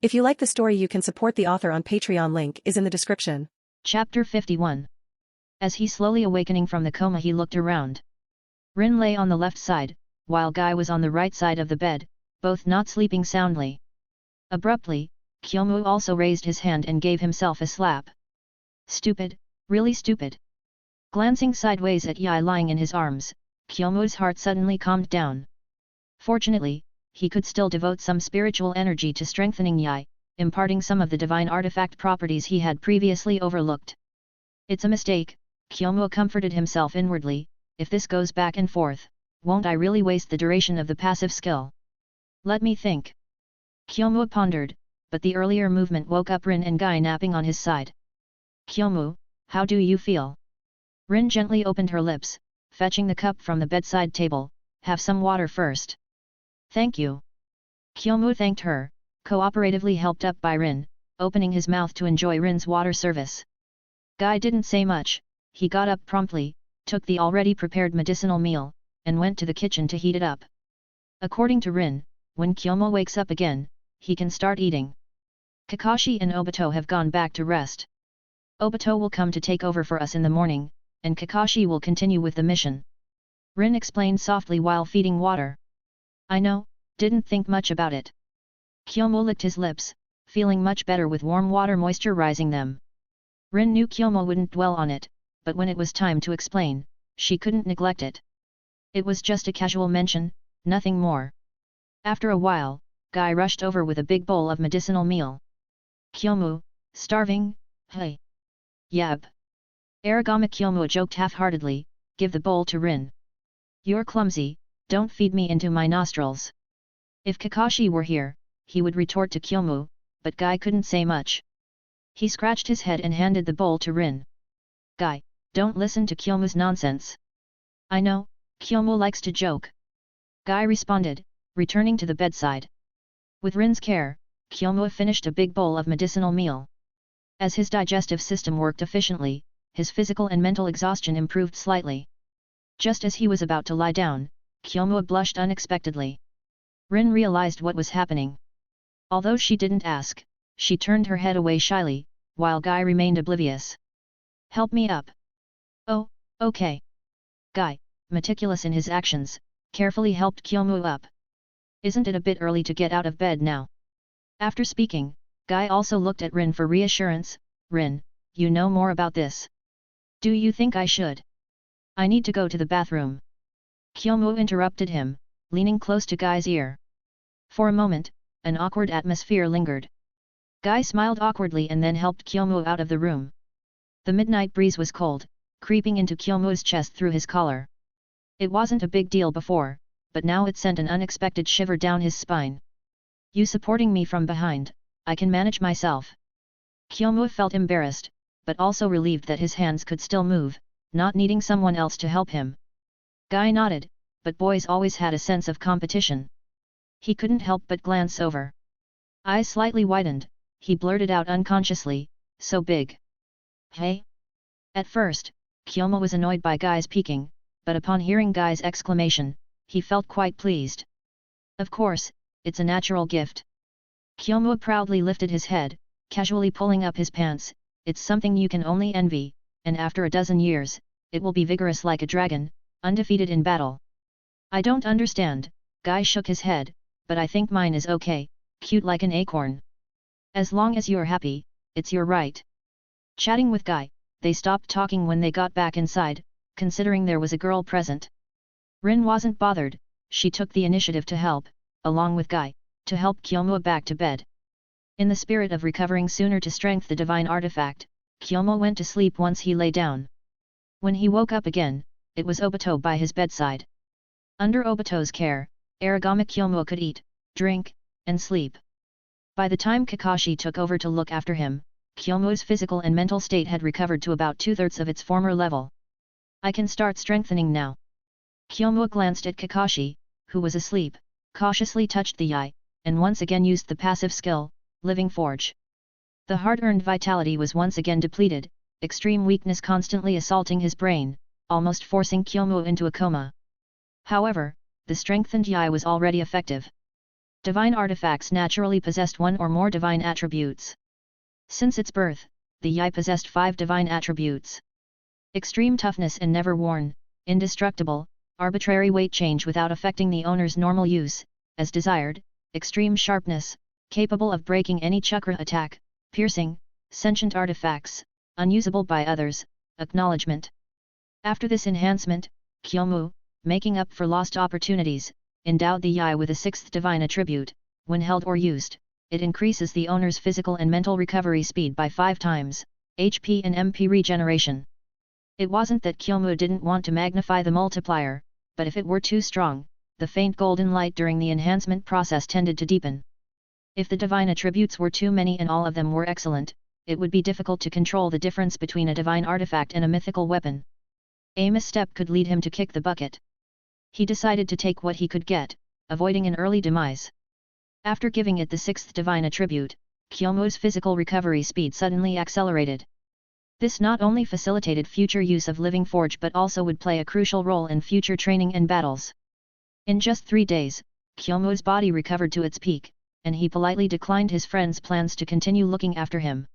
If you like the story, you can support the author on Patreon. Link is in the description. Chapter 51. As he slowly awakening from the coma, he looked around. Rin lay on the left side, while Guy was on the right side of the bed, both not sleeping soundly. Abruptly, Kyomu also raised his hand and gave himself a slap. Stupid, really stupid. Glancing sideways at Yai lying in his arms, Kyomu's heart suddenly calmed down. Fortunately, he could still devote some spiritual energy to strengthening Yai, imparting some of the divine artifact properties he had previously overlooked. It's a mistake, Kyomu comforted himself inwardly, if this goes back and forth, won't I really waste the duration of the passive skill? Let me think. Kyomu pondered, but the earlier movement woke up Rin and Guy napping on his side. Kyomu, how do you feel? Rin gently opened her lips, fetching the cup from the bedside table. Have some water first. Thank you. Kyomu thanked her, cooperatively helped up by Rin, opening his mouth to enjoy Rin's water service. Guy didn't say much, he got up promptly, took the already prepared medicinal meal, and went to the kitchen to heat it up. According to Rin, when Kyomu wakes up again, he can start eating. Kakashi and Obito have gone back to rest. Obito will come to take over for us in the morning, and Kakashi will continue with the mission. Rin explained softly while feeding water. I know, didn't think much about it. Kyomu licked his lips, feeling much better with warm water moisturizing them. Rin knew Kyomu wouldn't dwell on it, but when it was time to explain, she couldn't neglect it. It was just a casual mention, nothing more. After a while, Guy rushed over with a big bowl of medicinal meal. Kyomu, starving? Hey. Yab. Aragami Kyomu joked half-heartedly, give the bowl to Rin. You're clumsy, don't feed me into my nostrils. If Kakashi were here, he would retort to Kyomu, but Guy couldn't say much. He scratched his head and handed the bowl to Rin. Guy, don't listen to Kyomu's nonsense. I know, Kyomu likes to joke. Guy responded, returning to the bedside. With Rin's care, Kyomu finished a big bowl of medicinal meal. As his digestive system worked efficiently, his physical and mental exhaustion improved slightly. Just as he was about to lie down, Kyomu blushed unexpectedly. Rin realized what was happening. Although she didn't ask, she turned her head away shyly, while Guy remained oblivious. Help me up. Oh, okay. Guy, meticulous in his actions, carefully helped Kyomu up. Isn't it a bit early to get out of bed now? After speaking, Guy also looked at Rin for reassurance. Rin, you know more about this. Do you think I should? I need to go to the bathroom. Kyomu interrupted him, leaning close to Guy's ear. For a moment, an awkward atmosphere lingered. Guy smiled awkwardly and then helped Kyomu out of the room. The midnight breeze was cold, creeping into Kyomu's chest through his collar. It wasn't a big deal before, but now it sent an unexpected shiver down his spine. You supporting me from behind, I can manage myself. Kyomu felt embarrassed, but also relieved that his hands could still move, not needing someone else to help him. Guy nodded, but boys always had a sense of competition. He couldn't help but glance over. Eyes slightly widened, he blurted out unconsciously, so big. Hey? At first, Kyomu was annoyed by Guy's peeking, but upon hearing Guy's exclamation, he felt quite pleased. Of course, it's a natural gift. Kyomu proudly lifted his head, casually pulling up his pants. It's something you can only envy, and after a dozen years, it will be vigorous like a dragon, undefeated in battle. I don't understand, Guy shook his head, but I think mine is okay, cute like an acorn. As long as you're happy, it's your right. Chatting with Guy, they stopped talking when they got back inside, considering there was a girl present. Rin wasn't bothered, she took the initiative to help, along with Guy, to help Kyomu back to bed. In the spirit of recovering sooner to strengthen the divine artifact, Kyomu went to sleep once he lay down. When he woke up again, it was Obito by his bedside. Under Obito's care, Aragami Kyomu could eat, drink, and sleep. By the time Kakashi took over to look after him, Kyomu's physical and mental state had recovered to about 2/3 of its former level. I can start strengthening now. Kyomu glanced at Kakashi, who was asleep, cautiously touched the eye, and once again used the passive skill, Living Forge. The hard-earned vitality was once again depleted, extreme weakness constantly assaulting his brain, almost forcing Kyomu into a coma. However, the strengthened Yai was already effective. Divine artifacts naturally possessed one or more divine attributes. Since its birth, the Yai possessed 5 divine attributes. Extreme toughness and never worn, indestructible, arbitrary weight change without affecting the owner's normal use, as desired, extreme sharpness, capable of breaking any chakra attack, piercing, sentient artifacts, unusable by others, acknowledgement. After this enhancement, Kyomu, making up for lost opportunities, endowed the Yai with a 6th divine attribute. When held or used, it increases the owner's physical and mental recovery speed by 5 times, HP and MP regeneration. It wasn't that Kyomu didn't want to magnify the multiplier, but if it were too strong, the faint golden light during the enhancement process tended to deepen. If the divine attributes were too many and all of them were excellent, it would be difficult to control the difference between a divine artifact and a mythical weapon. A misstep could lead him to kick the bucket. He decided to take what he could get, avoiding an early demise. After giving it the 6th divine attribute, Kyomu's physical recovery speed suddenly accelerated. This not only facilitated future use of Living Forge but also would play a crucial role in future training and battles. In just 3 days, Kyomu's body recovered to its peak, and he politely declined his friend's plans to continue looking after him.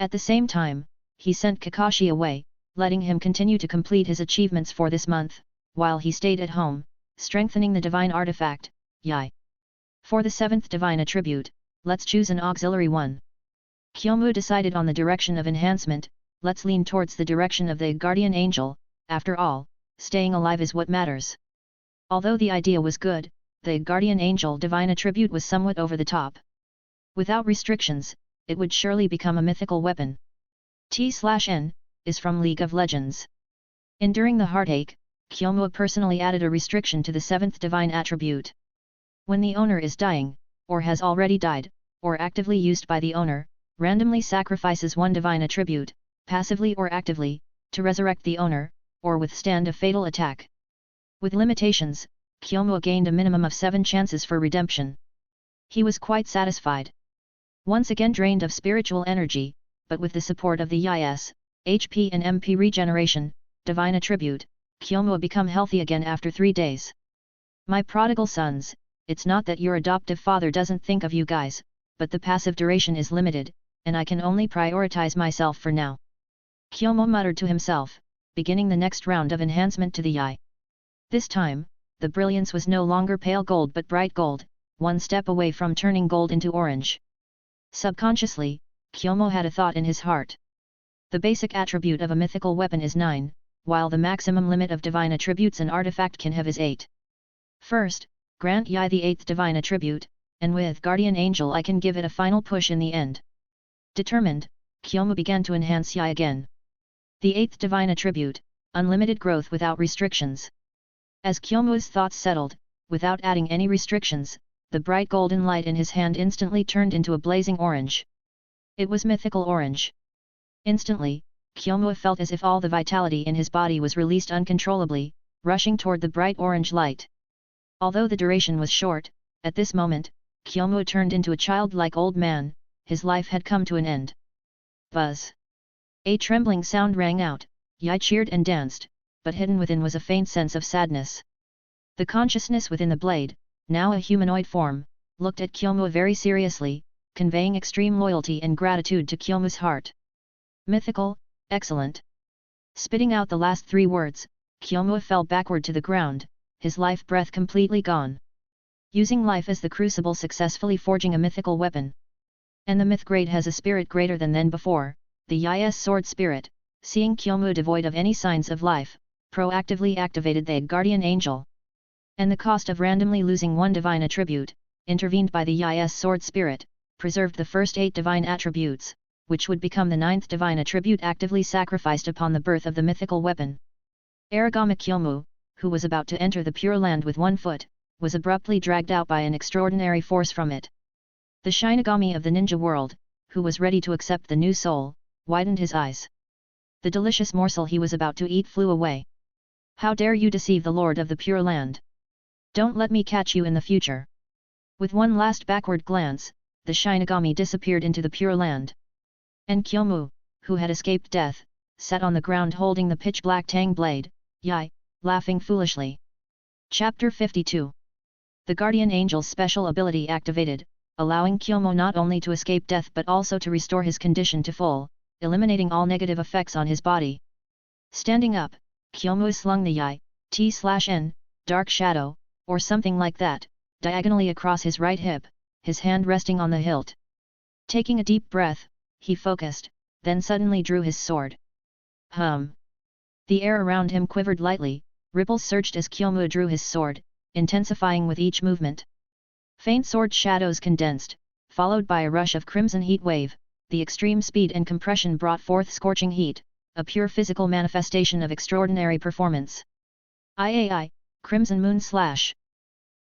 At the same time, he sent Kakashi away, letting him continue to complete his achievements for this month, while he stayed at home, strengthening the divine artifact, Yai. For the 7th divine attribute, let's choose an auxiliary one. Kyomu decided on the direction of enhancement. Let's lean towards the direction of the guardian angel. After all, staying alive is what matters. Although the idea was good, the guardian angel divine attribute was somewhat over the top. Without restrictions, it would surely become a mythical weapon. T/N is from League of Legends. Enduring the heartache, Kyomu personally added a restriction to the 7th divine attribute. When the owner is dying, or has already died, or actively used by the owner, randomly sacrifices one divine attribute, passively or actively, to resurrect the owner, or withstand a fatal attack. With limitations, Kyomu gained a minimum of 7 chances for redemption. He was quite satisfied. Once again drained of spiritual energy, but with the support of the Yai's, HP and MP regeneration, divine attribute, Kyomu become healthy again after 3 days. My prodigal sons, it's not that your adoptive father doesn't think of you guys, but the passive duration is limited, and I can only prioritize myself for now. Kyomu muttered to himself, beginning the next round of enhancement to the Yai. This time, the brilliance was no longer pale gold but bright gold, one step away from turning gold into orange. Subconsciously, Kyomu had a thought in his heart. The basic attribute of a mythical weapon is 9, while the maximum limit of divine attributes an artifact can have is 8. First, grant Yai the 8th divine attribute, and with Guardian Angel I can give it a final push in the end. Determined, Kyomu began to enhance Yai again. The 8th divine attribute, unlimited growth without restrictions. As Kyomu's thoughts settled, without adding any restrictions, the bright golden light in his hand instantly turned into a blazing orange. It was mythical orange. Instantly, Kyomu felt as if all the vitality in his body was released uncontrollably, rushing toward the bright orange light. Although the duration was short, at this moment, Kyomu turned into a childlike old man. His life had come to an end. Buzz! A trembling sound rang out. Yai cheered and danced, but hidden within was a faint sense of sadness. The consciousness within the blade, now a humanoid form, looked at Kyomu very seriously, conveying extreme loyalty and gratitude to Kyomu's heart. Mythical, excellent. Spitting out the last 3 words, Kyomu fell backward to the ground, his life breath completely gone. Using life as the crucible successfully forging a mythical weapon. And the myth grade has a spirit greater than before, the Yai's sword spirit, seeing Kyomu devoid of any signs of life, proactively activated the Guardian Angel. And the cost of randomly losing one divine attribute, intervened by the Yai's sword spirit, preserved the first 8 divine attributes, which would become the 9th divine attribute actively sacrificed upon the birth of the mythical weapon. Aragami Kyomu, who was about to enter the Pure Land with 1 foot, was abruptly dragged out by an extraordinary force from it. The Shinigami of the ninja world, who was ready to accept the new soul, widened his eyes. The delicious morsel he was about to eat flew away. How dare you deceive the Lord of the Pure Land? Don't let me catch you in the future. With one last backward glance, the Shinigami disappeared into the Pure Land. And Kyomu, who had escaped death, sat on the ground holding the pitch-black tang blade, Yai, laughing foolishly. Chapter 52. The Guardian Angel's special ability activated, allowing Kyomu not only to escape death but also to restore his condition to full, eliminating all negative effects on his body. Standing up, Kyomu slung the Yai, T/N, Dark Shadow, or something like that, diagonally across his right hip, his hand resting on the hilt. Taking a deep breath, he focused, then suddenly drew his sword. Hum! The air around him quivered lightly, ripples surged as Kyomu drew his sword, intensifying with each movement. Faint sword shadows condensed, followed by a rush of crimson heat wave. The extreme speed and compression brought forth scorching heat, a pure physical manifestation of extraordinary performance. III, Crimson Moon Slash.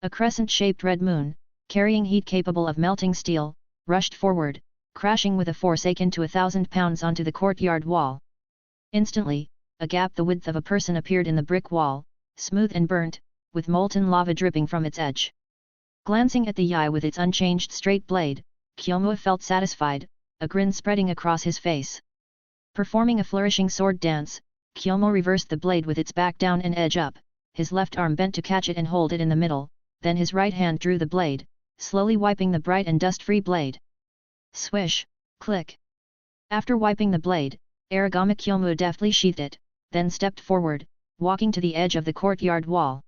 A crescent-shaped red moon, carrying heat capable of melting steel, rushed forward, crashing with a force akin to 1,000 pounds onto the courtyard wall. Instantly, a gap the width of a person appeared in the brick wall, smooth and burnt, with molten lava dripping from its edge. Glancing at the Yai with its unchanged straight blade, Kyomu felt satisfied, a grin spreading across his face. Performing a flourishing sword dance, Kyomu reversed the blade with its back down and edge up, his left arm bent to catch it and hold it in the middle, then his right hand drew the blade, slowly wiping the bright and dust-free blade. Swish, click. After wiping the blade, Aragami Kyomu deftly sheathed it, then stepped forward, walking to the edge of the courtyard wall.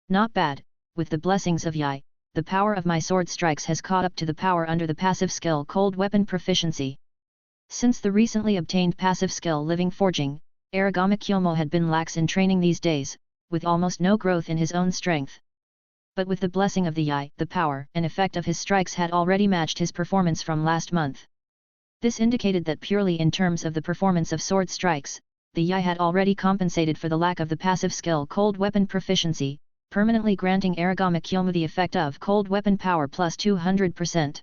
Not bad, with the blessings of Yai, the power of my sword strikes has caught up to the power under the passive skill Cold Weapon Proficiency. Since the recently obtained passive skill Living Forging, Aragami Kyomu had been lax in training these days, with almost no growth in his own strength. But with the blessing of the Yai, the power and effect of his strikes had already matched his performance from last month. This indicated that purely in terms of the performance of sword strikes, the Yai had already compensated for the lack of the passive skill Cold Weapon Proficiency, permanently granting Aragami Kyomu the effect of Cold Weapon Power plus 200%.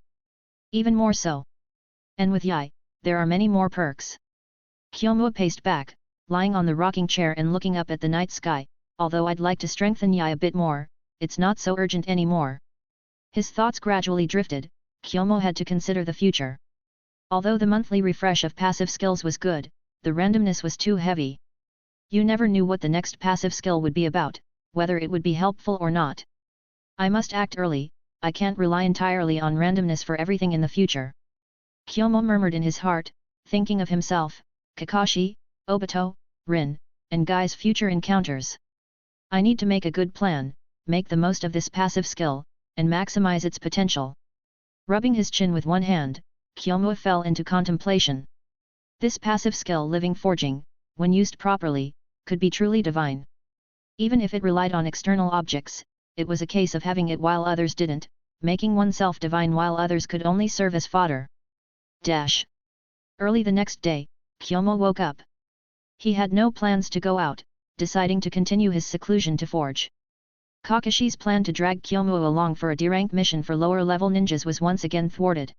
Even more so. And with Yai, there are many more perks. Kyomu paced back, lying on the rocking chair and looking up at the night sky. Although I'd like to strengthen Yai a bit more, it's not so urgent anymore. His thoughts gradually drifted. Kyomu had to consider the future. Although the monthly refresh of passive skills was good, the randomness was too heavy. You never knew what the next passive skill would be about, whether it would be helpful or not. I must act early, I can't rely entirely on randomness for everything in the future. Kyomu murmured in his heart, thinking of himself, Kakashi, Obito, Rin, and Guy's future encounters. I need to make a good plan, make the most of this passive skill, and maximize its potential. Rubbing his chin with one hand, Kyomu fell into contemplation. This passive skill Living Forging, when used properly, could be truly divine. Even if it relied on external objects, it was a case of having it while others didn't, making oneself divine while others could only serve as fodder. Early the next day, Kyomu woke up. He had no plans to go out, deciding to continue his seclusion to forge. Kakashi's plan to drag Kyomu along for a D-rank mission for lower-level ninjas was once again thwarted.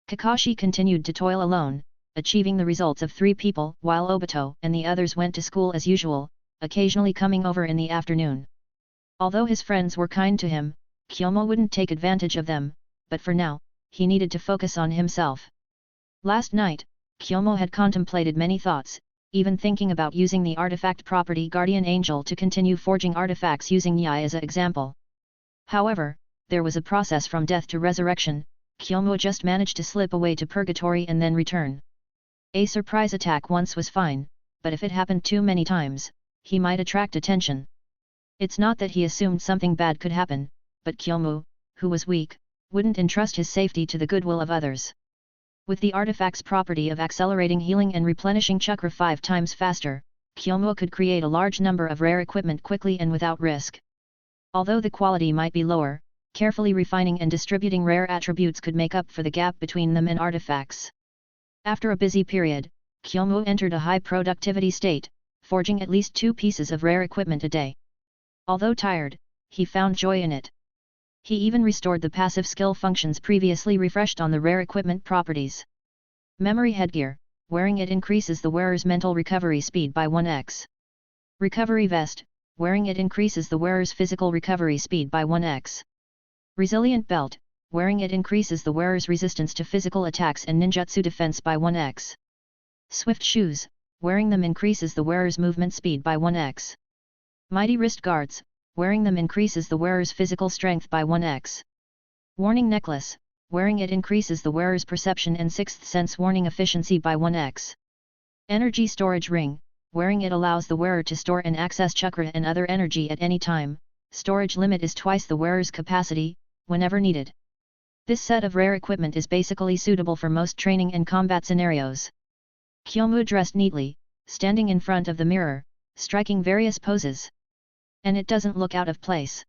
Kakashi continued to toil alone, achieving the results of 3 people, while Obito and the others went to school as usual, occasionally coming over in the afternoon. Although his friends were kind to him, Kyomu wouldn't take advantage of them, but for now, he needed to focus on himself. Last night, Kyomu had contemplated many thoughts, even thinking about using the artifact property Guardian Angel to continue forging artifacts using Yai as an example. However, there was a process from death to resurrection. Kyomu just managed to slip away to purgatory and then return. A surprise attack once was fine, but if it happened too many times, he might attract attention. It's not that he assumed something bad could happen, but Kyomu, who was weak, wouldn't entrust his safety to the goodwill of others. With the artifact's property of accelerating healing and replenishing chakra 5 times faster, Kyomu could create a large number of rare equipment quickly and without risk. Although the quality might be lower, carefully refining and distributing rare attributes could make up for the gap between them and artifacts. After a busy period, Kyomu entered a high productivity state, forging at least 2 pieces of rare equipment a day. Although tired, he found joy in it. He even restored the passive skill functions previously refreshed on the rare equipment properties. Memory headgear, wearing it increases the wearer's mental recovery speed by 1x. Recovery vest, wearing it increases the wearer's physical recovery speed by 1x. Resilient belt, wearing it increases the wearer's resistance to physical attacks and ninjutsu defense by 1x. Swift shoes, wearing them increases the wearer's movement speed by 1x. Mighty wrist guards, wearing them increases the wearer's physical strength by 1x. Warning necklace, wearing it increases the wearer's perception and sixth sense warning efficiency by 1x. Energy storage ring, wearing it allows the wearer to store and access chakra and other energy at any time, storage limit is twice the wearer's capacity, whenever needed. This set of rare equipment is basically suitable for most training and combat scenarios. Kyomu dressed neatly, standing in front of the mirror, striking various poses. And it doesn't look out of place.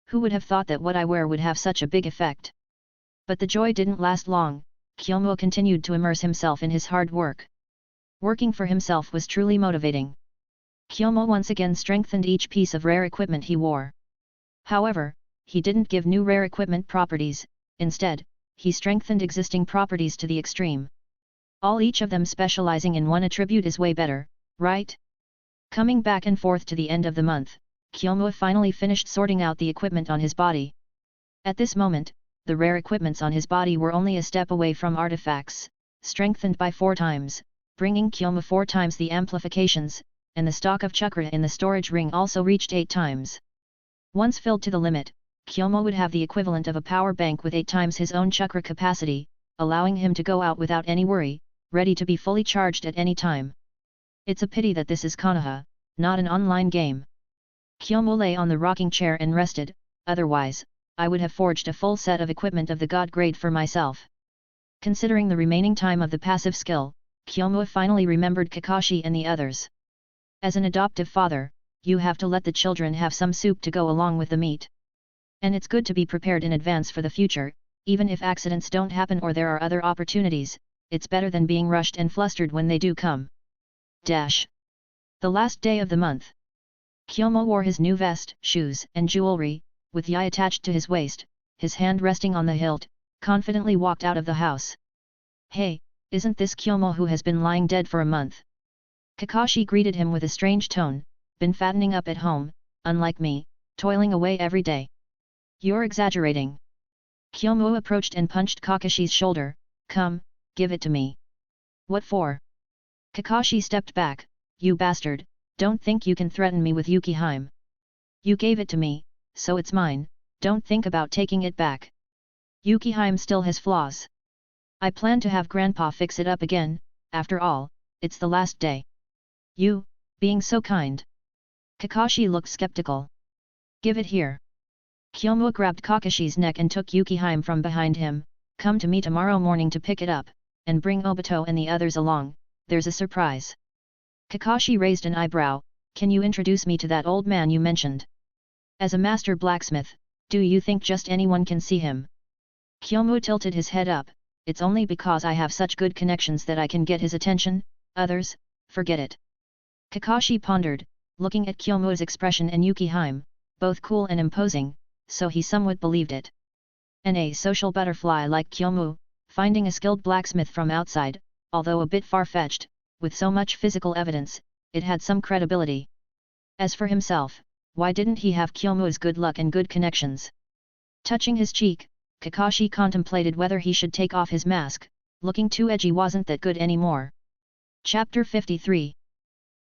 Who would have thought that what I wear would have such a big effect? But the joy didn't last long. Kyomu continued to immerse himself in his hard work. Working for himself was truly motivating. Kyomu once again strengthened each piece of rare equipment he wore. However, he didn't give new rare equipment properties, instead, he strengthened existing properties to the extreme. Each of them specializing in one attribute is way better, right? Coming back and forth to the end of the month, Kyomu finally finished sorting out the equipment on his body. At this moment, the rare equipments on his body were only a step away from artifacts, strengthened by 4 times, bringing Kyomu 4 times the amplifications, and the stock of chakra in the storage ring also reached 8 times. Once filled to the limit, Kyomu would have the equivalent of a power bank with 8 times his own chakra capacity, allowing him to go out without any worry, ready to be fully charged at any time. It's a pity that this is Konoha, not an online game. Kyomu lay on the rocking chair and rested, otherwise, I would have forged a full set of equipment of the god grade for myself. Considering the remaining time of the passive skill, Kyomu finally remembered Kakashi and the others. As an adoptive father, you have to let the children have some soup to go along with the meat. And it's good to be prepared in advance for the future, even if accidents don't happen or there are other opportunities, it's better than being rushed and flustered when they do come. The last day of the month. Kyomu wore his new vest, shoes, and jewelry, with Yai attached to his waist, his hand resting on the hilt, confidently walked out of the house. Hey, isn't this Kyomu who has been lying dead for a month? Kakashi greeted him with a strange tone, been fattening up at home, unlike me, toiling away every day. You're exaggerating. Kyomu approached and punched Kakashi's shoulder, come, give it to me. What for? Kakashi stepped back, you bastard, don't think you can threaten me with Yukihime. You gave it to me, so it's mine, don't think about taking it back. Yukihime still has flaws. I plan to have Grandpa fix it up again, after all, it's the last day. You, being so kind. Kakashi looked skeptical. Give it here. Kyomu grabbed Kakashi's neck and took Yukihime from behind him, come to me tomorrow morning to pick it up, and bring Obito and the others along, there's a surprise. Kakashi raised an eyebrow, can you introduce me to that old man you mentioned? As a master blacksmith, do you think just anyone can see him? Kyomu tilted his head up, it's only because I have such good connections that I can get his attention, others, forget it. Kakashi pondered, looking at Kyomu's expression and Yukihime, both cool and imposing, so he somewhat believed it. And a social butterfly like Kyomu, finding a skilled blacksmith from outside, although a bit far-fetched, with so much physical evidence, it had some credibility. As for himself, why didn't he have Kyomu's good luck and good connections? Touching his cheek, Kakashi contemplated whether he should take off his mask, looking too edgy wasn't that good anymore. Chapter 53.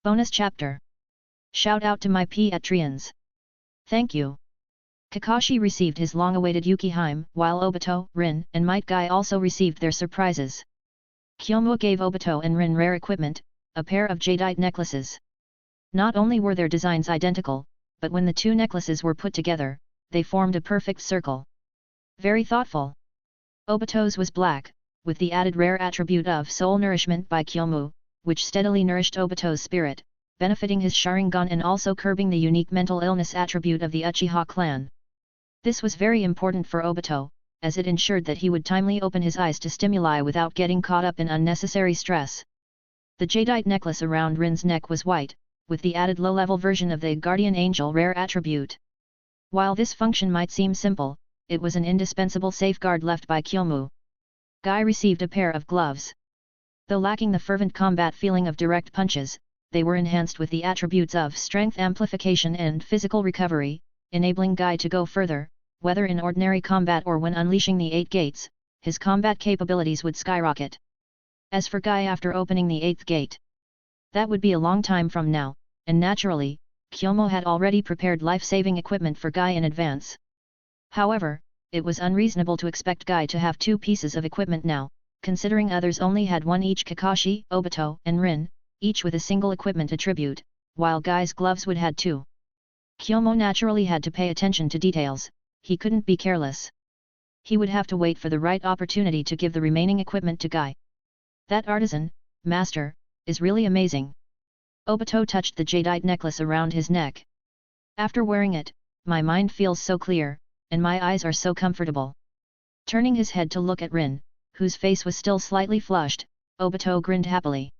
Bonus Chapter. Shout out to my Patrons. Thank you. Kakashi received his long-awaited Yukihime, while Obito, Rin, and Might Guy also received their surprises. Kyomu gave Obito and Rin rare equipment, a pair of jadeite necklaces. Not only were their designs identical, but when the 2 necklaces were put together, they formed a perfect circle. Very thoughtful. Obito's was black, with the added rare attribute of soul nourishment by Kyomu, which steadily nourished Obito's spirit, benefiting his Sharingan and also curbing the unique mental illness attribute of the Uchiha clan. This was very important for Obito, as it ensured that he would timely open his eyes to stimuli without getting caught up in unnecessary stress. The jadeite necklace around Rin's neck was white, with the added low-level version of the Guardian Angel rare attribute. While this function might seem simple, it was an indispensable safeguard left by Kyomu. Guy received a pair of gloves. Though lacking the fervent combat feeling of direct punches, they were enhanced with the attributes of strength amplification and physical recovery, enabling Guy to go further, whether in ordinary combat or when unleashing the 8 gates, his combat capabilities would skyrocket. As for Guy after opening the 8th gate, that would be a long time from now, and naturally, Kyomu had already prepared life-saving equipment for Guy in advance. However, it was unreasonable to expect Guy to have 2 pieces of equipment now, considering others only had 1 each. Kakashi, Obito, and Rin, each with a single equipment attribute, while Guy's gloves would had 2. Kyomu naturally had to pay attention to details, he couldn't be careless. He would have to wait for the right opportunity to give the remaining equipment to Guy. That artisan, master, is really amazing. Obito touched the jadeite necklace around his neck. After wearing it, my mind feels so clear, and my eyes are so comfortable. Turning his head to look at Rin, whose face was still slightly flushed, Obito grinned happily.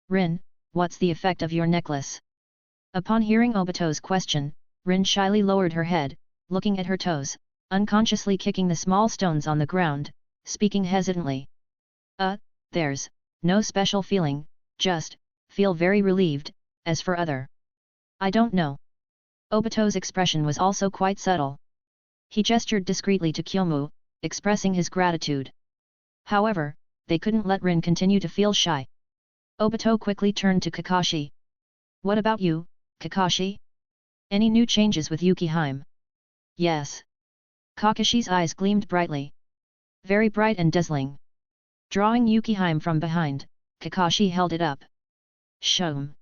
Rin, what's the effect of your necklace? Upon hearing Obito's question, Rin shyly lowered her head, looking at her toes, unconsciously kicking the small stones on the ground, speaking hesitantly. There's no special feeling, just feel very relieved. As for other, I don't know. Obito's expression was also quite subtle. He gestured discreetly to Kyomu, expressing his gratitude. However, they couldn't let Rin continue to feel shy. Obito quickly turned to Kakashi. What about you, Kakashi? Any new changes with Yukihime? Yes. Kakashi's eyes gleamed brightly. Very bright and dazzling. Drawing Yukihime from behind, Kakashi held it up. Shoom.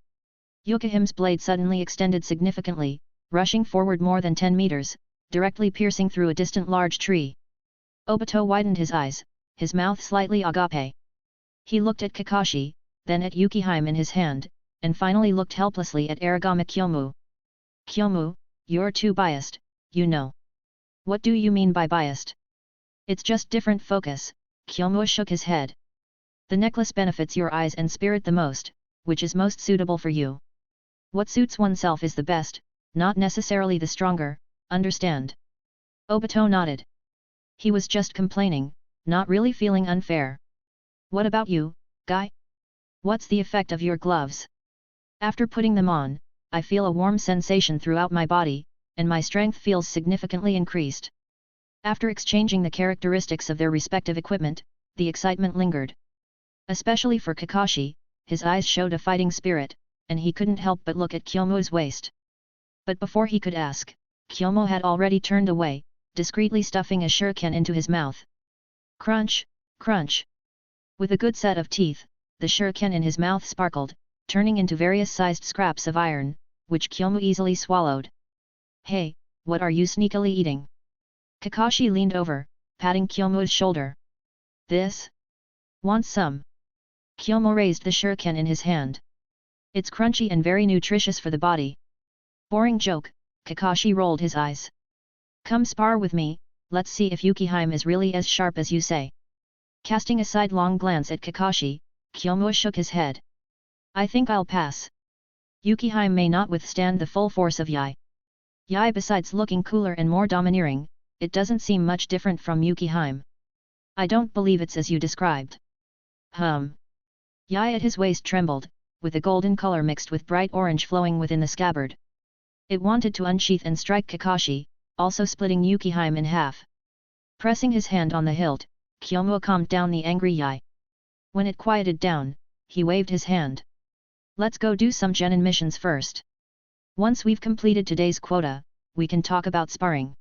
Yukihime's blade suddenly extended significantly, rushing forward more than 10 meters, directly piercing through a distant large tree. Obito widened his eyes, his mouth slightly agape. He looked at Kakashi, then at Yukihime in his hand, and finally looked helplessly at Aragami Kyomu. Kyomu, you're too biased, you know. What do you mean by biased? It's just different focus. Kyomu shook his head. The necklace benefits your eyes and spirit the most, which is most suitable for you. What suits oneself is the best, not necessarily the stronger, understand? Obito nodded. He was just complaining, not really feeling unfair. What about you, Guy? What's the effect of your gloves? After putting them on, I feel a warm sensation throughout my body, and my strength feels significantly increased. After exchanging the characteristics of their respective equipment, the excitement lingered. Especially for Kakashi, his eyes showed a fighting spirit, and he couldn't help but look at Kyomu's waist. But before he could ask, Kyomu had already turned away, discreetly stuffing a shuriken into his mouth. Crunch, crunch. With a good set of teeth, the shuriken in his mouth sparkled, turning into various sized scraps of iron, which Kyomu easily swallowed. Hey, what are you sneakily eating? Kakashi leaned over, patting Kyomu's shoulder. This? Want some? Kyomu raised the shuriken in his hand. It's crunchy and very nutritious for the body. Boring joke, Kakashi rolled his eyes. Come spar with me, let's see if Yukihime is really as sharp as you say. Casting a sidelong glance at Kakashi, Kyomu shook his head. I think I'll pass. Yukihime may not withstand the full force of Yai. Yai, besides looking cooler and more domineering, it doesn't seem much different from Yukihime. I don't believe it's as you described. Yai at his waist trembled, with a golden color mixed with bright orange flowing within the scabbard. It wanted to unsheath and strike Kakashi, also splitting Yukihime in half. Pressing his hand on the hilt, Kyomu calmed down the angry Yai. When it quieted down, he waved his hand. Let's go do some genin missions first. Once we've completed today's quota, we can talk about sparring.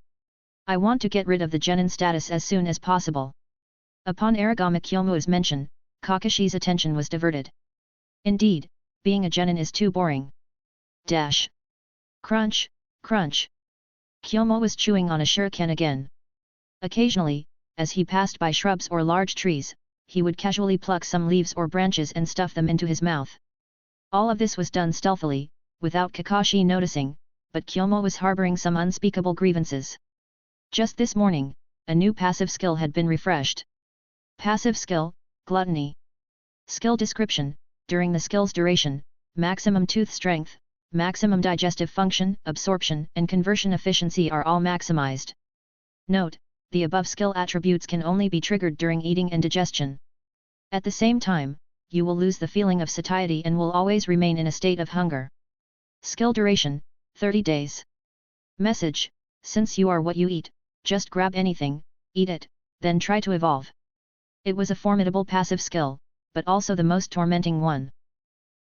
I want to get rid of the genin status as soon as possible. Upon Aragami Kyomu's mention, Kakashi's attention was diverted. Indeed, being a genin is too boring. Dash. Crunch, crunch. Kyomu was chewing on a shuriken again. Occasionally, as he passed by shrubs or large trees, he would casually pluck some leaves or branches and stuff them into his mouth. All of this was done stealthily, without Kakashi noticing, but Kyomu was harboring some unspeakable grievances. Just this morning, a new passive skill had been refreshed. Passive skill, Gluttony. Skill description: during the skill's duration, maximum tooth strength, maximum digestive function, absorption and conversion efficiency are all maximized. Note: the above skill attributes can only be triggered during eating and digestion. At the same time, you will lose the feeling of satiety and will always remain in a state of hunger. Skill duration: 30 days. Message: since you are what you eat, just grab anything, eat it, then try to evolve. It was a formidable passive skill, but also the most tormenting one.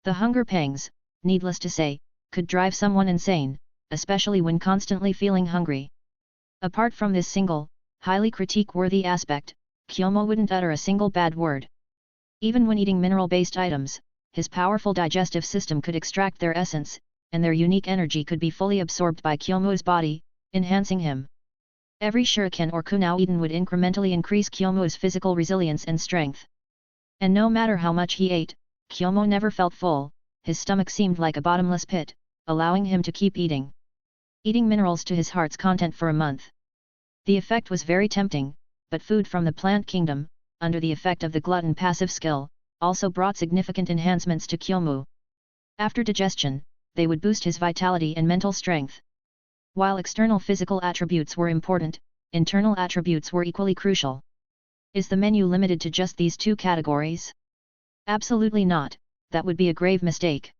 The hunger pangs, needless to say, could drive someone insane, especially when constantly feeling hungry. Apart from this single, highly critique-worthy aspect, Kyomu wouldn't utter a single bad word. Even when eating mineral-based items, his powerful digestive system could extract their essence, and their unique energy could be fully absorbed by Kyomu's body, enhancing him. Every shuriken or kunao eaten would incrementally increase Kyomu's physical resilience and strength. And no matter how much he ate, Kyomu never felt full, his stomach seemed like a bottomless pit, allowing him to keep eating. Eating minerals to his heart's content for a month. The effect was very tempting, but food from the plant kingdom, under the effect of the glutton passive skill, also brought significant enhancements to Kyomu. After digestion, they would boost his vitality and mental strength. While external physical attributes were important, internal attributes were equally crucial. Is the menu limited to just these two categories? Absolutely not, that would be a grave mistake.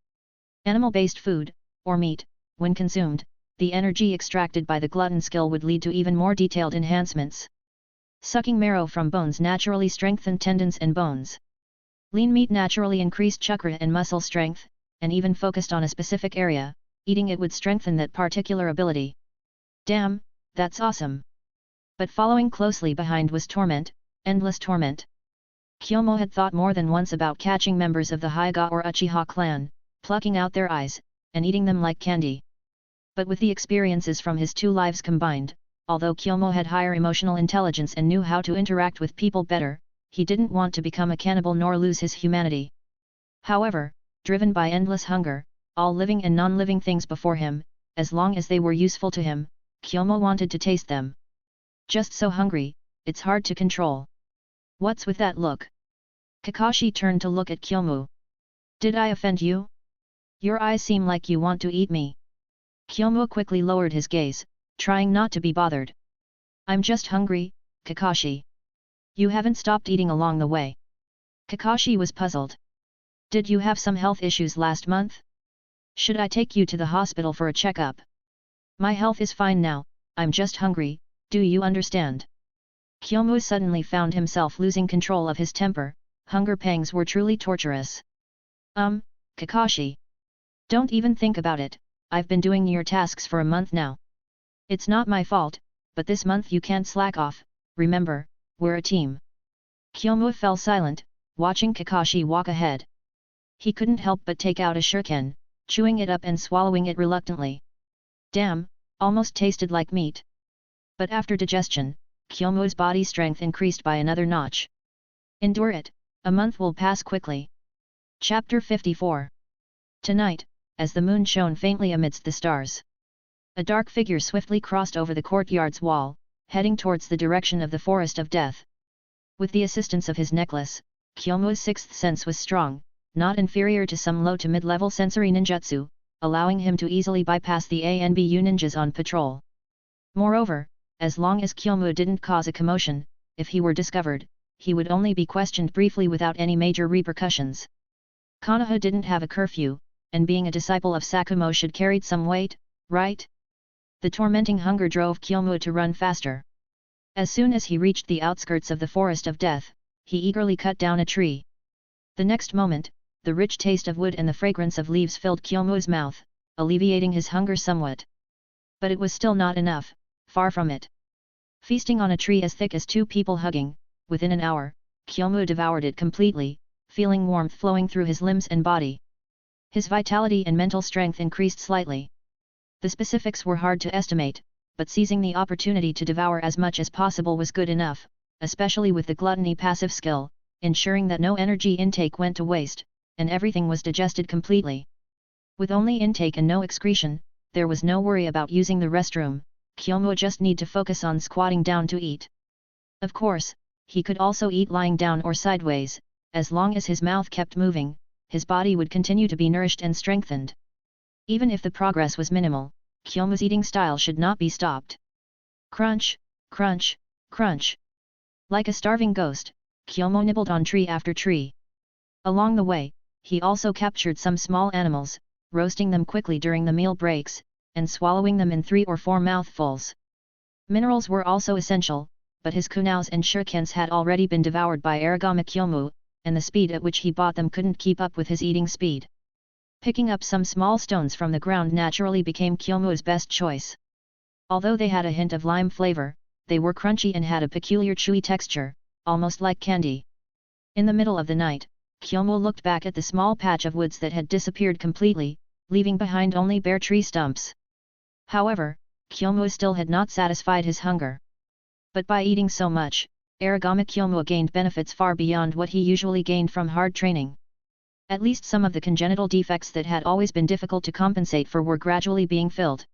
Animal-based food, or meat, when consumed, the energy extracted by the glutton skill would lead to even more detailed enhancements. Sucking marrow from bones naturally strengthened tendons and bones. Lean meat naturally increased chakra and muscle strength, and even focused on a specific area, eating it would strengthen that particular ability. Damn, that's awesome. But following closely behind was torment, endless torment. Kyomu had thought more than once about catching members of the Hyuga or Uchiha clan, plucking out their eyes, and eating them like candy. But with the experiences from his two lives combined, although Kyomu had higher emotional intelligence and knew how to interact with people better, he didn't want to become a cannibal nor lose his humanity. However, driven by endless hunger, all living and non-living things before him, as long as they were useful to him, Kyomu wanted to taste them. Just so hungry, it's hard to control. What's with that look? Kakashi turned to look at Kyomu. Did I offend you? Your eyes seem like you want to eat me. Kyomu quickly lowered his gaze, trying not to be bothered. I'm just hungry, Kakashi. You haven't stopped eating along the way. Kakashi was puzzled. Did you have some health issues last month? Should I take you to the hospital for a checkup? My health is fine now, I'm just hungry, do you understand? Kyomu suddenly found himself losing control of his temper. Hunger pangs were truly torturous. Kakashi. Don't even think about it, I've been doing your tasks for a month now. It's not my fault, but this month you can't slack off, remember, we're a team. Kyomu fell silent, watching Kakashi walk ahead. He couldn't help but take out a shuriken, chewing it up and swallowing it reluctantly. Damn, almost tasted like meat. But after digestion, Kyomu's body strength increased by another notch. Endure it, a month will pass quickly. Chapter 54. Tonight, as the moon shone faintly amidst the stars, a dark figure swiftly crossed over the courtyard's wall, heading towards the direction of the Forest of Death. With the assistance of his necklace, Kyomu's sixth sense was strong, not inferior to some low to mid-level sensory ninjutsu, allowing him to easily bypass the ANBU ninjas on patrol. Moreover, as long as Kyomu didn't cause a commotion, if he were discovered, he would only be questioned briefly without any major repercussions. Konoha didn't have a curfew, and being a disciple of Sakumo should carried some weight, right? The tormenting hunger drove Kyomu to run faster. As soon as he reached the outskirts of the Forest of Death, he eagerly cut down a tree. The next moment, the rich taste of wood and the fragrance of leaves filled Kyomu's mouth, alleviating his hunger somewhat. But it was still not enough, far from it. Feasting on a tree as thick as two people hugging, within an hour, Kyomu devoured it completely, feeling warmth flowing through his limbs and body. His vitality and mental strength increased slightly. The specifics were hard to estimate, but seizing the opportunity to devour as much as possible was good enough, especially with the gluttony passive skill, ensuring that no energy intake went to waste, and everything was digested completely. With only intake and no excretion, there was no worry about using the restroom. Kyomu just need to focus on squatting down to eat. Of course, he could also eat lying down or sideways, as long as his mouth kept moving, his body would continue to be nourished and strengthened. Even if the progress was minimal, Kyomu's eating style should not be stopped. Crunch, crunch, crunch. Like a starving ghost, Kyomu nibbled on tree after tree. Along the way, he also captured some small animals, roasting them quickly during the meal breaks, and swallowing them in 3 or 4 mouthfuls. Minerals were also essential, but his kunaos and shurikens had already been devoured by Aragami Kyomu, and the speed at which he bought them couldn't keep up with his eating speed. Picking up some small stones from the ground naturally became Kyomu's best choice. Although they had a hint of lime flavor, they were crunchy and had a peculiar chewy texture, almost like candy. In the middle of the night, Kyomu looked back at the small patch of woods that had disappeared completely, leaving behind only bare tree stumps. However, Kyomu still had not satisfied his hunger. But by eating so much, Aragami Kyomu gained benefits far beyond what he usually gained from hard training. At least some of the congenital defects that had always been difficult to compensate for were gradually being filled.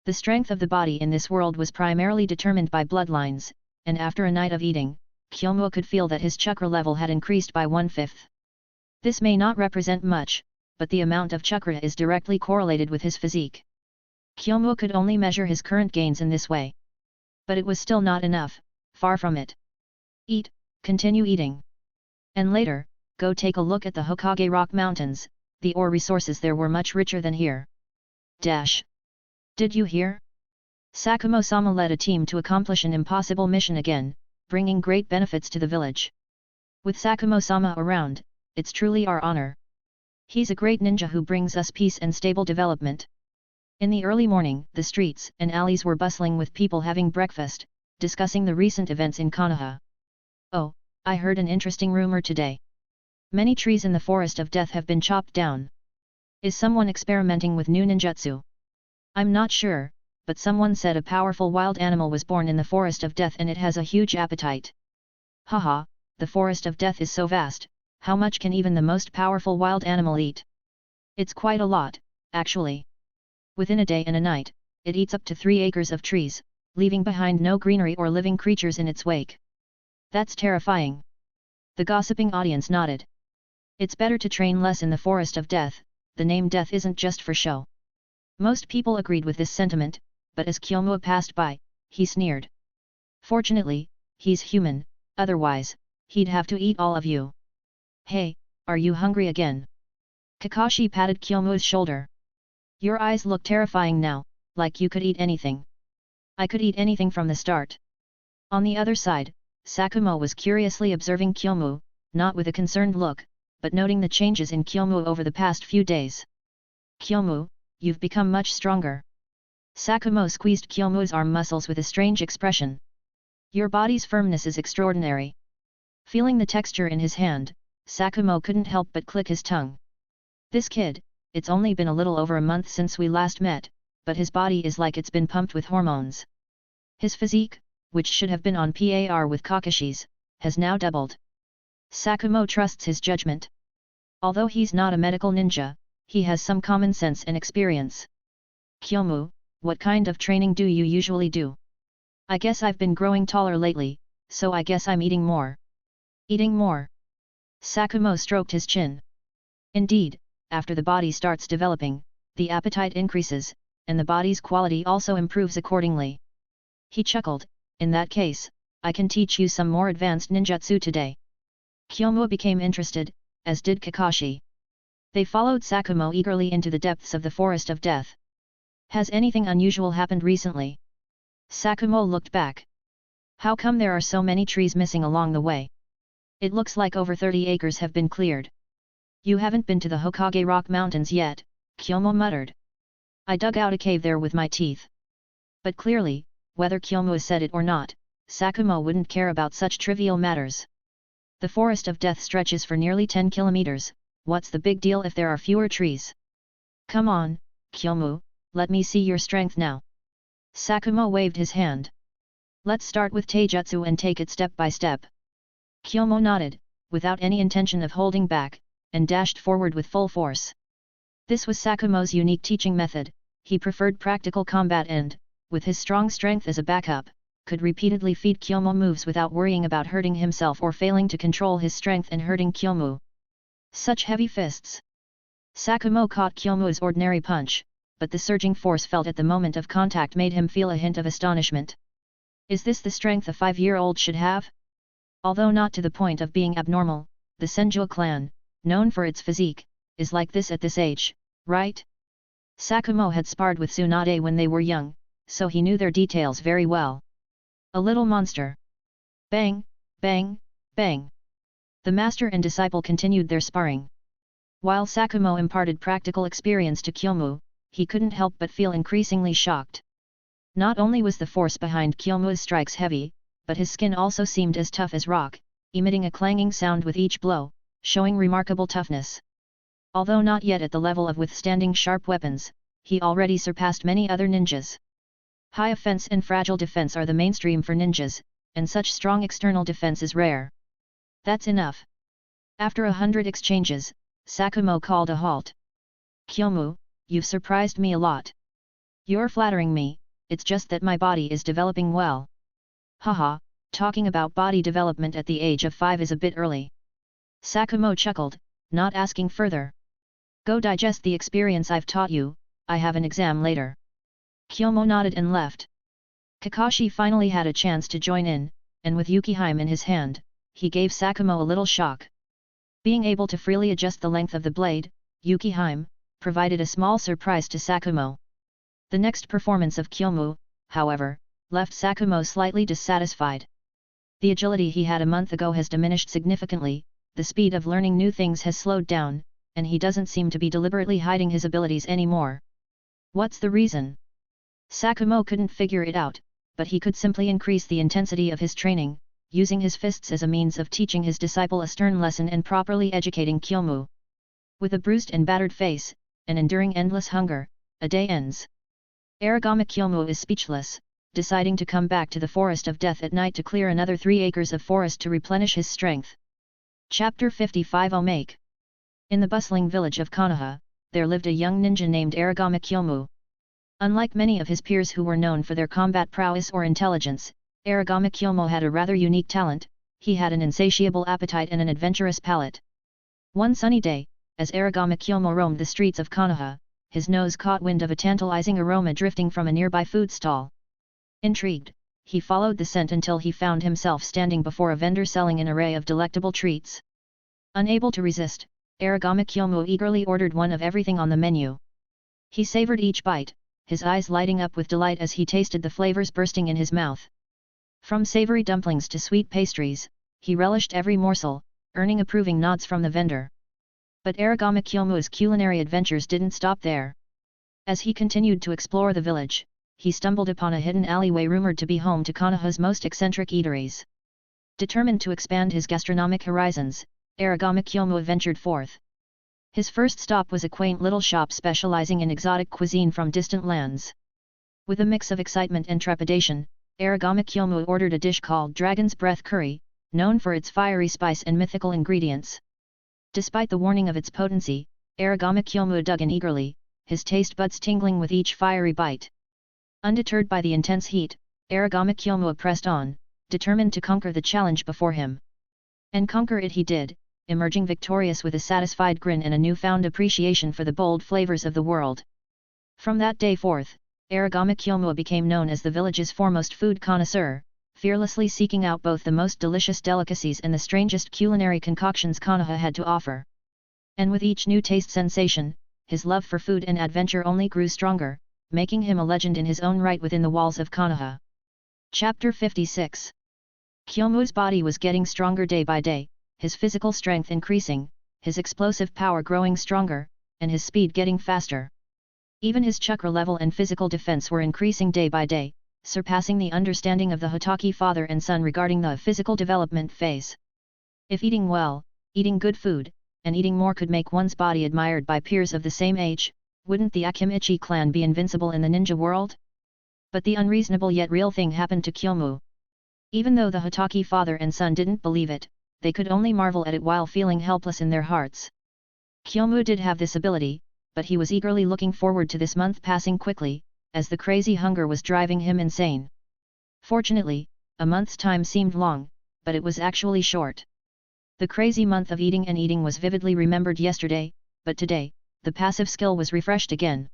The strength of the body in this world was primarily determined by bloodlines, and after a night of eating, Kyomu could feel that his chakra level had increased by 1/5. This may not represent much, but the amount of chakra is directly correlated with his physique. Kyomu could only measure his current gains in this way. But it was still not enough, far from it. Eat, continue eating. And later, go take a look at the Hokage Rock Mountains, the ore resources there were much richer than here. Did you hear? Sakumo-sama led a team to accomplish an impossible mission again, bringing great benefits to the village. With Sakumo-sama around, it's truly our honor. He's a great ninja who brings us peace and stable development. In the early morning, the streets and alleys were bustling with people having breakfast, discussing the recent events in Konoha. Oh, I heard an interesting rumor today. Many trees in the Forest of Death have been chopped down. Is someone experimenting with new ninjutsu? I'm not sure, but someone said a powerful wild animal was born in the Forest of Death and it has a huge appetite. Haha, the Forest of Death is so vast, how much can even the most powerful wild animal eat? It's quite a lot, actually. Within a day and a night, it eats up to 3 acres of trees, leaving behind no greenery or living creatures in its wake. That's terrifying. The gossiping audience nodded. It's better to train less in the Forest of Death, the name Death isn't just for show. Most people agreed with this sentiment, but as Kyomu passed by, he sneered. Fortunately, he's human, otherwise, he'd have to eat all of you. Hey, are you hungry again? Kakashi patted Kyomu's shoulder. Your eyes look terrifying now, like you could eat anything. I could eat anything from the start. On the other side, Sakumo was curiously observing Kyomu, not with a concerned look, but noting the changes in Kyomu over the past few days. Kyomu, you've become much stronger. Sakumo squeezed Kyomu's arm muscles with a strange expression. Your body's firmness is extraordinary. Feeling the texture in his hand, Sakumo couldn't help but click his tongue. This kid, it's only been a little over a month since we last met, but his body is like it's been pumped with hormones. His physique, which should have been on par with Kakashi's, has now doubled. Sakumo trusts his judgment. Although he's not a medical ninja, he has some common sense and experience. Kyomu, what kind of training do you usually do? I guess I've been growing taller lately, so I guess I'm eating more. Eating more? Sakumo stroked his chin. Indeed, after the body starts developing, the appetite increases, and the body's quality also improves accordingly. He chuckled, in that case, I can teach you some more advanced ninjutsu today. Kyomu became interested, as did Kakashi. They followed Sakumo eagerly into the depths of the Forest of Death. Has anything unusual happened recently? Sakumo looked back. How come there are so many trees missing along the way? It looks like over 30 acres have been cleared. You haven't been to the Hokage Rock Mountains yet, Kyomu muttered. I dug out a cave there with my teeth. But clearly, whether Kyomu said it or not, Sakumo wouldn't care about such trivial matters. The Forest of Death stretches for nearly 10 kilometers, what's the big deal if there are fewer trees? Come on, Kyomu, let me see your strength now. Sakumo waved his hand. Let's start with Taijutsu and take it step by step. Kyomu nodded, without any intention of holding back, and dashed forward with full force. This was Sakumo's unique teaching method. He preferred practical combat and, with his strong strength as a backup, could repeatedly feed Kyomu moves without worrying about hurting himself or failing to control his strength and hurting Kyomu. Such heavy fists! Sakumo caught Kyomu's ordinary punch, but the surging force felt at the moment of contact made him feel a hint of astonishment. Is this the strength a 5-year-old should have? Although not to the point of being abnormal, the Senju clan, known for its physique, is like this at this age, right? Sakumo had sparred with Tsunade when they were young, so he knew their details very well. A little monster. Bang, bang, bang. The master and disciple continued their sparring. While Sakumo imparted practical experience to Kyomu, he couldn't help but feel increasingly shocked. Not only was the force behind Kyomu's strikes heavy, but his skin also seemed as tough as rock, emitting a clanging sound with each blow, showing remarkable toughness. Although not yet at the level of withstanding sharp weapons, he already surpassed many other ninjas. High offense and fragile defense are the mainstream for ninjas, and such strong external defense is rare. That's enough. After 100 exchanges, Sakumo called a halt. Kyomu, you've surprised me a lot. You're flattering me, it's just that my body is developing well. Haha, talking about body development at the age of 5 is a bit early. Sakumo chuckled, not asking further. Go digest the experience I've taught you, I have an exam later. Kyomu nodded and left. Kakashi finally had a chance to join in, and with Yukihime in his hand, he gave Sakumo a little shock. Being able to freely adjust the length of the blade, Yukihime provided a small surprise to Sakumo. The next performance of Kyomu, however, left Sakumo slightly dissatisfied. The agility he had a month ago has diminished significantly, the speed of learning new things has slowed down, and he doesn't seem to be deliberately hiding his abilities anymore. What's the reason? Sakumo couldn't figure it out, but he could simply increase the intensity of his training, using his fists as a means of teaching his disciple a stern lesson and properly educating Kyomu. With a bruised and battered face, and enduring endless hunger, a day ends. Aragami Kyomu is speechless, deciding to come back to the Forest of Death at night to clear another 3 acres of forest to replenish his strength. Chapter 55 Omake. In the bustling village of Konoha, there lived a young ninja named Aragami Kyomu. Unlike many of his peers who were known for their combat prowess or intelligence, Aragami Kyomu had a rather unique talent. He had an insatiable appetite and an adventurous palate. One sunny day, as Aragami Kyomu roamed the streets of Konoha, his nose caught wind of a tantalizing aroma drifting from a nearby food stall. Intrigued, he followed the scent until he found himself standing before a vendor selling an array of delectable treats. Unable to resist, Aragami Kyomu eagerly ordered one of everything on the menu. He savored each bite, his eyes lighting up with delight as he tasted the flavors bursting in his mouth. From savory dumplings to sweet pastries, he relished every morsel, earning approving nods from the vendor. But Aragami Kyomu's culinary adventures didn't stop there. As he continued to explore the village, he stumbled upon a hidden alleyway rumored to be home to Konoha's most eccentric eateries. Determined to expand his gastronomic horizons, Aragami Kyomu ventured forth. His first stop was a quaint little shop specializing in exotic cuisine from distant lands. With a mix of excitement and trepidation, Aragami Kyomu ordered a dish called Dragon's Breath Curry, known for its fiery spice and mythical ingredients. Despite the warning of its potency, Aragami Kyomu dug in eagerly, his taste buds tingling with each fiery bite. Undeterred by the intense heat, Aragami Kyomu pressed on, determined to conquer the challenge before him. And conquer it he did, emerging victorious with a satisfied grin and a newfound appreciation for the bold flavors of the world. From that day forth, Aragami Kyomu became known as the village's foremost food connoisseur, fearlessly seeking out both the most delicious delicacies and the strangest culinary concoctions Konoha had to offer. And with each new taste sensation, his love for food and adventure only grew stronger, making him a legend in his own right within the walls of Konoha. Chapter 56. Kyomu's body was getting stronger day by day, his physical strength increasing, his explosive power growing stronger, and his speed getting faster. Even his chakra level and physical defense were increasing day by day, surpassing the understanding of the Hotaki father and son regarding the physical development phase. If eating well, eating good food, and eating more could make one's body admired by peers of the same age, wouldn't the Akimichi clan be invincible in the ninja world? But the unreasonable yet real thing happened to Kyomu. Even though the Hotaki father and son didn't believe it, they could only marvel at it while feeling helpless in their hearts. Kyomu did have this ability, but he was eagerly looking forward to this month passing quickly, as the crazy hunger was driving him insane. Fortunately, a month's time seemed long, but it was actually short. The crazy month of eating and eating was vividly remembered yesterday, but today, the passive skill was refreshed again.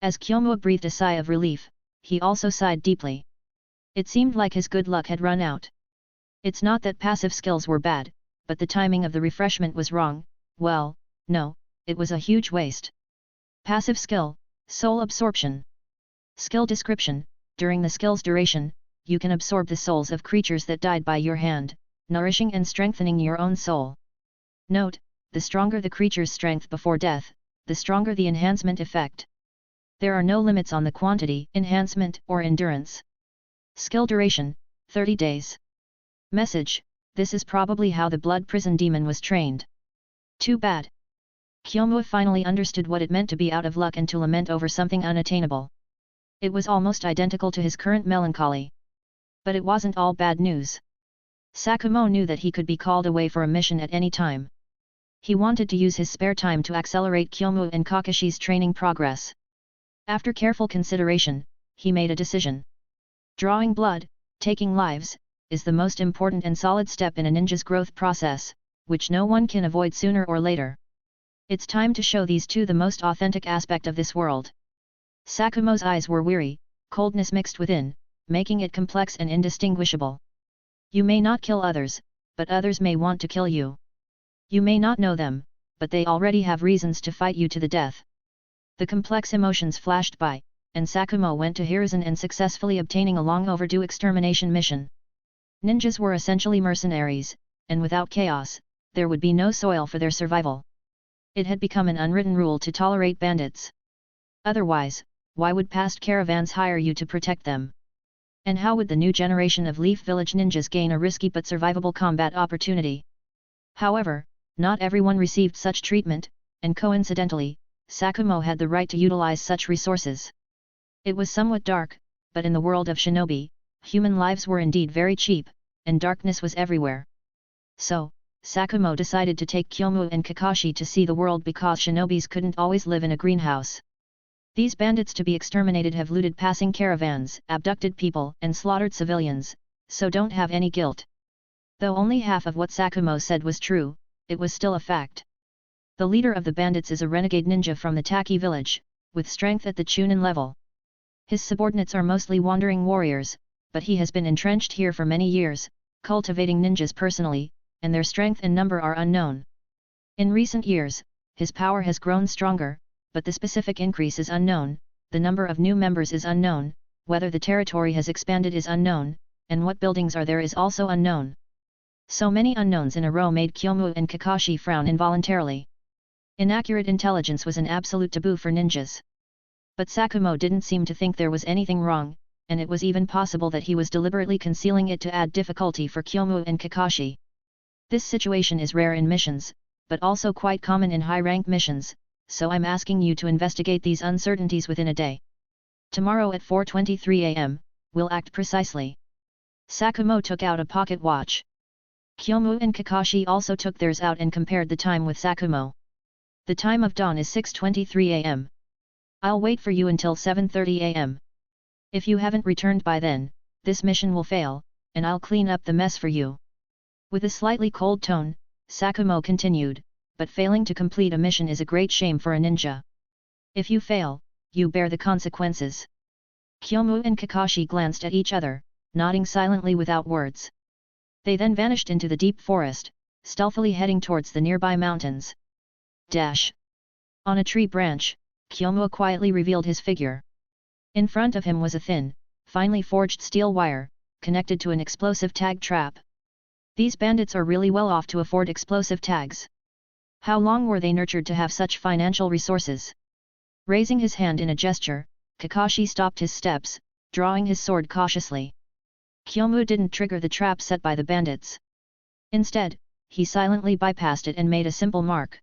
As Kyomu breathed a sigh of relief, he also sighed deeply. It seemed like his good luck had run out. It's not that passive skills were bad, but the timing of the refreshment was wrong. Well, no, it was a huge waste. Passive skill, soul absorption. Skill description: during the skill's duration, you can absorb the souls of creatures that died by your hand, nourishing and strengthening your own soul. Note: the stronger the creature's strength before death, the stronger the enhancement effect. There are no limits on the quantity, enhancement, or endurance. Skill duration, 30 days. Message: this is probably how the blood prison demon was trained. Too bad. Kyomu finally understood what it meant to be out of luck and to lament over something unattainable. It was almost identical to his current melancholy. But it wasn't all bad news. Sakumo knew that he could be called away for a mission at any time. He wanted to use his spare time to accelerate Kyomu and Kakashi's training progress. After careful consideration, he made a decision. Drawing blood, taking lives, is the most important and solid step in a ninja's growth process, which no one can avoid sooner or later. It's time to show these two the most authentic aspect of this world. Sakumo's eyes were weary, coldness mixed within, making it complex and indistinguishable. You may not kill others, but others may want to kill you. You may not know them, but they already have reasons to fight you to the death. The complex emotions flashed by, and Sakumo went to Hiruzen and successfully obtaining a long overdue extermination mission. Ninjas were essentially mercenaries, and without chaos, there would be no soil for their survival. It had become an unwritten rule to tolerate bandits. Otherwise, why would past caravans hire you to protect them? And how would the new generation of Leaf Village ninjas gain a risky but survivable combat opportunity? However, not everyone received such treatment, and coincidentally, Sakumo had the right to utilize such resources. It was somewhat dark, but in the world of shinobi, human lives were indeed very cheap, and darkness was everywhere. So, Sakumo decided to take Kyomu and Kakashi to see the world because shinobis couldn't always live in a greenhouse. These bandits to be exterminated have looted passing caravans, abducted people, and slaughtered civilians, so don't have any guilt. Though only half of what Sakumo said was true, it was still a fact. The leader of the bandits is a renegade ninja from the Taki village, with strength at the Chunin level. His subordinates are mostly wandering warriors, but he has been entrenched here for many years, cultivating ninjas personally, and their strength and number are unknown. In recent years, his power has grown stronger, but the specific increase is unknown, the number of new members is unknown, whether the territory has expanded is unknown, and what buildings are there is also unknown. So many unknowns in a row made Kyomu and Kakashi frown involuntarily. Inaccurate intelligence was an absolute taboo for ninjas. But Sakumo didn't seem to think there was anything wrong, and it was even possible that he was deliberately concealing it to add difficulty for Kyomu and Kakashi. This situation is rare in missions, but also quite common in high-rank missions, so I'm asking you to investigate these uncertainties within a day. Tomorrow at 4:23 am, we'll act precisely. Sakumo took out a pocket watch. Kyomu and Kakashi also took theirs out and compared the time with Sakumo. The time of dawn is 6:23 am. I'll wait for you until 7:30 am. If you haven't returned by then, this mission will fail, and I'll clean up the mess for you. With a slightly cold tone, Sakumo continued, but failing to complete a mission is a great shame for a ninja. If you fail, you bear the consequences. Kyomu and Kakashi glanced at each other, nodding silently without words. They then vanished into the deep forest, stealthily heading towards the nearby mountains. Dash! On a tree branch, Kyomu quietly revealed his figure. In front of him was a thin, finely forged steel wire, connected to an explosive tag trap. These bandits are really well off to afford explosive tags. How long were they nurtured to have such financial resources? Raising his hand in a gesture, Kakashi stopped his steps, drawing his sword cautiously. Kyomu didn't trigger the trap set by the bandits. Instead, he silently bypassed it and made a simple mark.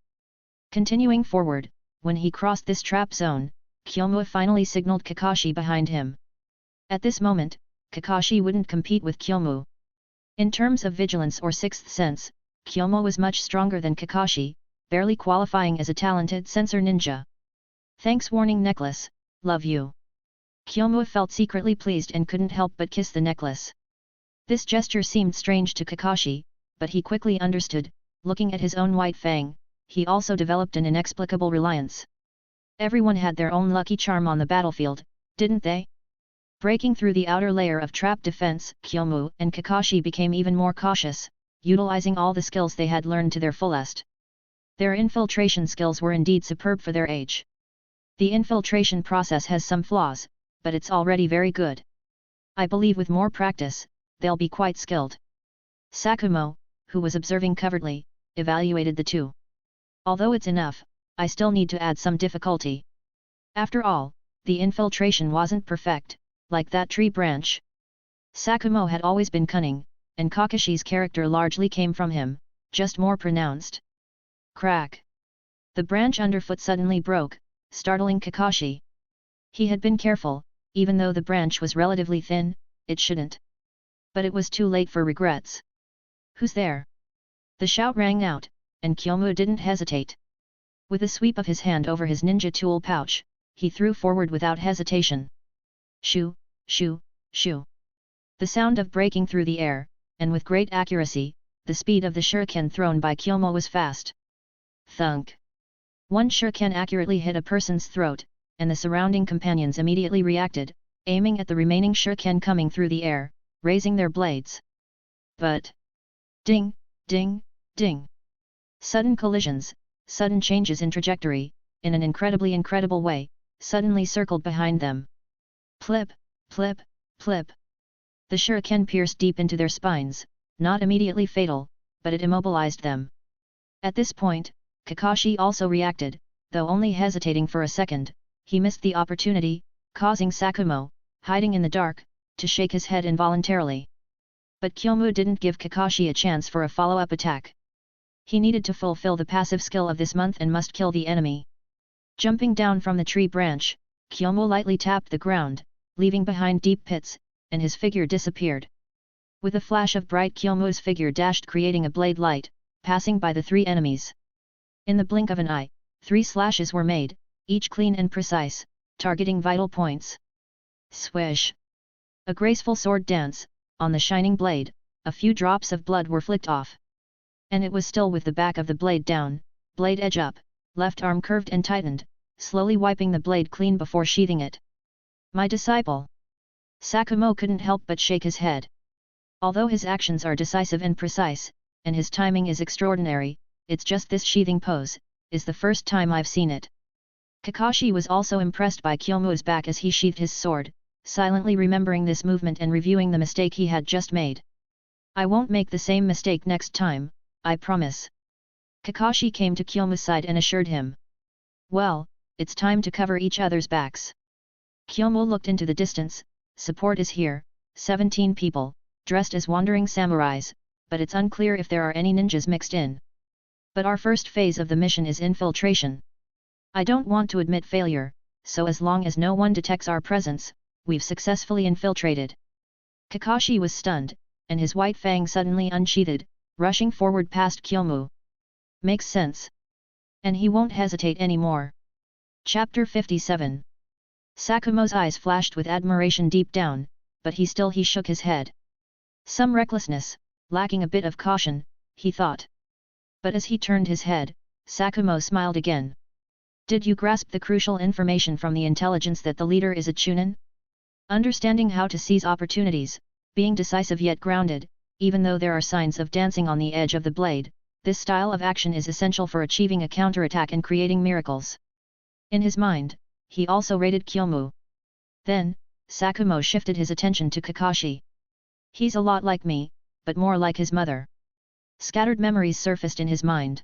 Continuing forward, when he crossed this trap zone, Kyomu finally signaled Kakashi behind him. At this moment, Kakashi wouldn't compete with Kyomu. In terms of vigilance or sixth sense, Kyomu was much stronger than Kakashi, barely qualifying as a talented sensor ninja. Thanks warning necklace, love you. Kyomu felt secretly pleased and couldn't help but kiss the necklace. This gesture seemed strange to Kakashi, but he quickly understood, looking at his own white fang, he also developed an inexplicable reliance. Everyone had their own lucky charm on the battlefield, didn't they? Breaking through the outer layer of trap defense, Kyomu and Kakashi became even more cautious, utilizing all the skills they had learned to their fullest. Their infiltration skills were indeed superb for their age. The infiltration process has some flaws, but it's already very good. I believe with more practice, they'll be quite skilled. Sakumo, who was observing covertly, evaluated the two. Although it's enough, I still need to add some difficulty. After all, the infiltration wasn't perfect, like that tree branch. Sakumo had always been cunning, and Kakashi's character largely came from him, just more pronounced. Crack! The branch underfoot suddenly broke, startling Kakashi. He had been careful, even though the branch was relatively thin, it shouldn't. But it was too late for regrets. Who's there? The shout rang out, and Kyomu didn't hesitate. With a sweep of his hand over his ninja tool pouch, he threw forward without hesitation. Shoo, shoo, shoo. The sound of breaking through the air, and with great accuracy, the speed of the shuriken thrown by Kyomu was fast. Thunk! One shuriken accurately hit a person's throat, and the surrounding companions immediately reacted, aiming at the remaining shuriken coming through the air, raising their blades. But... ding, ding, ding! Sudden collisions, sudden changes in trajectory, in an incredible way, suddenly circled behind them. Plip, plip, plip. The shuriken pierced deep into their spines, not immediately fatal, but it immobilized them. At this point, Kakashi also reacted, though only hesitating for a second. He missed the opportunity, causing Sakumo, hiding in the dark, to shake his head involuntarily. But Kyomu didn't give Kakashi a chance for a follow-up attack. He needed to fulfill the passive skill of this month and must kill the enemy. Jumping down from the tree branch, Kyomu lightly tapped the ground, leaving behind deep pits, and his figure disappeared. With a flash of bright, Kyomu's figure dashed, creating a blade light, passing by the three enemies. In the blink of an eye, 3 slashes were made, each clean and precise, targeting vital points. Swish! A graceful sword dance, on the shining blade, a few drops of blood were flicked off. And it was still with the back of the blade down, blade edge up, left arm curved and tightened, slowly wiping the blade clean before sheathing it. My disciple! Sakumo couldn't help but shake his head. Although his actions are decisive and precise, and his timing is extraordinary, it's just this sheathing pose, is the first time I've seen it. Kakashi was also impressed by Kyomu's back as he sheathed his sword, silently remembering this movement and reviewing the mistake he had just made. I won't make the same mistake next time, I promise. Kakashi came to Kyomu's side and assured him. Well, it's time to cover each other's backs. Kyomu looked into the distance. Support is here, 17 people, dressed as wandering samurais, but it's unclear if there are any ninjas mixed in. But our first phase of the mission is infiltration. I don't want to admit failure, so as long as no one detects our presence, we've successfully infiltrated. Kakashi was stunned, and his white fang suddenly unsheathed, rushing forward past Kyomu. Makes sense. And he won't hesitate anymore. Chapter 57. Sakumo's eyes flashed with admiration deep down, but he shook his head. Some recklessness, lacking a bit of caution, he thought. But as he turned his head, Sakumo smiled again. Did you grasp the crucial information from the intelligence that the leader is a chunin? Understanding how to seize opportunities, being decisive yet grounded, even though there are signs of dancing on the edge of the blade, this style of action is essential for achieving a counterattack and creating miracles. In his mind, he also rated Kyomu. Then, Sakumo shifted his attention to Kakashi. He's a lot like me, but more like his mother. Scattered memories surfaced in his mind.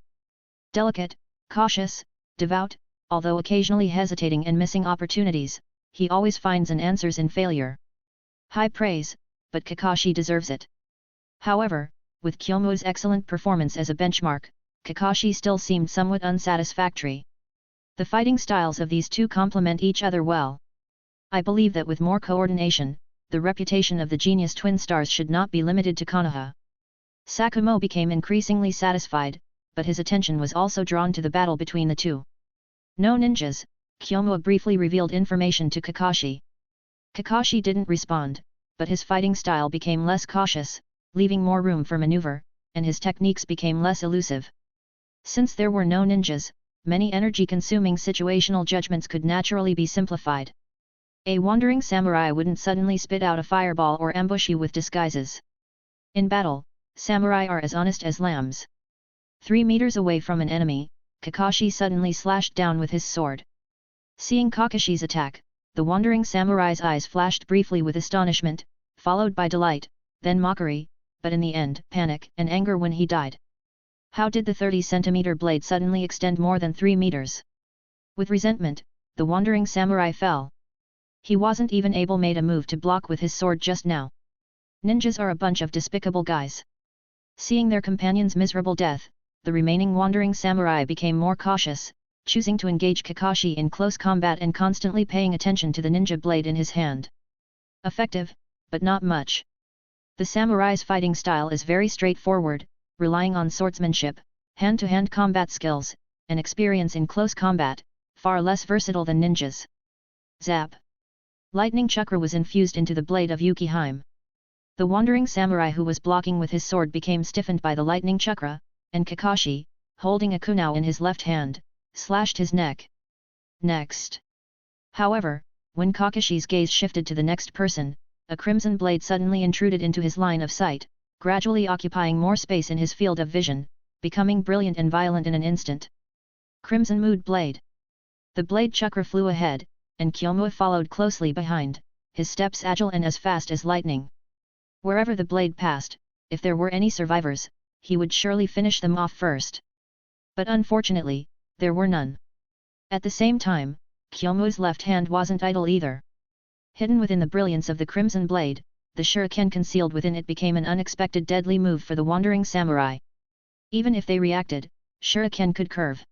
Delicate, cautious, devout, although occasionally hesitating and missing opportunities, he always finds an answers in failure. High praise, but Kakashi deserves it. However, with Kyomu's excellent performance as a benchmark, Kakashi still seemed somewhat unsatisfactory. The fighting styles of these two complement each other well. I believe that with more coordination, the reputation of the genius twin stars should not be limited to Konoha. Sakumo became increasingly satisfied, but his attention was also drawn to the battle between the two. No ninjas, Kyomu briefly revealed information to Kakashi. Kakashi didn't respond, but his fighting style became less cautious, leaving more room for maneuver, and his techniques became less elusive. Since there were no ninjas, many energy-consuming situational judgments could naturally be simplified. A wandering samurai wouldn't suddenly spit out a fireball or ambush you with disguises. In battle, samurai are as honest as lambs. 3 meters away from an enemy, Kakashi suddenly slashed down with his sword. Seeing Kakashi's attack, the wandering samurai's eyes flashed briefly with astonishment, followed by delight, then mockery, but in the end, panic and anger when he died. How did the 30-centimeter blade suddenly extend more than 3 meters? With resentment, the wandering samurai fell. He wasn't even able made a move to block with his sword just now. Ninjas are a bunch of despicable guys. Seeing their companion's miserable death, the remaining wandering samurai became more cautious, choosing to engage Kakashi in close combat and constantly paying attention to the ninja blade in his hand. Effective, but not much. The samurai's fighting style is very straightforward, relying on swordsmanship, hand-to-hand combat skills, and experience in close combat, far less versatile than ninjas. Zap! Lightning chakra was infused into the blade of Yukihime. The wandering samurai who was blocking with his sword became stiffened by the lightning chakra, and Kakashi, holding a kunao in his left hand, slashed his neck. Next. However, when Kakashi's gaze shifted to the next person, a crimson blade suddenly intruded into his line of sight, gradually occupying more space in his field of vision, becoming brilliant and violent in an instant. Crimson Mood Blade. The blade chakra flew ahead, and Kyomu followed closely behind, his steps agile and as fast as lightning. Wherever the blade passed, if there were any survivors, he would surely finish them off first. But unfortunately, there were none. At the same time, Kyomu's left hand wasn't idle either. Hidden within the brilliance of the crimson blade, the shuriken concealed within it became an unexpected deadly move for the wandering samurai. Even if they reacted, shuriken could curve.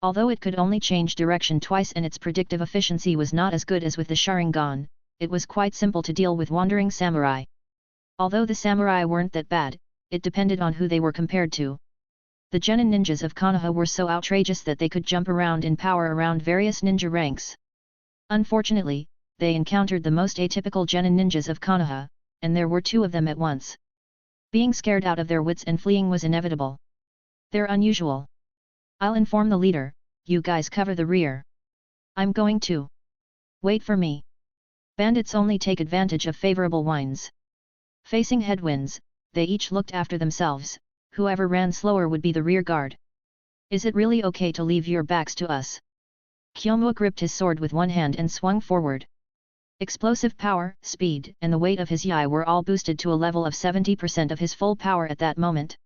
Although it could only change direction twice and its predictive efficiency was not as good as with the Sharingan, it was quite simple to deal with wandering samurai. Although the samurai weren't that bad, it depended on who they were compared to. The genin ninjas of Konoha were so outrageous that they could jump around in power around various ninja ranks. Unfortunately, they encountered the most atypical genin ninjas of Konoha, and there were 2 of them at once. Being scared out of their wits and fleeing was inevitable. They're unusual. I'll inform the leader, you guys cover the rear. I'm going to. Wait for me. Bandits only take advantage of favorable winds. Facing headwinds, they each looked after themselves, whoever ran slower would be the rear guard. Is it really okay to leave your backs to us? Kyomu gripped his sword with one hand and swung forward. Explosive power, speed, and the weight of his yai were all boosted to a level of 70% of his full power at that moment.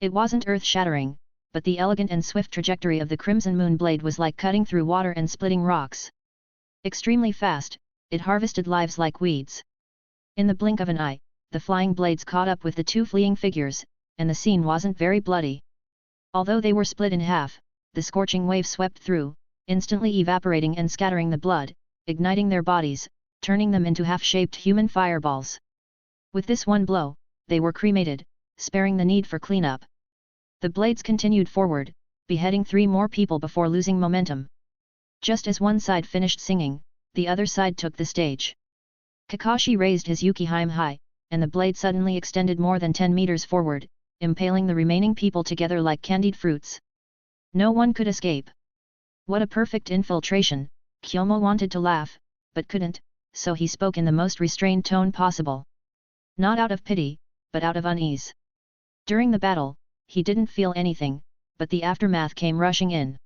It wasn't earth-shattering, but the elegant and swift trajectory of the Crimson Moon Blade was like cutting through water and splitting rocks. Extremely fast, it harvested lives like weeds. In the blink of an eye, the flying blades caught up with the 2 fleeing figures, and the scene wasn't very bloody. Although they were split in half, the scorching wave swept through, instantly evaporating and scattering the blood, igniting their bodies, turning them into half-shaped human fireballs. With this one blow, they were cremated, sparing the need for cleanup. The blades continued forward, beheading 3 more people before losing momentum. Just as one side finished singing, the other side took the stage. Kakashi raised his Yukihime high, and the blade suddenly extended more than 10 meters forward, impaling the remaining people together like candied fruits. No one could escape. What a perfect infiltration, Kyomu wanted to laugh, but couldn't, so he spoke in the most restrained tone possible. Not out of pity, but out of unease. During the battle, he didn't feel anything, but the aftermath came rushing in.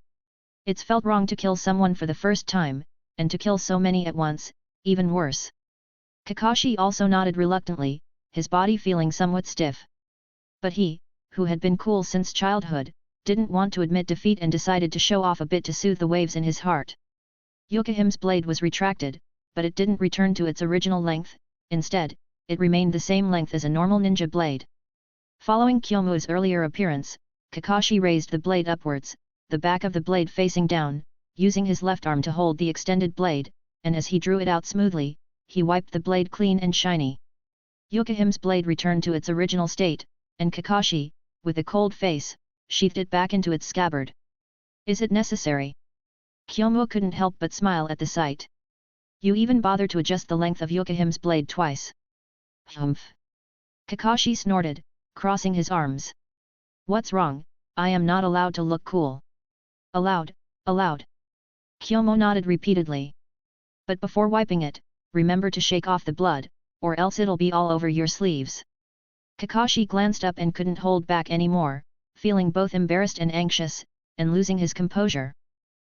It's felt wrong to kill someone for the first time, and to kill so many at once, even worse. Kakashi also nodded reluctantly, his body feeling somewhat stiff. But he, who had been cool since childhood, didn't want to admit defeat and decided to show off a bit to soothe the waves in his heart. Yukihime's blade was retracted, but it didn't return to its original length, instead, it remained the same length as a normal ninja blade. Following Kyomu's earlier appearance, Kakashi raised the blade upwards, the back of the blade facing down, using his left arm to hold the extended blade, and as he drew it out smoothly, he wiped the blade clean and shiny. Yukihime's blade returned to its original state, and Kakashi, with a cold face, sheathed it back into its scabbard. Is it necessary? Kyomu couldn't help but smile at the sight. You even bother to adjust the length of Yukihime's blade twice. Humph! Kakashi snorted, crossing his arms. What's wrong? I am not allowed to look cool. Allowed, allowed. Kyomu nodded repeatedly. But before wiping it, remember to shake off the blood, or else it'll be all over your sleeves. Kakashi glanced up and couldn't hold back anymore, feeling both embarrassed and anxious, and losing his composure.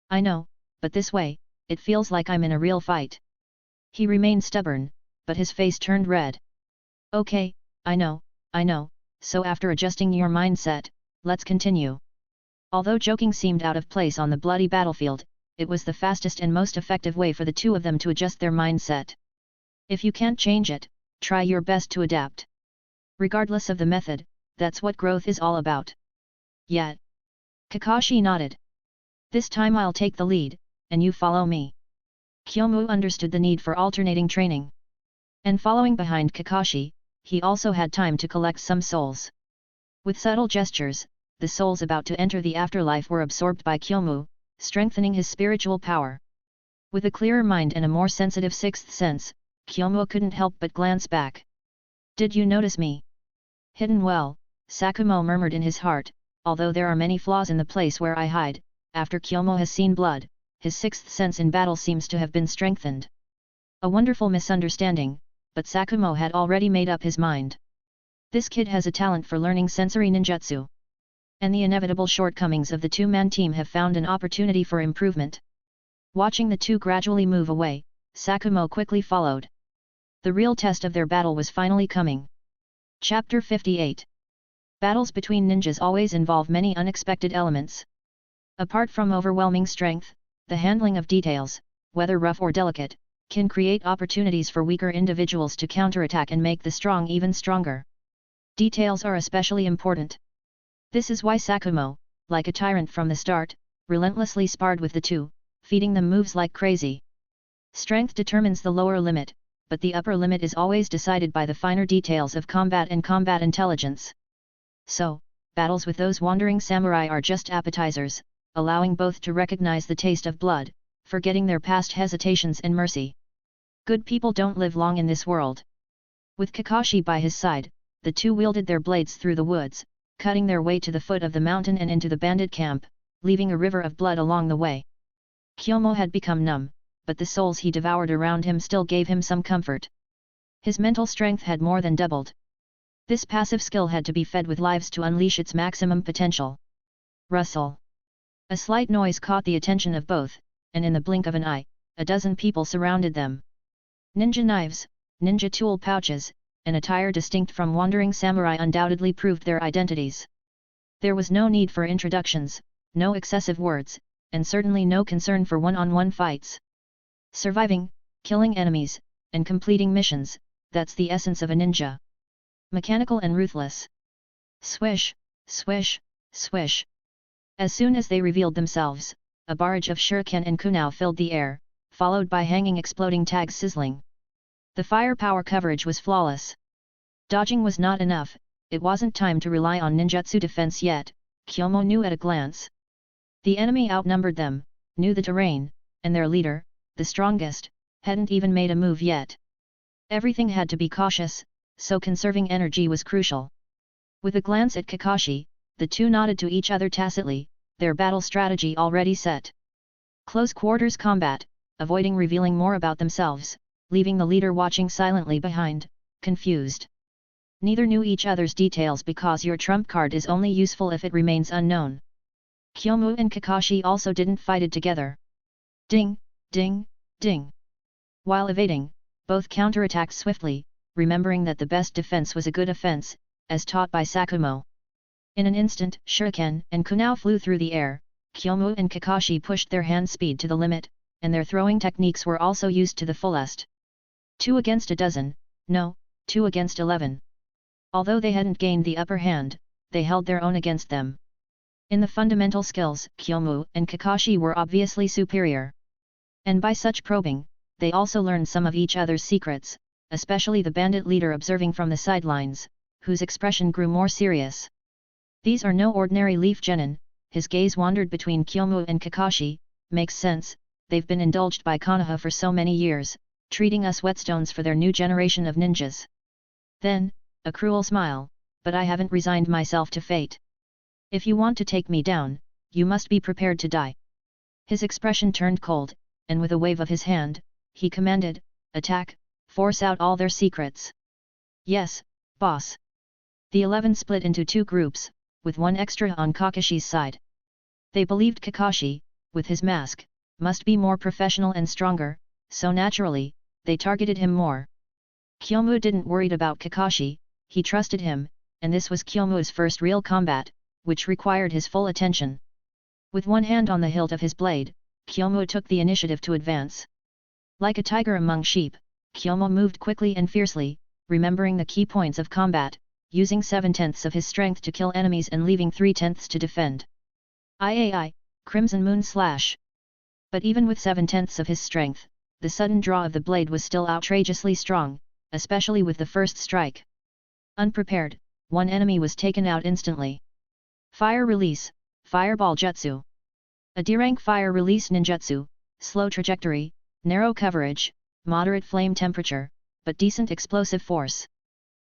I know, but this way, it feels like I'm in a real fight. He remained stubborn, but his face turned red. Okay, I know, so after adjusting your mindset, let's continue. Although joking seemed out of place on the bloody battlefield, it was the fastest and most effective way for the two of them to adjust their mindset. If you can't change it, try your best to adapt. Regardless of the method, that's what growth is all about. Yet. Kakashi nodded. This time I'll take the lead, and you follow me. Kyomu understood the need for alternating training. And following behind Kakashi, he also had time to collect some souls. With subtle gestures, the souls about to enter the afterlife were absorbed by Kyomu, strengthening his spiritual power. With a clearer mind and a more sensitive sixth sense, Kyomu couldn't help but glance back. Did you notice me? Hidden well, Sakumo murmured in his heart, although there are many flaws in the place where I hide, after Kyomu has seen blood, his sixth sense in battle seems to have been strengthened. A wonderful misunderstanding, but Sakumo had already made up his mind. This kid has a talent for learning sensory ninjutsu. And the inevitable shortcomings of the two-man team have found an opportunity for improvement. Watching the two gradually move away, Sakumo quickly followed. The real test of their battle was finally coming. Chapter 58. Battles between ninjas always involve many unexpected elements. Apart from overwhelming strength, the handling of details, whether rough or delicate, can create opportunities for weaker individuals to counterattack and make the strong even stronger. Details are especially important. This is why Sakumo, like a tyrant from the start, relentlessly sparred with the two, feeding them moves like crazy. Strength determines the lower limit, but the upper limit is always decided by the finer details of combat and combat intelligence. So, battles with those wandering samurai are just appetizers, allowing both to recognize the taste of blood, forgetting their past hesitations and mercy. Good people don't live long in this world. With Kakashi by his side, the two wielded their blades through the woods, cutting their way to the foot of the mountain and into the bandit camp, leaving a river of blood along the way. Kyomu had become numb, but the souls he devoured around him still gave him some comfort. His mental strength had more than doubled. This passive skill had to be fed with lives to unleash its maximum potential. Rustle. A slight noise caught the attention of both, and in the blink of an eye, a dozen people surrounded them. Ninja knives, ninja tool pouches, an attire distinct from wandering samurai undoubtedly proved their identities. There was no need for introductions, no excessive words, and certainly no concern for one-on-one fights. Surviving, killing enemies, and completing missions, that's the essence of a ninja. Mechanical and ruthless. Swish, swish, swish. As soon as they revealed themselves, a barrage of shuriken and kunai filled the air, followed by hanging exploding tags sizzling. The firepower coverage was flawless. Dodging was not enough, it wasn't time to rely on ninjutsu defense yet, Kyomu knew at a glance. The enemy outnumbered them, knew the terrain, and their leader, the strongest, hadn't even made a move yet. Everything had to be cautious, so conserving energy was crucial. With a glance at Kakashi, the two nodded to each other tacitly, their battle strategy already set. Close quarters combat, avoiding revealing more about themselves, leaving the leader watching silently behind, confused. Neither knew each other's details because your trump card is only useful if it remains unknown. Kyomu and Kakashi also didn't fight it together. Ding, ding, ding. While evading, both counterattacked swiftly, remembering that the best defense was a good offense, as taught by Sakumo. In an instant, shuriken and kunai flew through the air, Kyomu and Kakashi pushed their hand speed to the limit, and their throwing techniques were also used to the fullest. 2 against a dozen, no, 2 against 11. Although they hadn't gained the upper hand, they held their own against them. In the fundamental skills, Kyomu and Kakashi were obviously superior. And by such probing, they also learned some of each other's secrets, especially the bandit leader observing from the sidelines, whose expression grew more serious. These are no ordinary leaf genin, his gaze wandered between Kyomu and Kakashi, makes sense, they've been indulged by Konoha for so many years, treating us whetstones for their new generation of ninjas. Then, a cruel smile, but I haven't resigned myself to fate. If you want to take me down, you must be prepared to die. His expression turned cold, and with a wave of his hand, he commanded, attack, force out all their secrets. Yes, boss. The 11 split into 2 groups, with one extra on Kakashi's side. They believed Kakashi, with his mask, must be more professional and stronger, so naturally, they targeted him more. Kyomu didn't worry about Kakashi, he trusted him, and this was Kyomu's first real combat, which required his full attention. With one hand on the hilt of his blade, Kyomu took the initiative to advance. Like a tiger among sheep, Kyomu moved quickly and fiercely, remembering the key points of combat, using 7/10 of his strength to kill enemies and leaving 3/10 to defend. Crimson Moon Slash. But even with 7/10 of his strength, the sudden draw of the blade was still outrageously strong, especially with the first strike. Unprepared, one enemy was taken out instantly. Fire Release, Fireball Jutsu. A D-rank fire release ninjutsu, slow trajectory, narrow coverage, moderate flame temperature, but decent explosive force.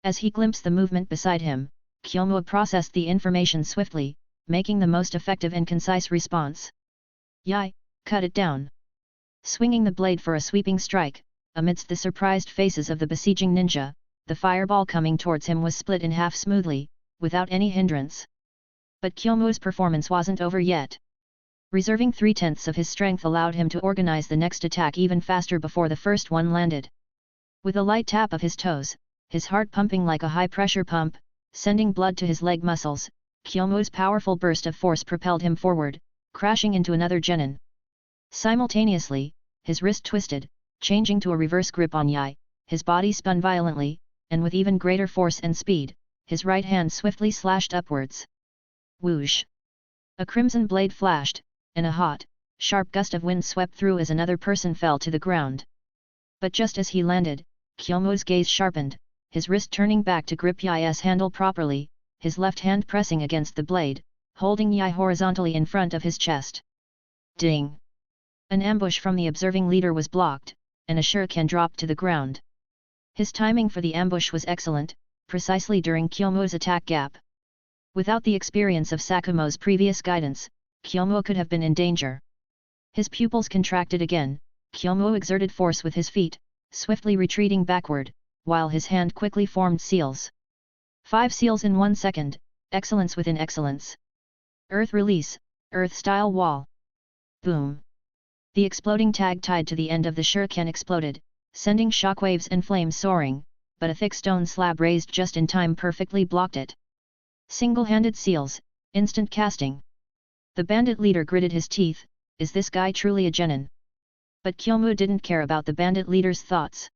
As he glimpsed the movement beside him, Kyomu processed the information swiftly, making the most effective and concise response. Yai, cut it down. Swinging the blade for a sweeping strike, amidst the surprised faces of the besieging ninja, the fireball coming towards him was split in half smoothly, without any hindrance. But Kyomu's performance wasn't over yet. Reserving 3/10 of his strength allowed him to organize the next attack even faster before the first one landed. With a light tap of his toes, his heart pumping like a high-pressure pump, sending blood to his leg muscles, Kyomu's powerful burst of force propelled him forward, crashing into another genin. Simultaneously, his wrist twisted, changing to a reverse grip on Yai, his body spun violently, and with even greater force and speed, his right hand swiftly slashed upwards. Whoosh! A crimson blade flashed, and a hot, sharp gust of wind swept through as another person fell to the ground. But just as he landed, Kyomu's gaze sharpened, his wrist turning back to grip Yai's handle properly, his left hand pressing against the blade, holding Yai horizontally in front of his chest. Ding! An ambush from the observing leader was blocked, and a shuriken dropped to the ground. His timing for the ambush was excellent, precisely during Kyomu's attack gap. Without the experience of Sakumo's previous guidance, Kyomu could have been in danger. His pupils contracted again, Kyomu exerted force with his feet, swiftly retreating backward, while his hand quickly formed seals. 5 seals in 1 second, excellence within excellence. Earth Release, Earth-style Wall. Boom! The exploding tag tied to the end of the shuriken exploded, sending shockwaves and flames soaring, but a thick stone slab raised just in time perfectly blocked it. Single-handed seals, instant casting. The bandit leader gritted his teeth, is this guy truly a genin? But Kyomu didn't care about the bandit leader's thoughts.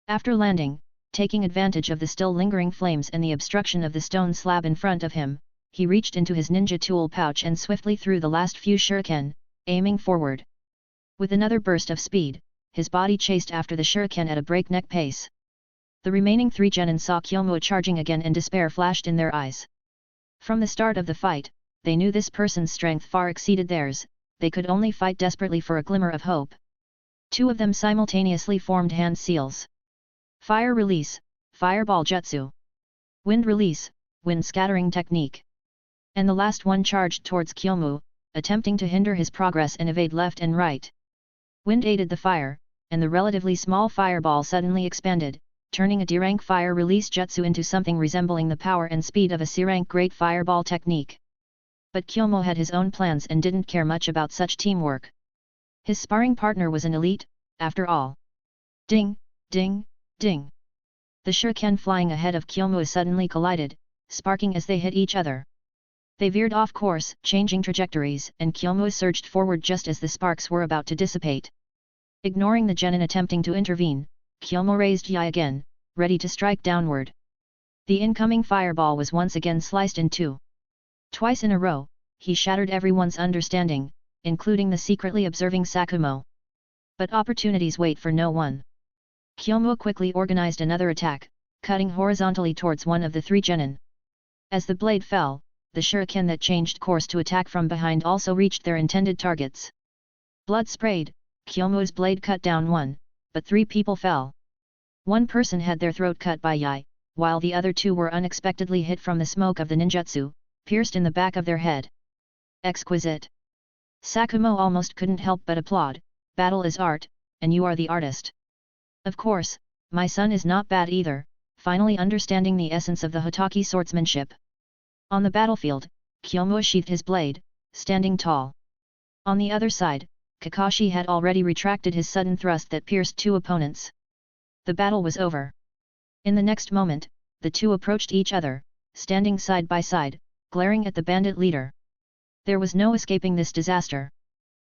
After landing, taking advantage of the still lingering flames and the obstruction of the stone slab in front of him, he reached into his ninja tool pouch and swiftly threw the last few shuriken, aiming forward. With another burst of speed, his body chased after the shuriken at a breakneck pace. The remaining 3 genin saw Kyomu charging again and despair flashed in their eyes. From the start of the fight, they knew this person's strength far exceeded theirs, they could only fight desperately for a glimmer of hope. 2 of them simultaneously formed hand seals. Fire Release, Fireball Jutsu. Wind Release, Wind Scattering Technique. And the last one charged towards Kyomu, attempting to hinder his progress and evade left and right. Wind aided the fire, and the relatively small fireball suddenly expanded, turning a D-rank fire release jutsu into something resembling the power and speed of a C-rank great fireball technique. But Kyomu had his own plans and didn't care much about such teamwork. His sparring partner was an elite, after all. Ding, ding, ding. The shuriken flying ahead of Kyomu suddenly collided, sparking as they hit each other. They veered off course, changing trajectories, and Kyomu surged forward just as the sparks were about to dissipate. Ignoring the genin attempting to intervene, Kyomu raised Yai again, ready to strike downward. The incoming fireball was once again sliced in 2. Twice in a row, he shattered everyone's understanding, including the secretly observing Sakumo. But opportunities wait for no one. Kyomu quickly organized another attack, cutting horizontally towards one of the 3 genin. As the blade fell, the shuriken that changed course to attack from behind also reached their intended targets. Blood sprayed, Kyomu's blade cut down 1, but 3 people fell. 1 person had their throat cut by Yai, while the other 2 were unexpectedly hit from the smoke of the ninjutsu, pierced in the back of their head. Exquisite! Sakumo almost couldn't help but applaud, battle is art, and you are the artist. Of course, my son is not bad either, finally understanding the essence of the Hotaki swordsmanship. On the battlefield, Kyomu sheathed his blade, standing tall. On the other side, Kakashi had already retracted his sudden thrust that pierced 2 opponents. The battle was over. In the next moment, the 2 approached each other, standing side by side, glaring at the bandit leader. There was no escaping this disaster.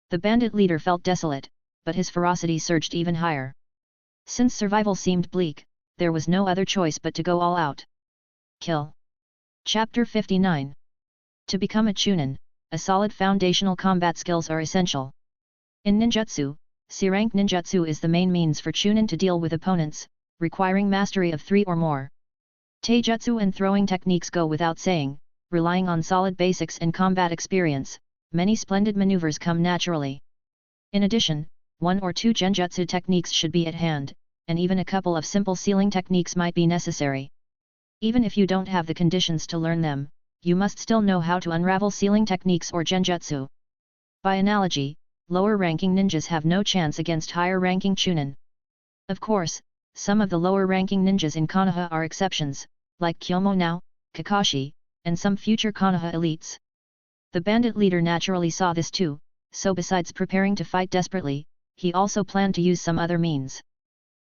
The bandit leader felt desolate, but his ferocity surged even higher. Since survival seemed bleak, there was no other choice but to go all out. Kill. Chapter 59. To become a Chunin, a solid foundational combat skills are essential. In ninjutsu, C-rank ninjutsu is the main means for Chunin to deal with opponents, requiring mastery of 3 or more. Taijutsu and throwing techniques go without saying, relying on solid basics and combat experience, many splendid maneuvers come naturally. In addition, 1 or 2 genjutsu techniques should be at hand, and even a couple of simple sealing techniques might be necessary. Even if you don't have the conditions to learn them, you must still know how to unravel sealing techniques or genjutsu. By analogy, lower-ranking ninjas have no chance against higher-ranking Chunin. Of course, some of the lower-ranking ninjas in Konoha are exceptions, like Kyomu now, Kakashi, and some future Konoha elites. The bandit leader naturally saw this too, so besides preparing to fight desperately, he also planned to use some other means.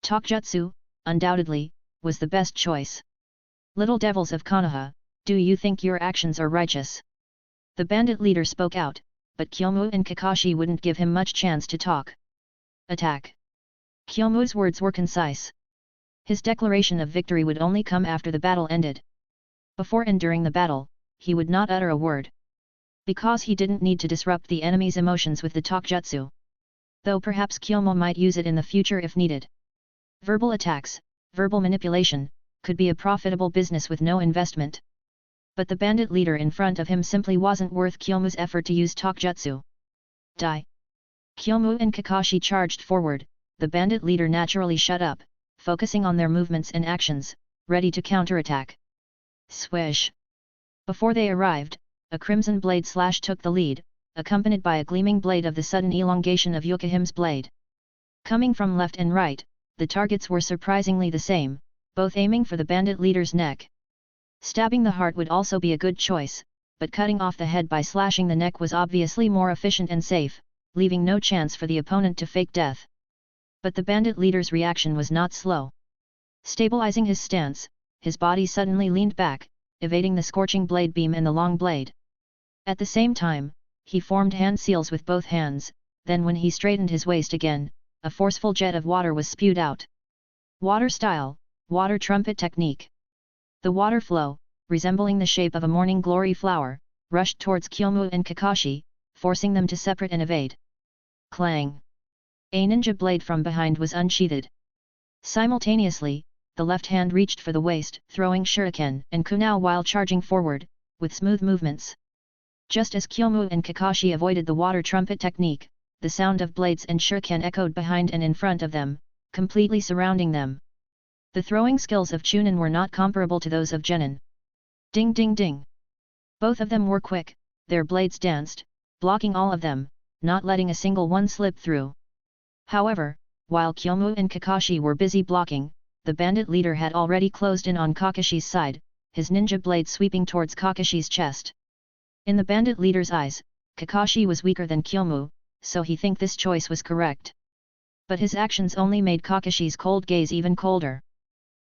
Taijutsu, undoubtedly, was the best choice. Little devils of Konoha, do you think your actions are righteous? The bandit leader spoke out, but Kyomu and Kakashi wouldn't give him much chance to talk. Attack! Kyomu's words were concise. His declaration of victory would only come after the battle ended. Before and during the battle, he would not utter a word. Because he didn't need to disrupt the enemy's emotions with the taijutsu. Though perhaps Kyomu might use it in the future if needed. Verbal attacks, verbal manipulation, could be a profitable business with no investment. But the bandit leader in front of him simply wasn't worth Kyomu's effort to use taijutsu. Die! Kyomu and Kakashi charged forward, the bandit leader naturally shut up, focusing on their movements and actions, ready to counterattack. Swish! Before they arrived, a crimson blade slash took the lead, accompanied by a gleaming blade of the sudden elongation of Yukihime's blade. Coming from left and right, the targets were surprisingly the same, both aiming for the bandit leader's neck. Stabbing the heart would also be a good choice, but cutting off the head by slashing the neck was obviously more efficient and safe, leaving no chance for the opponent to fake death. But the bandit leader's reaction was not slow. Stabilizing his stance, his body suddenly leaned back, evading the scorching blade beam and the long blade. At the same time, he formed hand seals with both hands, then when he straightened his waist again, a forceful jet of water was spewed out. Water style, water trumpet technique. The water flow, resembling the shape of a morning glory flower, rushed towards Kyomu and Kakashi, forcing them to separate and evade. Clang! A ninja blade from behind was unsheathed. Simultaneously, the left hand reached for the waist, throwing shuriken and kunai while charging forward, with smooth movements. Just as Kyomu and Kakashi avoided the water trumpet technique, the sound of blades and shuriken echoed behind and in front of them, completely surrounding them. The throwing skills of Chunin were not comparable to those of Genin. Ding ding ding! Both of them were quick, their blades danced, blocking all of them, not letting a single one slip through. However, while Kyomu and Kakashi were busy blocking, the bandit leader had already closed in on Kakashi's side, his ninja blade sweeping towards Kakashi's chest. In the bandit leader's eyes, Kakashi was weaker than Kyomu, so he think this choice was correct. But his actions only made Kakashi's cold gaze even colder.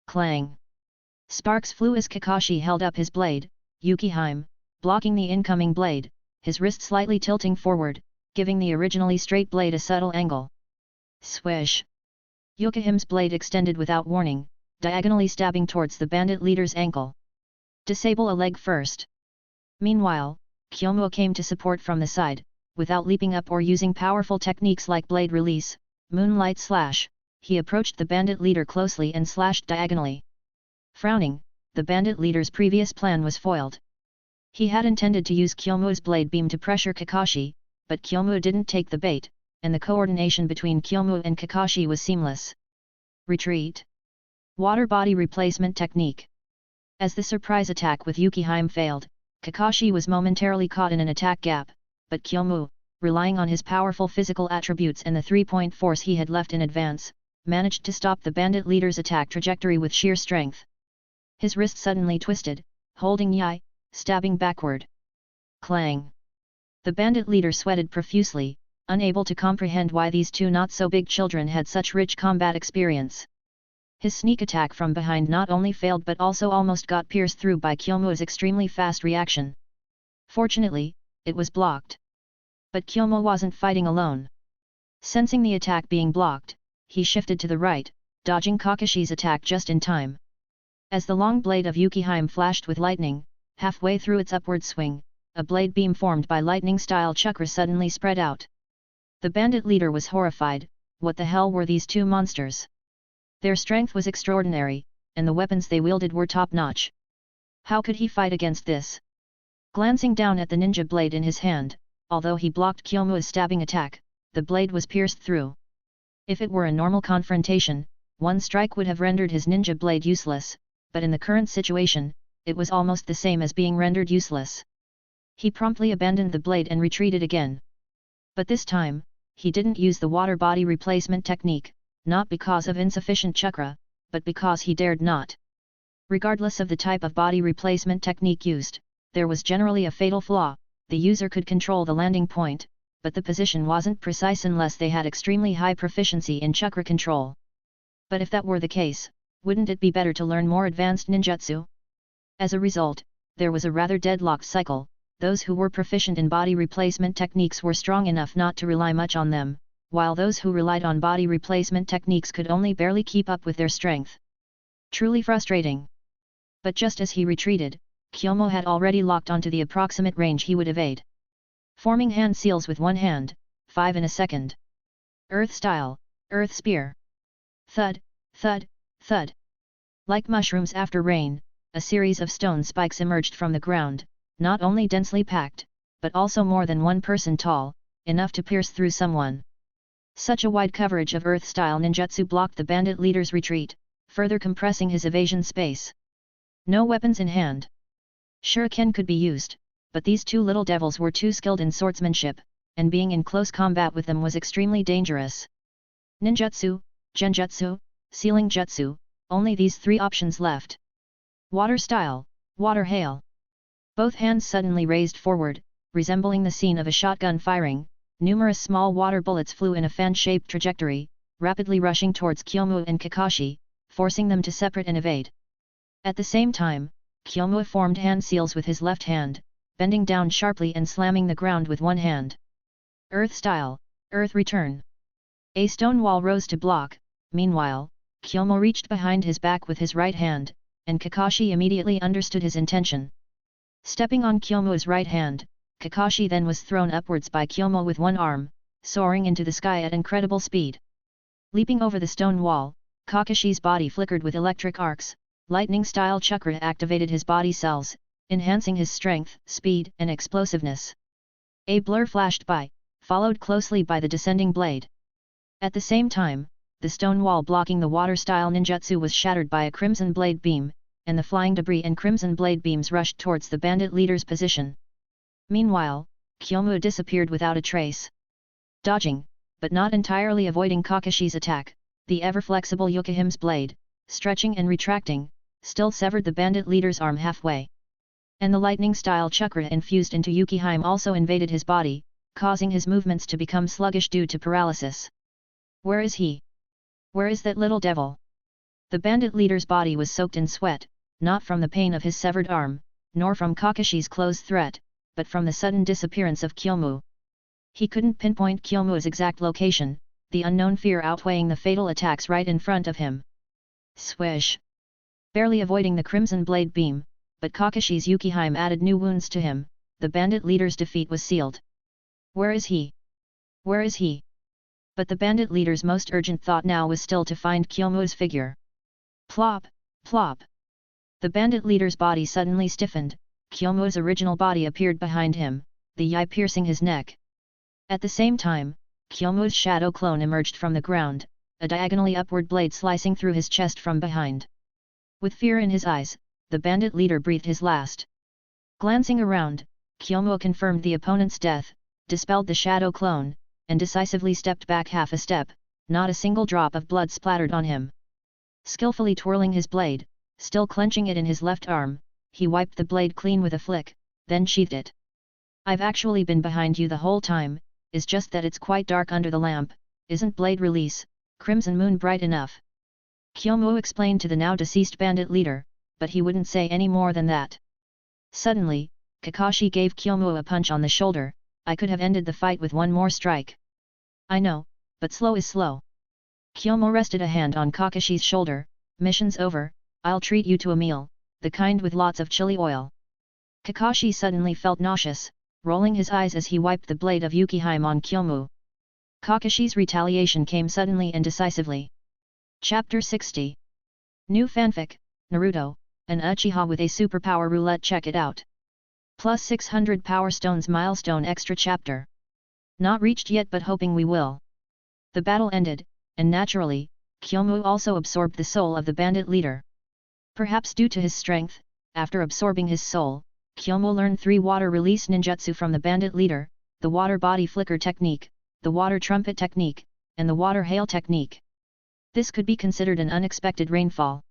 Clang! Sparks flew as Kakashi held up his blade, Yukihime, blocking the incoming blade, his wrist slightly tilting forward, giving the originally straight blade a subtle angle. Swish! Yukihime's blade extended without warning, diagonally stabbing towards the bandit leader's ankle. Disable a leg first. Meanwhile, Kyomu came to support from the side, without leaping up or using powerful techniques like blade release, moonlight slash. He approached the bandit leader closely and slashed diagonally. Frowning, the bandit leader's previous plan was foiled. He had intended to use Kyomu's blade beam to pressure Kakashi, but Kyomu didn't take the bait, and the coordination between Kyomu and Kakashi was seamless. Retreat. Water body replacement technique. As the surprise attack with Yukihime failed, Kakashi was momentarily caught in an attack gap, but Kyomu, relying on his powerful physical attributes and the 3-point force he had left in advance, managed to stop the bandit leader's attack trajectory with sheer strength. His wrist suddenly twisted, holding Yai, stabbing backward. Clang! The bandit leader sweated profusely, unable to comprehend why these two not-so-big children had such rich combat experience. His sneak attack from behind not only failed but also almost got pierced through by Kyomu's extremely fast reaction. Fortunately, it was blocked. But Kyomu wasn't fighting alone. Sensing the attack being blocked, he shifted to the right, dodging Kakashi's attack just in time. As the long blade of Yukihime flashed with lightning, halfway through its upward swing, a blade beam formed by lightning-style chakra suddenly spread out. The bandit leader was horrified. What the hell were these two monsters? Their strength was extraordinary, and the weapons they wielded were top-notch. How could he fight against this? Glancing down at the ninja blade in his hand, although he blocked Kyomu's stabbing attack, the blade was pierced through. If it were a normal confrontation, one strike would have rendered his ninja blade useless, but in the current situation, it was almost the same as being rendered useless. He promptly abandoned the blade and retreated again. But this time, he didn't use the water body replacement technique, not because of insufficient chakra, but because he dared not. Regardless of the type of body replacement technique used, there was generally a fatal flaw. The user could control the landing point, but the position wasn't precise unless they had extremely high proficiency in chakra control. But if that were the case, wouldn't it be better to learn more advanced ninjutsu? As a result, there was a rather deadlocked cycle. Those who were proficient in body replacement techniques were strong enough not to rely much on them, while those who relied on body replacement techniques could only barely keep up with their strength. Truly frustrating. But just as he retreated, Kyomu had already locked onto the approximate range he would evade. Forming hand seals with one hand, 5 in a second. Earth style, earth spear. Thud, thud, thud. Like mushrooms after rain, a series of stone spikes emerged from the ground, not only densely packed, but also more than one person tall, enough to pierce through someone. Such a wide coverage of earth-style ninjutsu blocked the bandit leader's retreat, further compressing his evasion space. No weapons in hand. Shuriken could be used, but these two little devils were too skilled in swordsmanship, and being in close combat with them was extremely dangerous. Ninjutsu, genjutsu, sealing jutsu, only these three options left. Water style, water hail. Both hands suddenly raised forward, resembling the scene of a shotgun firing. Numerous small water bullets flew in a fan-shaped trajectory, rapidly rushing towards Kyomu and Kakashi, forcing them to separate and evade. At the same time, Kyomu formed hand seals with his left hand, bending down sharply and slamming the ground with one hand. Earth style, earth return. A stone wall rose to block. Meanwhile, Kyomu reached behind his back with his right hand, and Kakashi immediately understood his intention. Stepping on Kyomu's right hand, Kakashi then was thrown upwards by Kyomu with one arm, soaring into the sky at incredible speed. Leaping over the stone wall, Kakashi's body flickered with electric arcs. Lightning-style chakra activated his body cells, enhancing his strength, speed, and explosiveness. A blur flashed by, followed closely by the descending blade. At the same time, the stone wall blocking the water-style ninjutsu was shattered by a crimson blade beam, and the flying debris and crimson blade beams rushed towards the bandit leader's position. Meanwhile, Kyomu disappeared without a trace. Dodging, but not entirely avoiding Kakashi's attack, the ever-flexible Yukihime's blade, stretching and retracting, still severed the bandit leader's arm halfway. And the lightning-style chakra infused into Yukihime also invaded his body, causing his movements to become sluggish due to paralysis. Where is he? Where is that little devil? The bandit leader's body was soaked in sweat, not from the pain of his severed arm, nor from Kakashi's close threat, but from the sudden disappearance of Kyomu. He couldn't pinpoint Kyomu's exact location, the unknown fear outweighing the fatal attacks right in front of him. Swish! Barely avoiding the crimson blade beam, but Kakashi's Yukihime added new wounds to him. The bandit leader's defeat was sealed. Where is he? Where is he? But the bandit leader's most urgent thought now was still to find Kyomu's figure. Plop! Plop! The bandit leader's body suddenly stiffened. Kyomu's original body appeared behind him, the yai piercing his neck. At the same time, Kyomu's shadow clone emerged from the ground, a diagonally upward blade slicing through his chest from behind. With fear in his eyes, the bandit leader breathed his last. Glancing around, Kyomu confirmed the opponent's death, dispelled the shadow clone, and decisively stepped back half a step. Not a single drop of blood splattered on him. Skillfully twirling his blade, still clenching it in his left arm, he wiped the blade clean with a flick, then sheathed it. I've actually been behind you the whole time, is just that it's quite dark under the lamp. Isn't blade release, crimson moon bright enough? Kyomu explained to the now deceased bandit leader, but he wouldn't say any more than that. Suddenly, Kakashi gave Kyomu a punch on the shoulder. I could have ended the fight with one more strike. I know, but slow is slow. Kyomu rested a hand on Kakashi's shoulder. Mission's over, I'll treat you to a meal, the kind with lots of chili oil. Kakashi suddenly felt nauseous, rolling his eyes as he wiped the blade of Yukihime on Kyomu. Kakashi's retaliation came suddenly and decisively. Chapter 60. New fanfic, Naruto, an Uchiha with a superpower roulette. Check it out. Plus 600 Power Stones milestone extra chapter. Not reached yet but hoping we will. The battle ended, and naturally, Kyomu also absorbed the soul of the bandit leader. Perhaps due to his strength, after absorbing his soul, Kyomu learned 3 water release ninjutsu from the bandit leader, the water body flicker technique, the water trumpet technique, and the water hail technique. This could be considered an unexpected rainfall.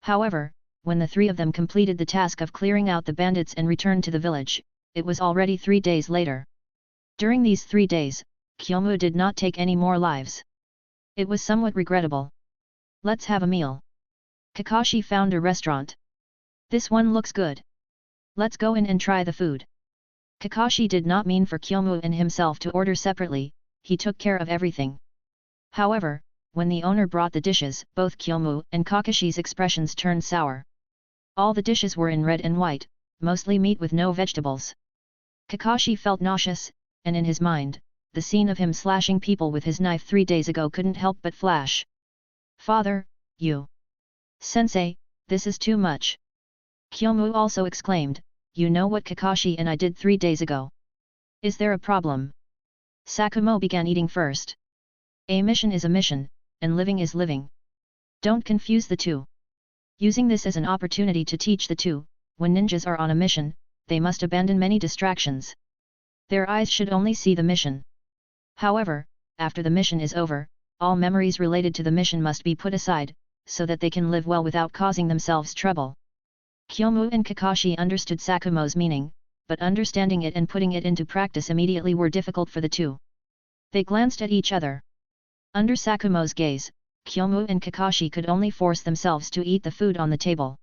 However, when the 3 of them completed the task of clearing out the bandits and returned to the village, it was already 3 days later. During these 3 days, Kyomu did not take any more lives. It was somewhat regrettable. Let's have a meal. Kakashi found a restaurant. This one looks good. Let's go in and try the food. Kakashi did not mean for Kyomu and himself to order separately, he took care of everything. However, when the owner brought the dishes, both Kyomu and Kakashi's expressions turned sour. All the dishes were in red and white, mostly meat with no vegetables. Kakashi felt nauseous, and in his mind, the scene of him slashing people with his knife 3 days ago couldn't help but flash. Father, you... Sensei, this is too much. Kyomu also exclaimed, you know what Kakashi and I did 3 days ago. Is there a problem? Sakumo began eating first. A mission is a mission, and living is living. Don't confuse the two. Using this as an opportunity to teach the two, when ninjas are on a mission, they must abandon many distractions. Their eyes should only see the mission. However, after the mission is over, all memories related to the mission must be put aside, so that they can live well without causing themselves trouble. Kyomu and Kakashi understood Sakumo's meaning, but understanding it and putting it into practice immediately were difficult for the two. They glanced at each other. Under Sakumo's gaze, Kyomu and Kakashi could only force themselves to eat the food on the table.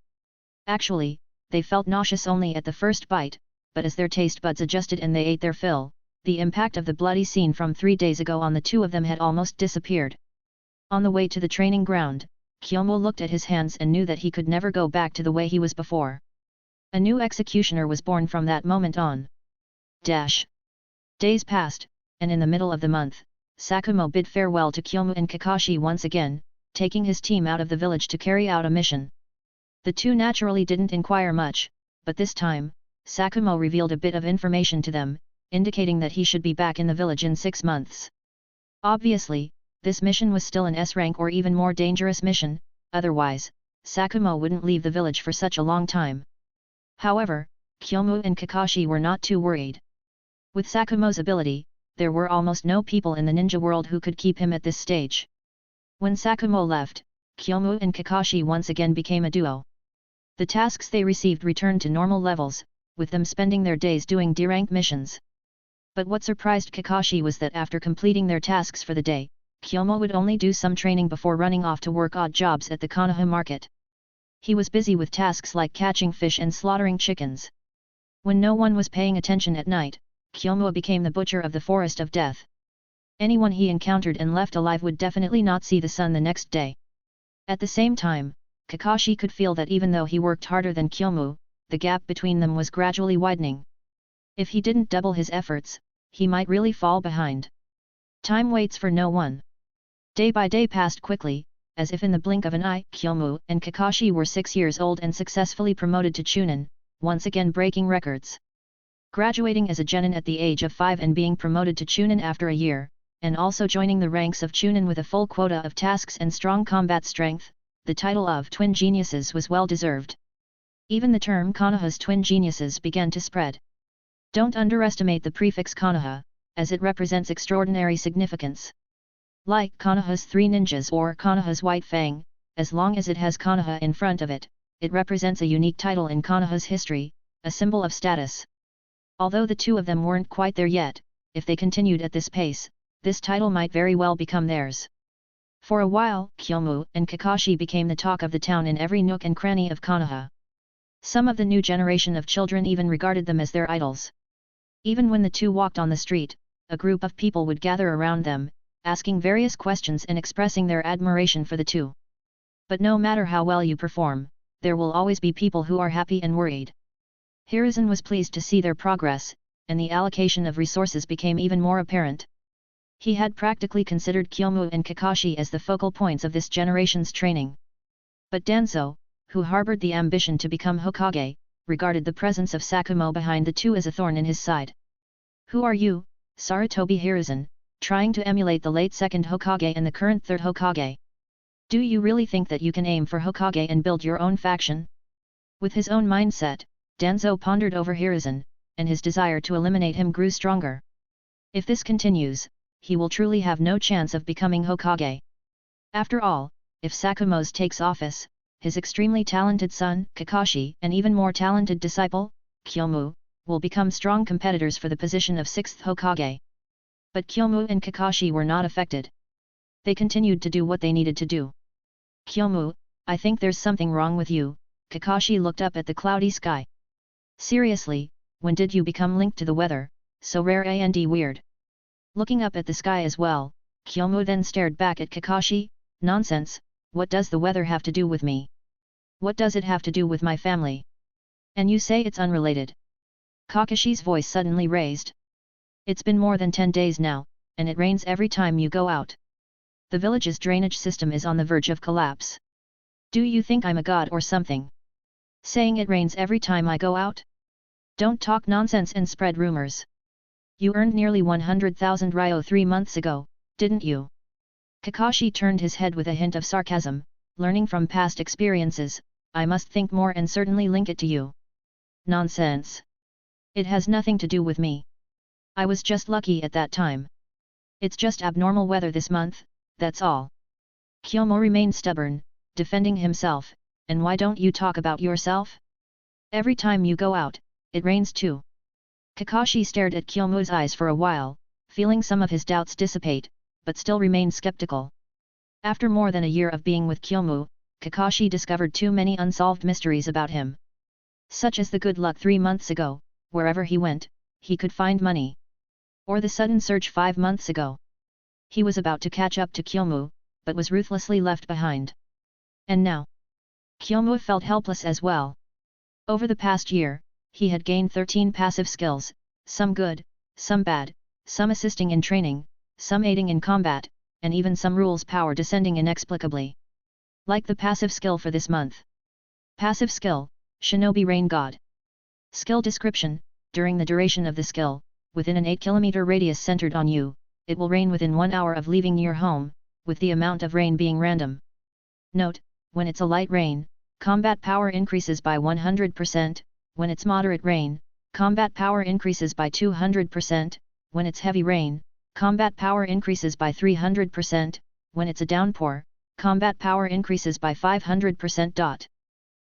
Actually, they felt nauseous only at the first bite, but as their taste buds adjusted and they ate their fill, the impact of the bloody scene from 3 days ago on the two of them had almost disappeared. On the way to the training ground, Kyomu looked at his hands and knew that he could never go back to the way he was before. A new executioner was born from that moment on. Days passed, and in the middle of the month, Sakumo bid farewell to Kyomu and Kakashi once again, taking his team out of the village to carry out a mission. The two naturally didn't inquire much, but this time, Sakumo revealed a bit of information to them, indicating that he should be back in the village in 6 months. Obviously, this mission was still an S-rank or even more dangerous mission, otherwise, Sakumo wouldn't leave the village for such a long time. However, Kyomu and Kakashi were not too worried. With Sakumo's ability, there were almost no people in the ninja world who could keep him at this stage. When Sakumo left, Kyomu and Kakashi once again became a duo. The tasks they received returned to normal levels, with them spending their days doing D-rank missions. But what surprised Kakashi was that after completing their tasks for the day, Kyomu would only do some training before running off to work odd jobs at the Konoha market. He was busy with tasks like catching fish and slaughtering chickens. When no one was paying attention at night, Kyomu became the butcher of the forest of death. Anyone he encountered and left alive would definitely not see the sun the next day. At the same time, Kakashi could feel that even though he worked harder than Kyomu, the gap between them was gradually widening. If he didn't double his efforts, he might really fall behind. Time waits for no one. Day by day passed quickly, as if in the blink of an eye. Kyomu and Kakashi were 6 years old and successfully promoted to Chunin, once again breaking records. Graduating as a genin at the age of 5 and being promoted to Chunin after a year, and also joining the ranks of Chunin with a full quota of tasks and strong combat strength, the title of Twin Geniuses was well deserved. Even the term Konoha's Twin Geniuses began to spread. Don't underestimate the prefix Konoha, as it represents extraordinary significance. Like Konoha's Three Ninjas or Konoha's White Fang, as long as it has Konoha in front of it, it represents a unique title in Konoha's history, a symbol of status. Although the two of them weren't quite there yet, if they continued at this pace, this title might very well become theirs. For a while, Kyomu and Kakashi became the talk of the town in every nook and cranny of Konoha. Some of the new generation of children even regarded them as their idols. Even when the two walked on the street, a group of people would gather around them, asking various questions and expressing their admiration for the two. But no matter how well you perform, there will always be people who are happy and worried. Hiruzen was pleased to see their progress, and the allocation of resources became even more apparent. He had practically considered Kyomu and Kakashi as the focal points of this generation's training. But Danzo, who harbored the ambition to become Hokage, regarded the presence of Sakumo behind the two as a thorn in his side. "Who are you, Sarutobi Hiruzen, trying to emulate the late second Hokage and the current third Hokage? Do you really think that you can aim for Hokage and build your own faction?" With his own mindset, Danzo pondered over Hiruzen, and his desire to eliminate him grew stronger. If this continues, he will truly have no chance of becoming Hokage. After all, if Sakumo takes office, his extremely talented son, Kakashi, and even more talented disciple, Kyomu, will become strong competitors for the position of 6th Hokage. But Kyomu and Kakashi were not affected. They continued to do what they needed to do. "Kyomu, I think there's something wrong with you." Kakashi looked up at the cloudy sky. "Seriously, when did you become linked to the weather, so rare and weird?" Looking up at the sky as well, Kyomu then stared back at Kakashi. "Nonsense, what does the weather have to do with me? What does it have to do with my family? And you say it's unrelated?" Kakashi's voice suddenly raised. "It's been more than 10 days now, and it rains every time you go out. The village's drainage system is on the verge of collapse. Do you think I'm a god or something? Saying it rains every time I go out? Don't talk nonsense and spread rumors. You earned nearly 100,000 ryo 3 months ago, didn't you?" Kakashi turned his head with a hint of sarcasm. "Learning from past experiences, I must think more and certainly link it to you." "Nonsense. It has nothing to do with me. I was just lucky at that time. It's just abnormal weather this month, that's all." Kyomu remained stubborn, defending himself. "And why don't you talk about yourself? Every time you go out, it rains too." Kakashi stared at Kyomu's eyes for a while, feeling some of his doubts dissipate, but still remained skeptical. After more than a year of being with Kyomu, Kakashi discovered too many unsolved mysteries about him. Such as the good luck 3 months ago, wherever he went, he could find money. Or the sudden surge 5 months ago. He was about to catch up to Kyomu, but was ruthlessly left behind. And now? Kyomu felt helpless as well. Over the past year, he had gained 13 passive skills, some good, some bad, some assisting in training, some aiding in combat, and even some rules power descending inexplicably. Like the passive skill for this month. Passive skill, Shinobi Rain God. Skill description: during the duration of the skill, within an 8-kilometer radius centered on you, it will rain within 1 hour of leaving your home, with the amount of rain being random. Note: when it's a light rain, combat power increases by 100%, when it's moderate rain, combat power increases by 200%, when it's heavy rain, combat power increases by 300%, when it's a downpour, combat power increases by 500%.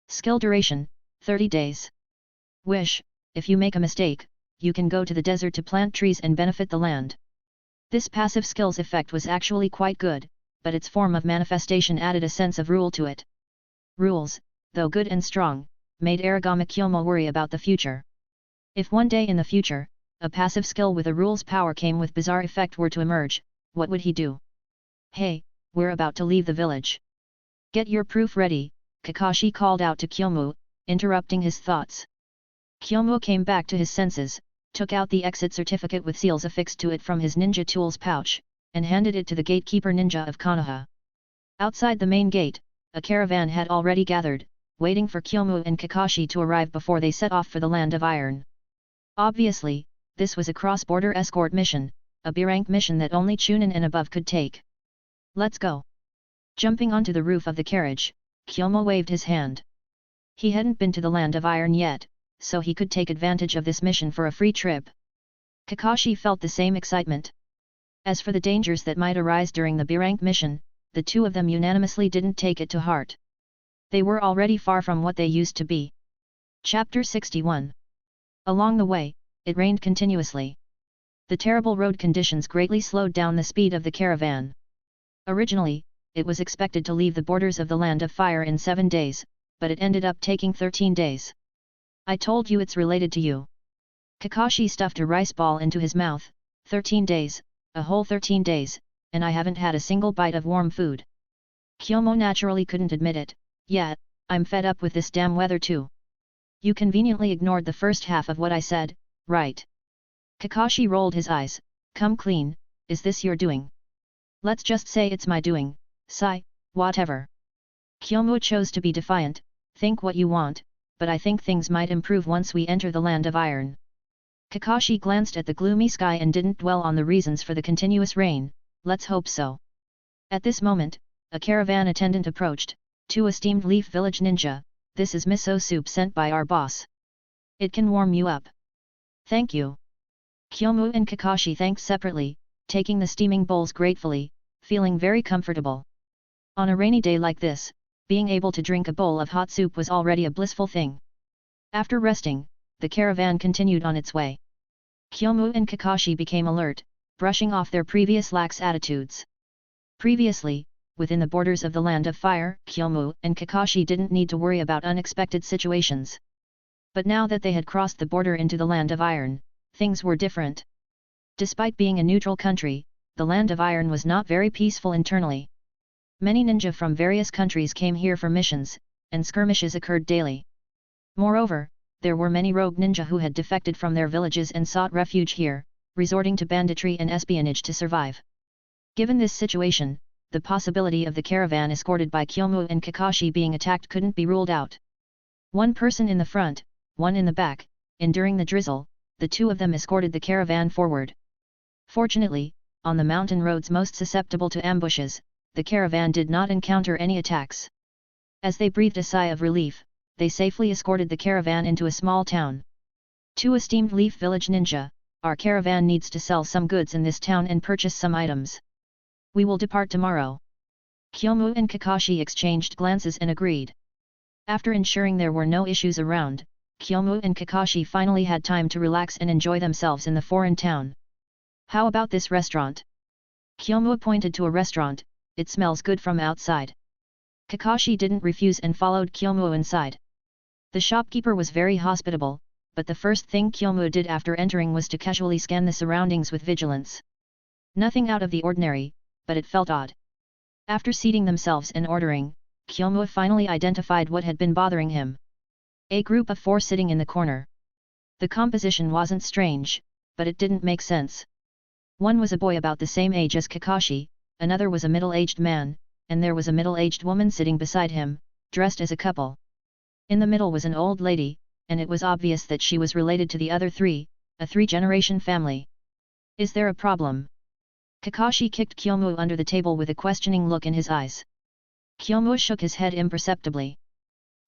Skill duration: 30 days. Wish: if you make a mistake, you can go to the desert to plant trees and benefit the land. This passive skill's effect was actually quite good, but its form of manifestation added a sense of rule to it. Rules, though good and strong, made Aragami Kyomu worry about the future. If one day in the future, a passive skill with a rules power came with bizarre effect were to emerge, what would he do? "Hey, we're about to leave the village. Get your proof ready," Kakashi called out to Kyomu, interrupting his thoughts. Kyomu came back to his senses, took out the exit certificate with seals affixed to it from his ninja tools pouch, and handed it to the gatekeeper ninja of Konoha. Outside the main gate, a caravan had already gathered, waiting for Kyomu and Kakashi to arrive before they set off for the Land of Iron. Obviously, this was a cross-border escort mission, a B-rank mission that only Chunin and above could take. "Let's go." Jumping onto the roof of the carriage, Kyomu waved his hand. He hadn't been to the Land of Iron yet, so he could take advantage of this mission for a free trip. Kakashi felt the same excitement. As for the dangers that might arise during the B-rank mission, the two of them unanimously didn't take it to heart. They were already far from what they used to be. Chapter 61. Along the way, it rained continuously. The terrible road conditions greatly slowed down the speed of the caravan. Originally, it was expected to leave the borders of the Land of Fire in 7 days, but it ended up taking 13 days. I told you it's related to you. Kakashi stuffed a rice ball into his mouth. 13 days, a whole 13 days, and I haven't had a single bite of warm food. Kyomu naturally couldn't admit it. Yeah, I'm fed up with this damn weather too. You conveniently ignored the first half of what I said, right? Kakashi rolled his eyes. Come clean, is this your doing? Let's just say it's my doing, sigh, whatever. Kyomu chose to be defiant. Think what you want, but I think things might improve once we enter the land of iron. Kakashi glanced at the gloomy sky and didn't dwell on the reasons for the continuous rain. Let's hope so. At this moment, a caravan attendant approached. 2 esteemed Leaf Village ninja, this is miso soup sent by our boss. It can warm you up. Thank you. Kyomu and Kakashi thanked separately, taking the steaming bowls gratefully, feeling very comfortable. On a rainy day like this, being able to drink a bowl of hot soup was already a blissful thing. After resting, the caravan continued on its way. Kyomu and Kakashi became alert, brushing off their previous lax attitudes. Previously, within the borders of the land of fire, Kyomu and Kakashi didn't need to worry about unexpected situations. But now that they had crossed the border into the land of iron, things were different. Despite being a neutral country, the land of iron was not very peaceful internally. Many ninja from various countries came here for missions, and skirmishes occurred daily. Moreover, there were many rogue ninja who had defected from their villages and sought refuge here, resorting to banditry and espionage to survive. Given this situation, the possibility of the caravan escorted by Kyomu and Kakashi being attacked couldn't be ruled out. One person in the front, one in the back, enduring the drizzle, the 2 of them escorted the caravan forward. Fortunately, on the mountain roads most susceptible to ambushes, the caravan did not encounter any attacks. As they breathed a sigh of relief, they safely escorted the caravan into a small town. 2 esteemed Leaf Village ninja, our caravan needs to sell some goods in this town and purchase some items. We will depart tomorrow. Kyomu and Kakashi exchanged glances and agreed. After ensuring there were no issues around, Kyomu and Kakashi finally had time to relax and enjoy themselves in the foreign town. How about this restaurant? Kyomu pointed to a restaurant. It smells good from outside. Kakashi didn't refuse and followed Kyomu inside. The shopkeeper was very hospitable, but the first thing Kyomu did after entering was to casually scan the surroundings with vigilance. Nothing out of the ordinary, but it felt odd. After seating themselves and ordering, Kyomu finally identified what had been bothering him. A group of 4 sitting in the corner. The composition wasn't strange, but it didn't make sense. One was a boy about the same age as Kakashi, another was a middle-aged man, and there was a middle-aged woman sitting beside him, dressed as a couple. In the middle was an old lady, and it was obvious that she was related to the other 3, a 3-generation family. Is there a problem? Kakashi kicked Kyomu under the table with a questioning look in his eyes. Kyomu shook his head imperceptibly.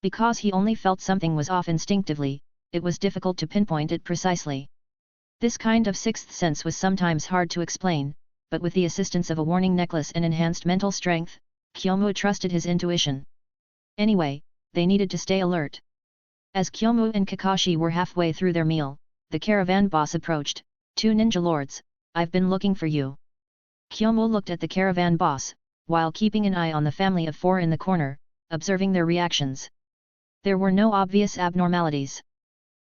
Because he only felt something was off instinctively, it was difficult to pinpoint it precisely. This kind of sixth sense was sometimes hard to explain, but with the assistance of a warning necklace and enhanced mental strength, Kyomu trusted his intuition. Anyway, they needed to stay alert. As Kyomu and Kakashi were halfway through their meal, the caravan boss approached. 2 ninja lords, I've been looking for you. Kyomu looked at the caravan boss, while keeping an eye on the family of 4 in the corner, observing their reactions. There were no obvious abnormalities.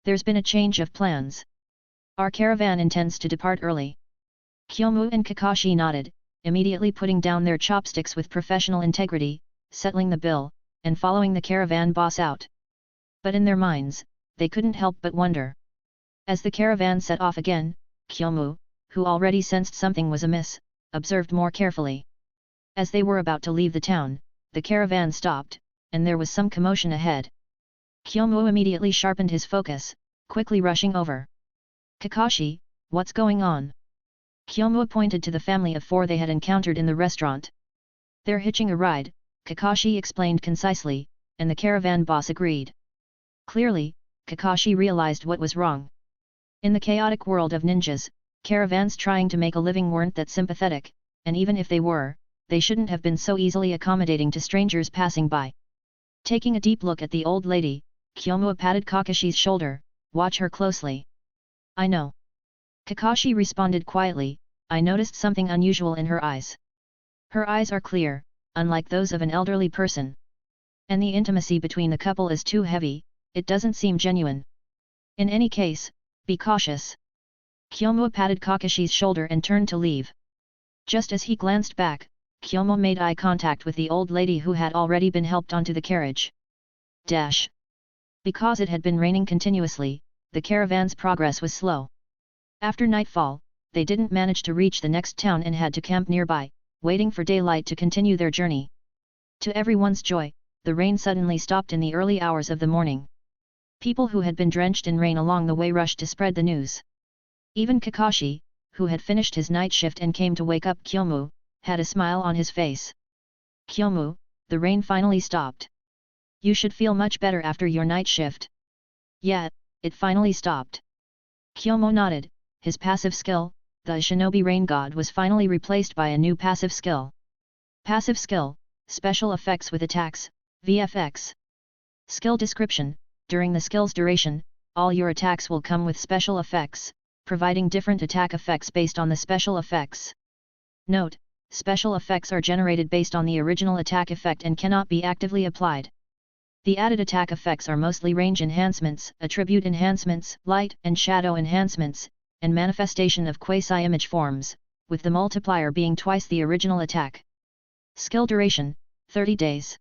There's been a change of plans. Our caravan intends to depart early. Kyomu and Kakashi nodded, immediately putting down their chopsticks with professional integrity, settling the bill, and following the caravan boss out. But in their minds, they couldn't help but wonder. As the caravan set off again, Kyomu, who already sensed something was amiss, observed more carefully. As they were about to leave the town, the caravan stopped, and there was some commotion ahead. Kyomu immediately sharpened his focus, quickly rushing over. Kakashi, what's going on? Kyomu pointed to the family of 4 they had encountered in the restaurant. They're hitching a ride, Kakashi explained concisely, and the caravan boss agreed. Clearly, Kakashi realized what was wrong. In the chaotic world of ninjas, caravans trying to make a living weren't that sympathetic, and even if they were, they shouldn't have been so easily accommodating to strangers passing by. Taking a deep look at the old lady, Kyomu patted Kakashi's shoulder. Watch her closely. I know. Kakashi responded quietly. I noticed something unusual in her eyes. Her eyes are clear, unlike those of an elderly person. And the intimacy between the couple is too heavy, it doesn't seem genuine. In any case, be cautious. Kyomu patted Kakashi's shoulder and turned to leave. Just as he glanced back, Kyomu made eye contact with the old lady who had already been helped onto the carriage. Dash. Because it had been raining continuously, the caravan's progress was slow. After nightfall, they didn't manage to reach the next town and had to camp nearby, waiting for daylight to continue their journey. To everyone's joy, the rain suddenly stopped in the early hours of the morning. People who had been drenched in rain along the way rushed to spread the news. Even Kakashi, who had finished his night shift and came to wake up Kyomu, had a smile on his face. Kyomu, the rain finally stopped. You should feel much better after your night shift. Yeah, it finally stopped. Kyomu nodded. His passive skill, the Shinobi Rain God, was finally replaced by a new passive skill. Passive skill, special effects with attacks, VFX. Skill description: during the skill's duration, all your attacks will come with special effects, providing different attack effects based on the special effects. Note: special effects are generated based on the original attack effect and cannot be actively applied. The added attack effects are mostly range enhancements, attribute enhancements, light and shadow enhancements, and manifestation of quasi-image forms, with the multiplier being twice the original attack. Skill duration: 30 days.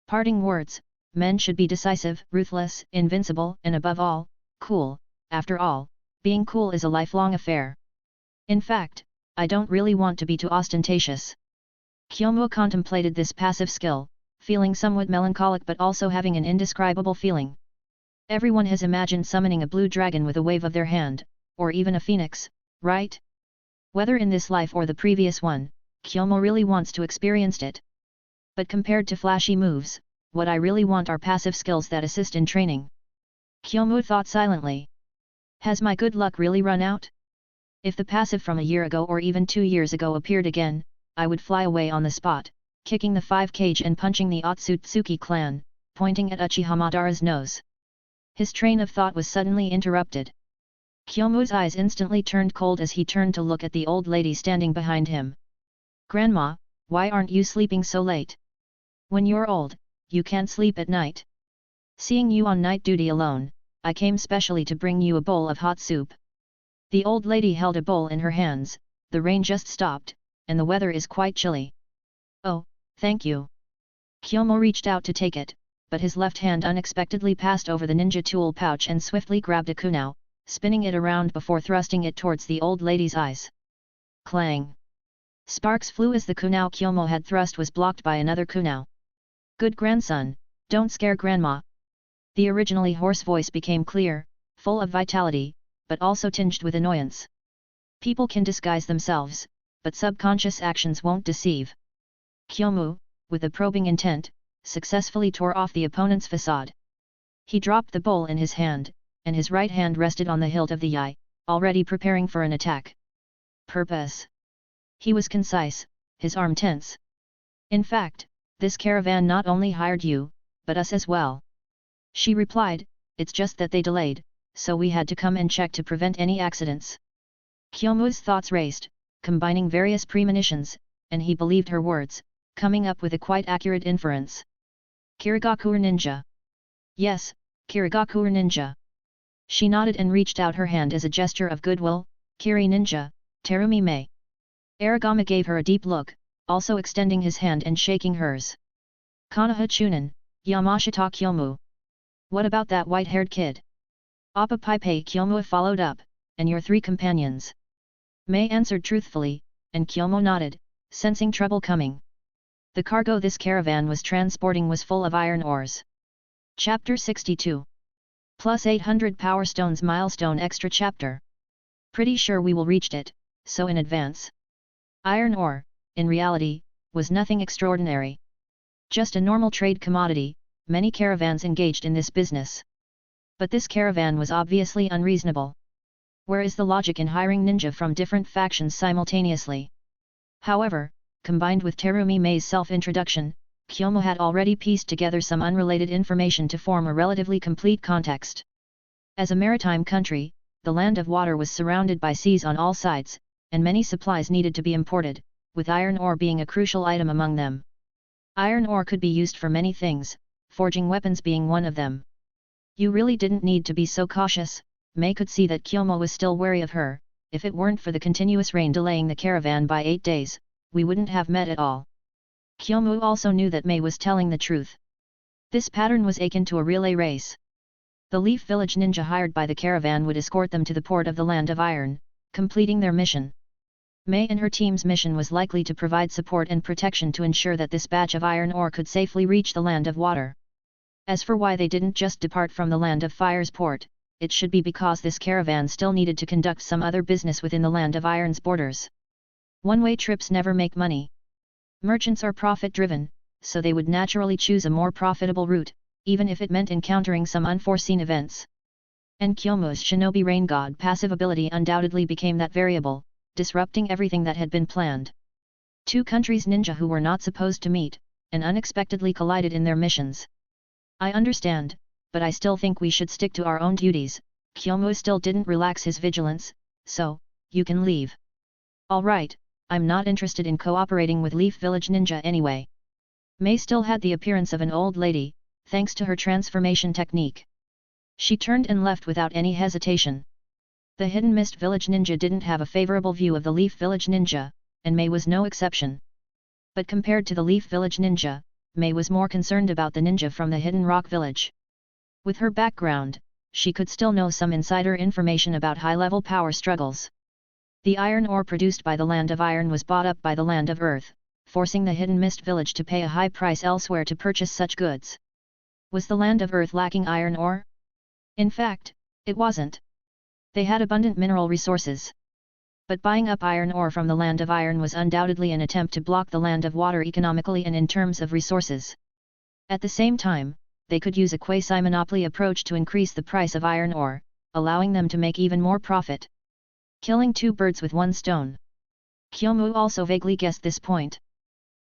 Parting words: men should be decisive, ruthless, invincible, and above all, cool. After all, being cool is a lifelong affair. In fact, I don't really want to be too ostentatious. Kyomu contemplated this passive skill, feeling somewhat melancholic but also having an indescribable feeling. Everyone has imagined summoning a blue dragon with a wave of their hand, or even a phoenix, right? Whether in this life or the previous one, Kyomu really wants to experience it. But compared to flashy moves, what I really want are passive skills that assist in training. Kyomu thought silently. Has my good luck really run out? If the passive from a year ago or even 2 years ago appeared again, I would fly away on the spot, kicking the 5 cage and punching the Otsutsuki clan, pointing at Uchiha Madara's nose. His train of thought was suddenly interrupted. Kyomu's eyes instantly turned cold as he turned to look at the old lady standing behind him. Grandma, why aren't you sleeping so late? When you're old, you can't sleep at night. Seeing you on night duty alone, I came specially to bring you a bowl of hot soup. The old lady held a bowl in her hands. The rain just stopped, and the weather is quite chilly. Oh, thank you. Kyomu reached out to take it, but his left hand unexpectedly passed over the ninja tool pouch and swiftly grabbed a kunao, spinning it around before thrusting it towards the old lady's eyes. Clang! Sparks flew as the kunao Kyomu had thrust was blocked by another kunao. Good grandson, don't scare grandma. The originally hoarse voice became clear, full of vitality, but also tinged with annoyance. People can disguise themselves, but subconscious actions won't deceive. Kyomu, with a probing intent, successfully tore off the opponent's facade. He dropped the bowl in his hand, and his right hand rested on the hilt of the yai, already preparing for an attack. Purpose. He was concise, his arm tense. In fact, this caravan not only hired you, but us as well. She replied, it's just that they delayed, so we had to come and check to prevent any accidents. Kyomu's thoughts raced, combining various premonitions, and he believed her words, coming up with a quite accurate inference. Kirigaku ninja. Yes, Kirigaku ninja. She nodded and reached out her hand as a gesture of goodwill. Kiri ninja, Terumi Mei. Aragami gave her a deep look, also extending his hand and shaking hers. Konoha Chunin, Yamashita Kyomu. What about that white-haired kid? Appa Pipe Kyomu followed up, and your 3 companions. Mei answered truthfully, and Kyomu nodded, sensing trouble coming. The cargo this caravan was transporting was full of iron ores. Chapter 62. Plus 800 Power Stones Milestone Extra Chapter. Pretty sure we will reach it, so in advance. Iron ore, in reality, was nothing extraordinary. Just a normal trade commodity, many caravans engaged in this business. But this caravan was obviously unreasonable. Where is the logic in hiring ninja from different factions simultaneously? However, combined with Terumi Mei's self-introduction, Kyomu had already pieced together some unrelated information to form a relatively complete context. As a maritime country, the land of water was surrounded by seas on all sides, and many supplies needed to be imported, with iron ore being a crucial item among them. Iron ore could be used for many things, forging weapons being one of them. You really didn't need to be so cautious. Mei could see that Kyomu was still wary of her. If it weren't for the continuous rain delaying the caravan by 8 days, we wouldn't have met at all. Kyomu also knew that Mei was telling the truth. This pattern was akin to a relay race. The Leaf Village ninja hired by the caravan would escort them to the port of the Land of Iron, completing their mission. Mei and her team's mission was likely to provide support and protection to ensure that this batch of iron ore could safely reach the Land of Water. As for why they didn't just depart from the Land of Fire's port, it should be because this caravan still needed to conduct some other business within the Land of Iron's borders. One-way trips never make money. Merchants are profit-driven, so they would naturally choose a more profitable route, even if it meant encountering some unforeseen events. And Kyomu's Shinobi Rain God passive ability undoubtedly became that variable, disrupting everything that had been planned. Two countries' ninja who were not supposed to meet, and unexpectedly collided in their missions. I understand, but I still think we should stick to our own duties. Kyomu still didn't relax his vigilance, so, you can leave. Alright, I'm not interested in cooperating with Leaf Village Ninja anyway. Mei still had the appearance of an old lady, thanks to her transformation technique. She turned and left without any hesitation. The Hidden Mist Village Ninja didn't have a favorable view of the Leaf Village Ninja, and Mei was no exception. But compared to the Leaf Village Ninja, Mei was more concerned about the ninja from the Hidden Rock Village. With her background, she could still know some insider information about high-level power struggles. The iron ore produced by the Land of Iron was bought up by the Land of Earth, forcing the Hidden Mist Village to pay a high price elsewhere to purchase such goods. Was the Land of Earth lacking iron ore? In fact, it wasn't. They had abundant mineral resources. But buying up iron ore from the Land of Iron was undoubtedly an attempt to block the Land of Water economically and in terms of resources. At the same time, they could use a quasi-monopoly approach to increase the price of iron ore, allowing them to make even more profit. Killing two birds with one stone. Kyomu also vaguely guessed this point.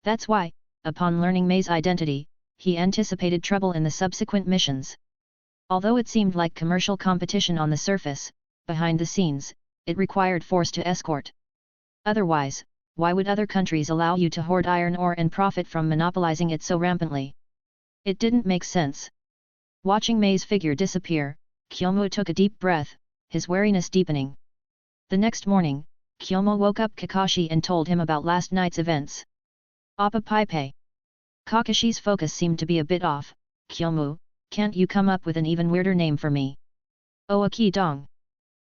That's why, upon learning Mei's identity, he anticipated trouble in the subsequent missions. Although it seemed like commercial competition on the surface, behind the scenes, it required force to escort. Otherwise, why would other countries allow you to hoard iron ore and profit from monopolizing it so rampantly? It didn't make sense. Watching Mei's figure disappear, Kyomu took a deep breath, his wariness deepening. The next morning, Kyomu woke up Kakashi and told him about last night's events. Appa Paipai. Kakashi's focus seemed to be a bit off. Kyomu, can't you come up with an even weirder name for me? Oaki Dong.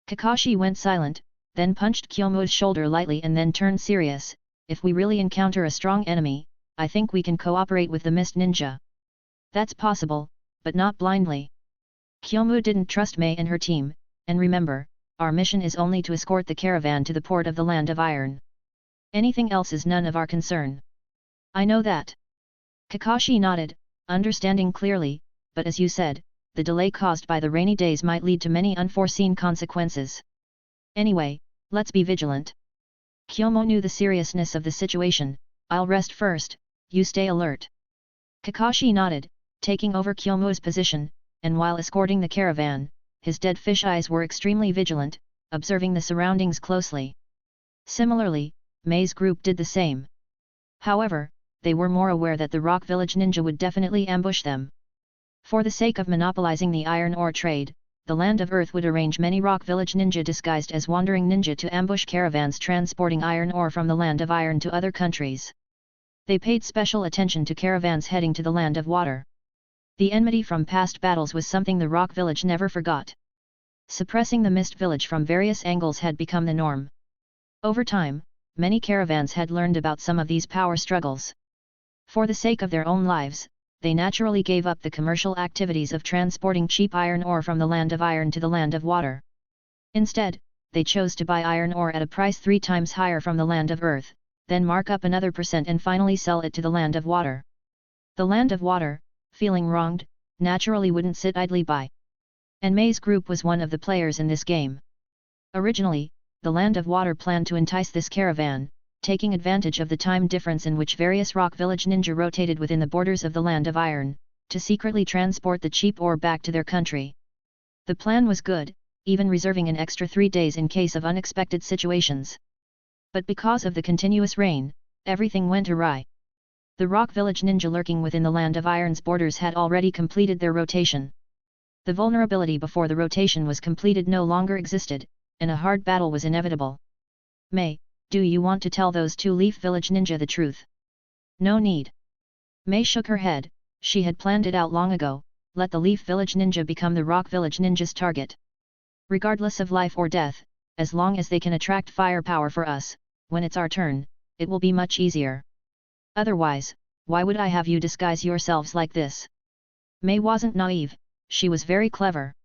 Kakashi went silent, then punched Kyomu's shoulder lightly and then turned serious. If we really encounter a strong enemy, I think we can cooperate with the Mist Ninja. That's possible, but not blindly. Kyomu didn't trust Mei and her team, and remember, our mission is only to escort the caravan to the port of the Land of Iron. Anything else is none of our concern. I know that. Kakashi nodded, understanding clearly, but as you said, the delay caused by the rainy days might lead to many unforeseen consequences. Anyway, let's be vigilant. Kyomu knew the seriousness of the situation. I'll rest first, you stay alert. Kakashi nodded, taking over Kyomu's position, and while escorting the caravan, his dead fish eyes were extremely vigilant, observing the surroundings closely. Similarly, Mei's group did the same. However, they were more aware that the Rock Village Ninja would definitely ambush them. For the sake of monopolizing the iron ore trade, the Land of Earth would arrange many Rock Village Ninja disguised as wandering ninja to ambush caravans transporting iron ore from the Land of Iron to other countries. They paid special attention to caravans heading to the Land of Water. The enmity from past battles was something the Rock Village never forgot. Suppressing the Mist Village from various angles had become the norm. Over time, many caravans had learned about some of these power struggles. For the sake of their own lives, they naturally gave up the commercial activities of transporting cheap iron ore from the Land of Iron to the Land of Water. Instead, they chose to buy iron ore at a price 3 times higher from the Land of Earth, then mark up another % and finally sell it to the Land of Water. The Land of Water, feeling wronged, naturally wouldn't sit idly by. And Mei's group was one of the players in this game. Originally, the Land of Water planned to entice this caravan, taking advantage of the time difference in which various Rock Village Ninja rotated within the borders of the Land of Iron, to secretly transport the cheap ore back to their country. The plan was good, even reserving an extra 3 days in case of unexpected situations. But because of the continuous rain, everything went awry. The Rock Village Ninja lurking within the Land of Iron's borders had already completed their rotation. The vulnerability before the rotation was completed no longer existed, and a hard battle was inevitable. Mei, do you want to tell those two Leaf Village ninja the truth? No need. Mei shook her head, she had planned it out long ago, let the Leaf Village ninja become the Rock Village ninja's target. Regardless of life or death, as long as they can attract firepower for us, when it's our turn, it will be much easier. Otherwise, why would I have you disguise yourselves like this? Mei wasn't naive, she was very clever.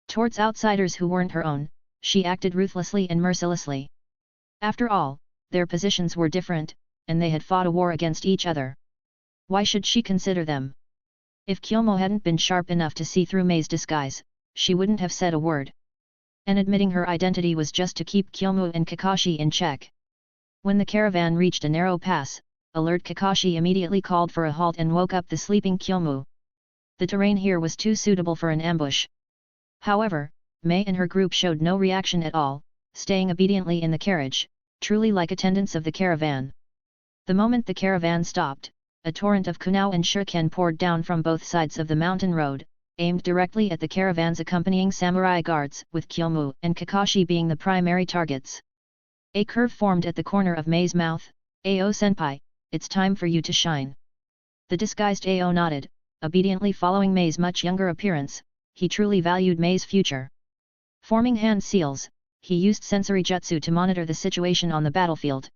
Towards outsiders who weren't her own, she acted ruthlessly and mercilessly. After all, their positions were different, and they had fought a war against each other. Why should she consider them? If Kyomu hadn't been sharp enough to see through Mei's disguise, she wouldn't have said a word. And admitting her identity was just to keep Kyomu and Kakashi in check. When the caravan reached a narrow pass, alert Kakashi immediately called for a halt and woke up the sleeping Kyomu. The terrain here was too suitable for an ambush. However, Mei and her group showed no reaction at all, staying obediently in the carriage, truly like attendants of the caravan. The moment the caravan stopped, a torrent of kunao and shuriken poured down from both sides of the mountain road, aimed directly at the caravan's accompanying samurai guards, with Kyomu and Kakashi being the primary targets. A curve formed at the corner of Mei's mouth. "Ao senpai, it's time for you to shine." The disguised Ao nodded, obediently following Mei's much younger appearance. He truly valued Mei's future. Forming hand seals, he used sensory jutsu to monitor the situation on the battlefield.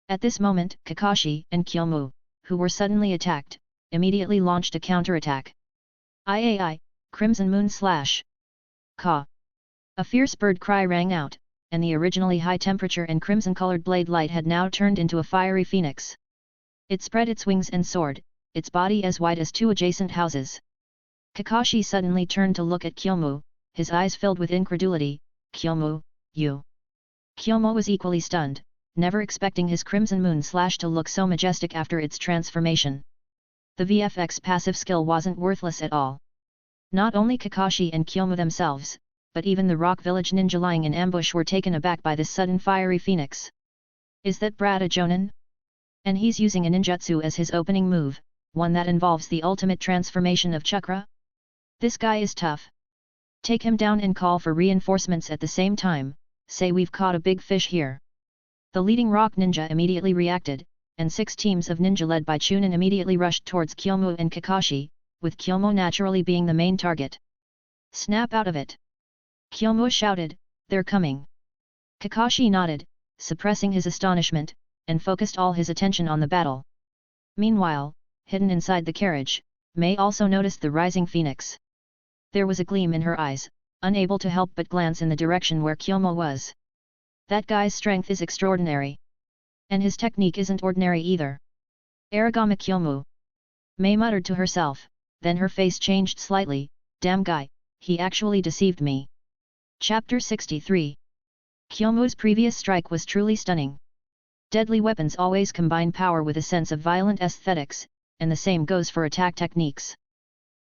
At this moment, Kakashi and Kyomu, who were suddenly attacked, immediately launched a counterattack. "Iai, Crimson Moon Slash!" Ka! A fierce bird cry rang out, and the originally high temperature and crimson-colored blade light had now turned into a fiery phoenix. It spread its wings and soared, its body as wide as two adjacent houses. Kakashi suddenly turned to look at Kyomu, his eyes filled with incredulity. "Kyomu, you..." Kyomu was equally stunned, never expecting his Crimson Moon Slash to look so majestic after its transformation. The VFX passive skill wasn't worthless at all. Not only Kakashi and Kyomu themselves, but even the Rock Village ninja lying in ambush were taken aback by this sudden fiery phoenix. Is that brat a Jonin? And he's using a ninjutsu as his opening move, one that involves the ultimate transformation of chakra? This guy is tough. Take him down and call for reinforcements at the same time, say we've caught a big fish here. The leading rock ninja immediately reacted, and 6 teams of ninja led by Chunin immediately rushed towards Kyomu and Kakashi, with Kyomu naturally being the main target. "Snap out of it!" Kyomu shouted, "They're coming!" Kakashi nodded, suppressing his astonishment, and focused all his attention on the battle. Meanwhile, hidden inside the carriage, Mei also noticed the rising phoenix. There was a gleam in her eyes, unable to help but glance in the direction where Kyomu was. That guy's strength is extraordinary. And his technique isn't ordinary either. Aragami Kyomu. Mei muttered to herself, then her face changed slightly. "Damn guy, he actually deceived me." Chapter 63. Kyomu's previous strike was truly stunning. Deadly weapons always combine power with a sense of violent aesthetics, and the same goes for attack techniques.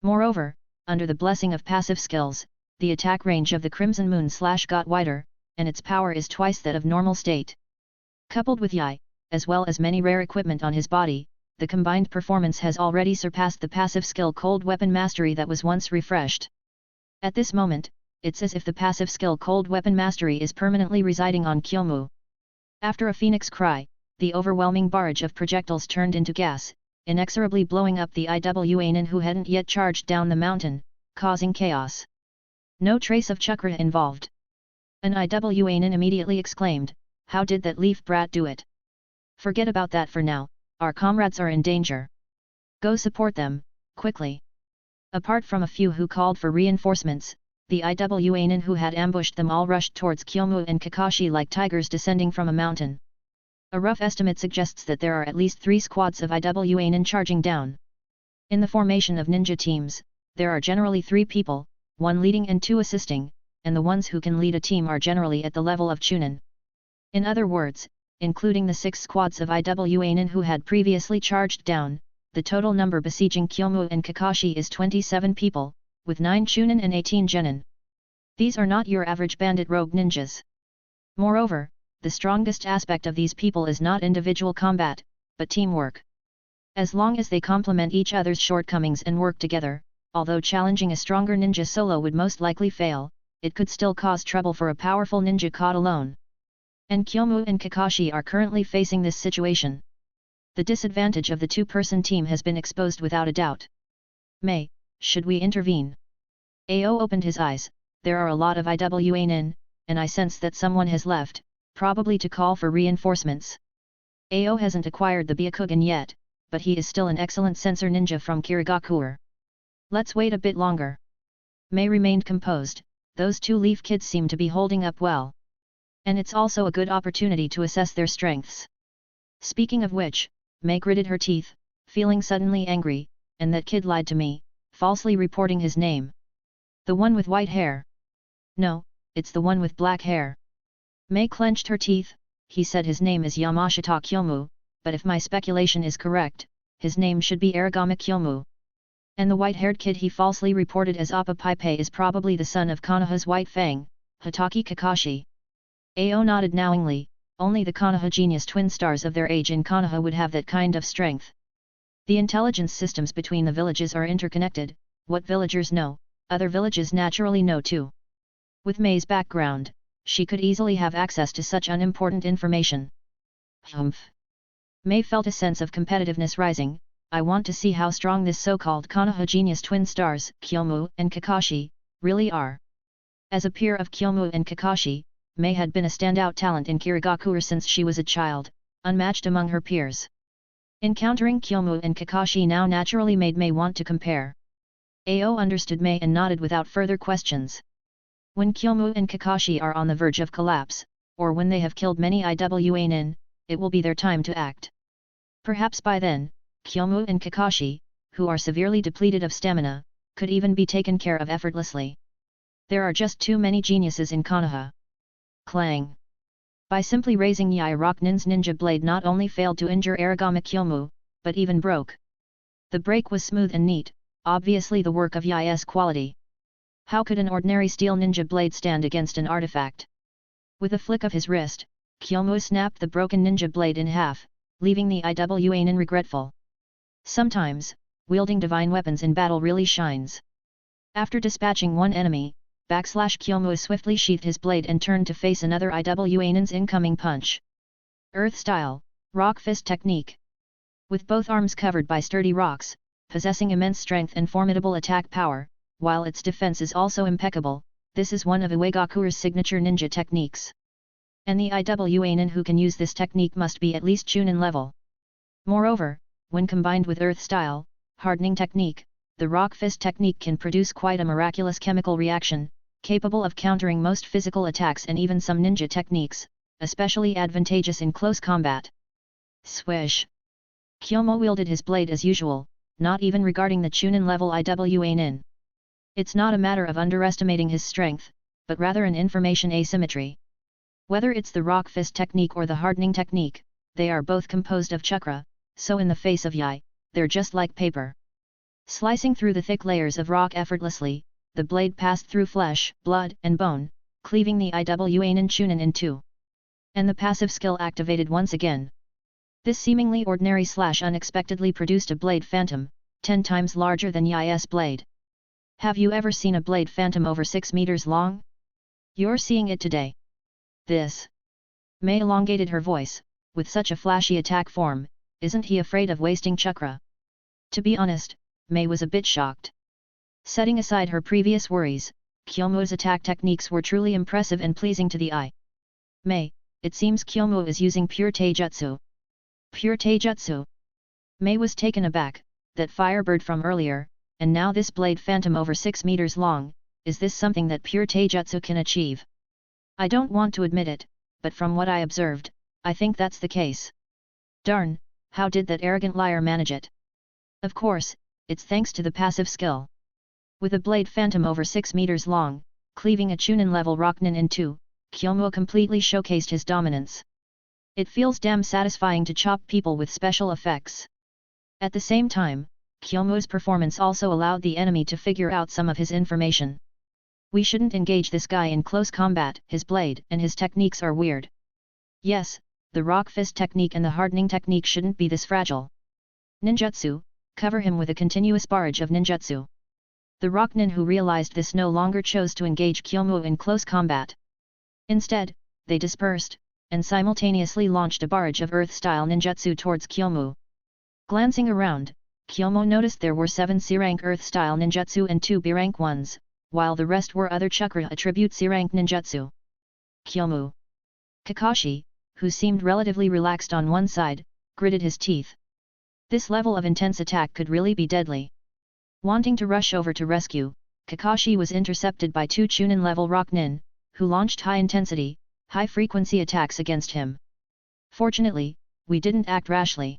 Moreover, under the blessing of passive skills, the attack range of the Crimson Moon Slash got wider, and its power is twice that of normal state. Coupled with Yai, as well as many rare equipment on his body, the combined performance has already surpassed the passive skill Cold Weapon Mastery that was once refreshed. At this moment, it's as if the passive skill Cold Weapon Mastery is permanently residing on Kyomu. After a phoenix cry, the overwhelming barrage of projectiles turned into gas, inexorably blowing up the Iwanin who hadn't yet charged down the mountain, causing chaos. No trace of chakra involved. An Iwanin immediately exclaimed, "How did that leaf brat do it? Forget about that for now, our comrades are in danger. Go support them, quickly." Apart from a few who called for reinforcements, the Iwanin who had ambushed them all rushed towards Kyomu and Kakashi like tigers descending from a mountain. A rough estimate suggests that there are at least 3 squads of Iwanin charging down. In the formation of ninja teams, there are generally 3 people, 1 leading and 2 assisting, and the ones who can lead a team are generally at the level of Chunin. In other words, including the 6 squads of Iwanin who had previously charged down, the total number besieging Kyomu and Kakashi is 27 people, with 9 Chunin and 18 genin. These are not your average bandit rogue ninjas. Moreover, the strongest aspect of these people is not individual combat, but teamwork. As long as they complement each other's shortcomings and work together, although challenging a stronger ninja solo would most likely fail, it could still cause trouble for a powerful ninja caught alone. And Kyomu and Kakashi are currently facing this situation. The disadvantage of the two-person team has been exposed without a doubt. May, should we intervene? Ao opened his eyes. There are a lot of IWAnin, and I sense that someone has left, probably to call for reinforcements. Ao hasn't acquired the Byakugan yet, but he is still an excellent sensor ninja from Kirigakure. Let's wait a bit longer. May remained composed. Those two Leaf kids seem to be holding up well. And it's also a good opportunity to assess their strengths. Speaking of which, May gritted her teeth, feeling suddenly angry, and that kid lied to me, falsely reporting his name. The one with white hair. No, it's the one with black hair. May clenched her teeth. He said his name is Yamashita Kyomu, but if my speculation is correct, his name should be Aragami Kyomu. And the white-haired kid he falsely reported as Appa Paipe is probably the son of Konoha's White Fang, Hitaki Kakashi. Ao nodded knowingly. Only the Konoha genius twin stars of their age in Konoha would have that kind of strength. The intelligence systems between the villages are interconnected. What villagers know, other villages naturally know too. With May's background, she could easily have access to such unimportant information. Humph. May felt a sense of competitiveness rising. I want to see how strong this so-called Konoha genius twin stars, Kyomu and Kakashi, really are. As a peer of Kyomu and Kakashi, May had been a standout talent in Kirigakure since she was a child, unmatched among her peers. Encountering Kyomu and Kakashi now naturally made May want to compare. Ao understood May and nodded without further questions. When Kyomu and Kakashi are on the verge of collapse, or when they have killed many IWAnin, it will be their time to act. Perhaps by then, Kyomu and Kakashi, who are severely depleted of stamina, could even be taken care of effortlessly. There are just too many geniuses in Konoha. Clang! By simply raising Yai Rocknin's ninja blade not only failed to injure Aragami Kyomu, but even broke. The break was smooth and neat, obviously the work of Yai's quality. How could an ordinary steel ninja blade stand against an artifact? With a flick of his wrist, Kyomu snapped the broken ninja blade in half, leaving the IWAnin regretful. Sometimes, wielding divine weapons in battle really shines. After dispatching one enemy, Kyomu swiftly sheathed his blade and turned to face another IWAnin's incoming punch. Earth Style, Rock Fist Technique. With both arms covered by sturdy rocks, possessing immense strength and formidable attack power, while its defense is also impeccable, this is one of Iwagakure's signature ninja techniques. And the IWAnin who can use this technique must be at least Chunin level. Moreover, when combined with Earth Style, Hardening Technique, the Rock Fist Technique can produce quite a miraculous chemical reaction, capable of countering most physical attacks and even some ninja techniques, especially advantageous in close combat. Swish! Kyomu wielded his blade as usual, not even regarding the Chunin level IWAnin. It's not a matter of underestimating his strength, but rather an information asymmetry. Whether it's the Rock Fist Technique or the Hardening Technique, they are both composed of chakra, so in the face of Yai, they're just like paper. Slicing through the thick layers of rock effortlessly, the blade passed through flesh, blood, and bone, cleaving the IWAnin Chunin in two. And the passive skill activated once again. This seemingly ordinary slash unexpectedly produced a blade phantom, 10 times larger than Yai's blade. Have you ever seen a blade phantom over 6 meters long? You're seeing it today. This. May elongated her voice. With such a flashy attack form, isn't he afraid of wasting chakra? To be honest, May was a bit shocked. Setting aside her previous worries, Kyomu's attack techniques were truly impressive and pleasing to the eye. May, it seems Kyomu is using pure taijutsu. Pure taijutsu? May was taken aback. That firebird from earlier, and now this blade phantom over 6 meters long, is this something that pure taijutsu can achieve? I don't want to admit it, but from what I observed, I think that's the case. Darn, how did that arrogant liar manage it? Of course, it's thanks to the passive skill. With a blade phantom over 6 meters long, cleaving a Chunin level Rocknin in two, Kyomu completely showcased his dominance. It feels damn satisfying to chop people with special effects. At the same time, Kyomu's performance also allowed the enemy to figure out some of his information. We shouldn't engage this guy in close combat, his blade and his techniques are weird. Yes, the Rock Fist Technique and the Hardening Technique shouldn't be this fragile. Ninjutsu, cover him with a continuous barrage of ninjutsu. The Rocknin who realized this no longer chose to engage Kyomu in close combat. Instead, they dispersed, and simultaneously launched a barrage of Earth-style ninjutsu towards Kyomu. Glancing around, Kyomu noticed there were 7 C-rank Earth-style ninjutsu and 2 B-rank ones, while the rest were other chakra attribute C-rank ninjutsu. Kyomu. Kakashi, who seemed relatively relaxed on one side, gritted his teeth. This level of intense attack could really be deadly. Wanting to rush over to rescue, Kakashi was intercepted by 2 Chunin-level Rocknin, who launched high-intensity, high-frequency attacks against him. Fortunately, we didn't act rashly.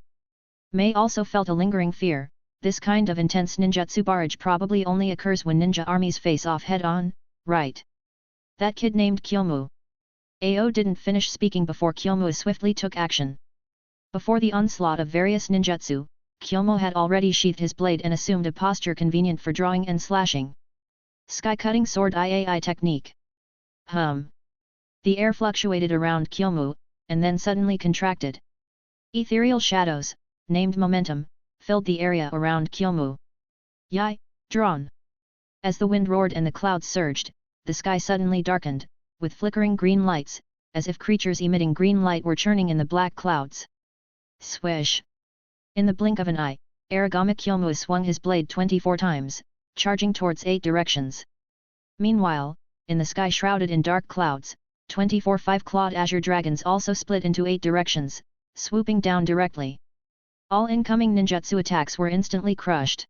Mei also felt a lingering fear. This kind of intense ninjutsu barrage probably only occurs when ninja armies face off head-on, right? That kid named Kyomu. Ao didn't finish speaking before Kyomu swiftly took action. Before the onslaught of various ninjutsu, Kyomu had already sheathed his blade and assumed a posture convenient for drawing and slashing. Sky-cutting sword IAI technique. The air fluctuated around Kyomu, and then suddenly contracted. Ethereal shadows, named momentum, filled the area around Kyomu. Yai, drawn. As the wind roared and the clouds surged, the sky suddenly darkened, with flickering green lights, as if creatures emitting green light were churning in the black clouds. Swish! In the blink of an eye, Aragami Kyomu swung his blade 24 times, charging towards 8 directions. Meanwhile, in the sky shrouded in dark clouds, 24 five-clawed azure dragons also split into 8 directions, swooping down directly. All incoming ninjutsu attacks were instantly crushed.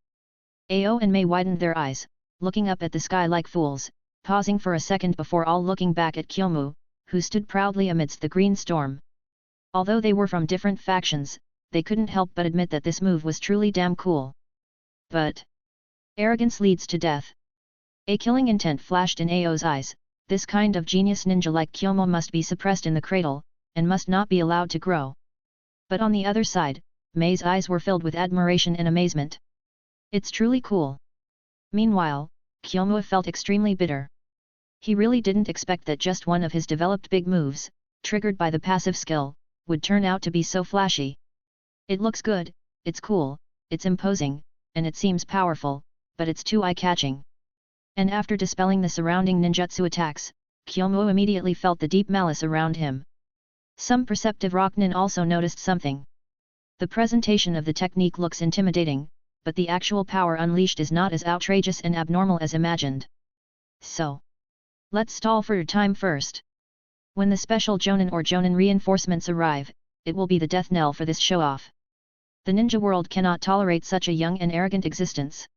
Ao and Mei widened their eyes, looking up at the sky like fools, pausing for a second before all looking back at Kyomu, who stood proudly amidst the green storm. Although they were from different factions, they couldn't help but admit that this move was truly damn cool. But arrogance leads to death. A killing intent flashed in Ao's eyes. This kind of genius ninja like Kyomu must be suppressed in the cradle, and must not be allowed to grow. But on the other side, Mei's eyes were filled with admiration and amazement. It's truly cool. Meanwhile, Kyomu felt extremely bitter. He really didn't expect that just one of his developed big moves, triggered by the passive skill, would turn out to be so flashy. It looks good, it's cool, it's imposing, and it seems powerful, but it's too eye-catching. And after dispelling the surrounding ninjutsu attacks, Kyomu immediately felt the deep malice around him. Some perceptive Rocknin also noticed something. The presentation of the technique looks intimidating, but the actual power unleashed is not as outrageous and abnormal as imagined. So, let's stall for your time first. When the special Jonin or Jonin reinforcements arrive, it will be the death knell for this show-off. The ninja world cannot tolerate such a young and arrogant existence.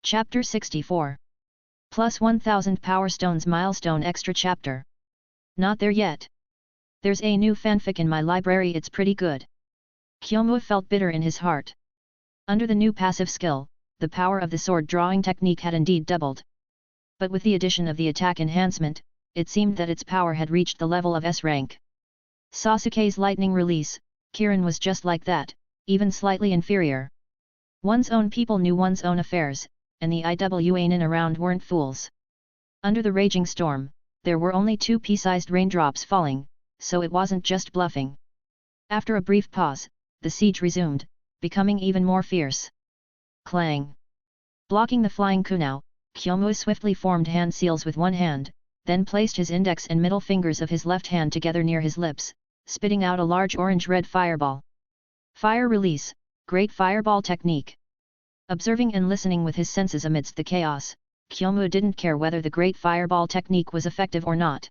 Chapter 64. Plus 1000 Power Stones Milestone Extra Chapter. Not there yet. There's a new fanfic in my library, it's pretty good. Kyomu felt bitter in his heart. Under the new passive skill, the power of the sword drawing technique had indeed doubled. But with the addition of the attack enhancement, it seemed that its power had reached the level of S rank. Sasuke's lightning release, Kirin was just like that, even slightly inferior. One's own people knew one's own affairs, and the Iwanin around weren't fools. Under the raging storm, there were only 2 pea-sized raindrops falling, so it wasn't just bluffing. After a brief pause, the siege resumed, becoming even more fierce. Clang! Blocking the flying kunao, Kyomu swiftly formed hand seals with one hand, then placed his index and middle fingers of his left hand together near his lips, spitting out a large orange-red fireball. Fire release, Great Fireball Technique. Observing and listening with his senses amidst the chaos, Kyomu didn't care whether the Great Fireball Technique was effective or not.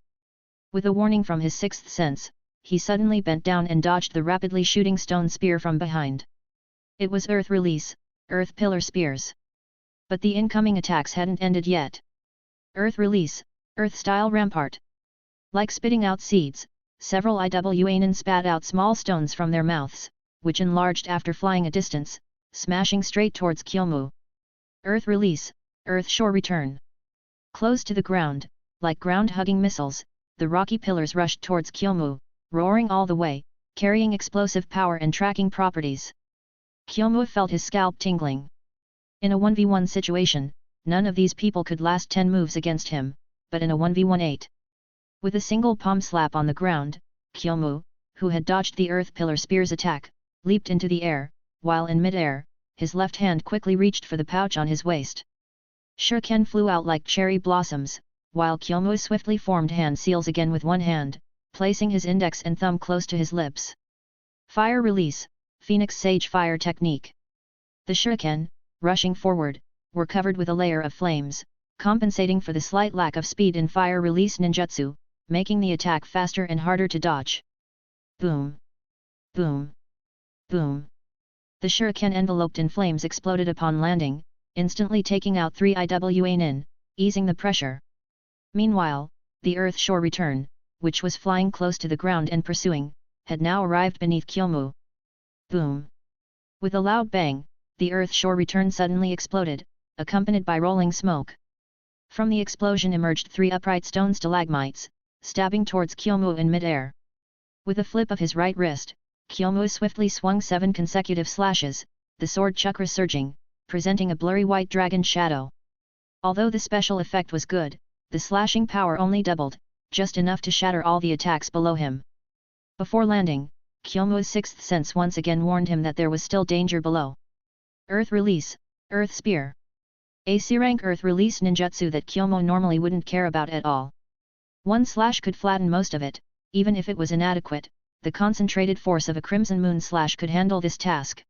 With a warning from his sixth sense, he suddenly bent down and dodged the rapidly shooting stone spear from behind. It was Earth Release, Earth Pillar Spears. But the incoming attacks hadn't ended yet. Earth Release, Earth-style Rampart. Like spitting out seeds, several Iwanin spat out small stones from their mouths, which enlarged after flying a distance, smashing straight towards Kyomu. Earth Release, Earth Shore Return. Close to the ground, like ground-hugging missiles, the rocky pillars rushed towards Kyomu, roaring all the way, carrying explosive power and tracking properties. Kyomu felt his scalp tingling. In a 1v1 situation, none of these people could last 10 moves against him, but in a 1v1-8. With a single palm slap on the ground, Kyomu, who had dodged the Earth Pillar Spear's attack, leaped into the air, while in mid-air, his left hand quickly reached for the pouch on his waist. Shuriken flew out like cherry blossoms, while Kyomu swiftly formed hand seals again with one hand, placing his index and thumb close to his lips. Fire release, Phoenix Sage Fire Technique. The shuriken, rushing forward, were covered with a layer of flames, compensating for the slight lack of speed in fire release ninjutsu, making the attack faster and harder to dodge. Boom! Boom! Boom! The shuriken enveloped in flames exploded upon landing, instantly taking out 3 IWA nin, easing the pressure. Meanwhile, the Earth Shore Return, which was flying close to the ground and pursuing, had now arrived beneath Kyomu. Boom! With a loud bang, the Earth Shore Return suddenly exploded, accompanied by rolling smoke. From the explosion emerged 3 upright stone stalagmites, stabbing towards Kyomu in mid-air. With a flip of his right wrist, Kyomu swiftly swung 7 consecutive slashes, the sword chakra surging, presenting a blurry white dragon shadow. Although the special effect was good, the slashing power only doubled, just enough to shatter all the attacks below him. Before landing, Kyomu's sixth sense once again warned him that there was still danger below. Earth Release, Earth Spear. A C-rank Earth Release ninjutsu that Kyomu normally wouldn't care about at all. One slash could flatten most of it, even if it was inadequate, the concentrated force of a Crimson Moon slash could handle this task.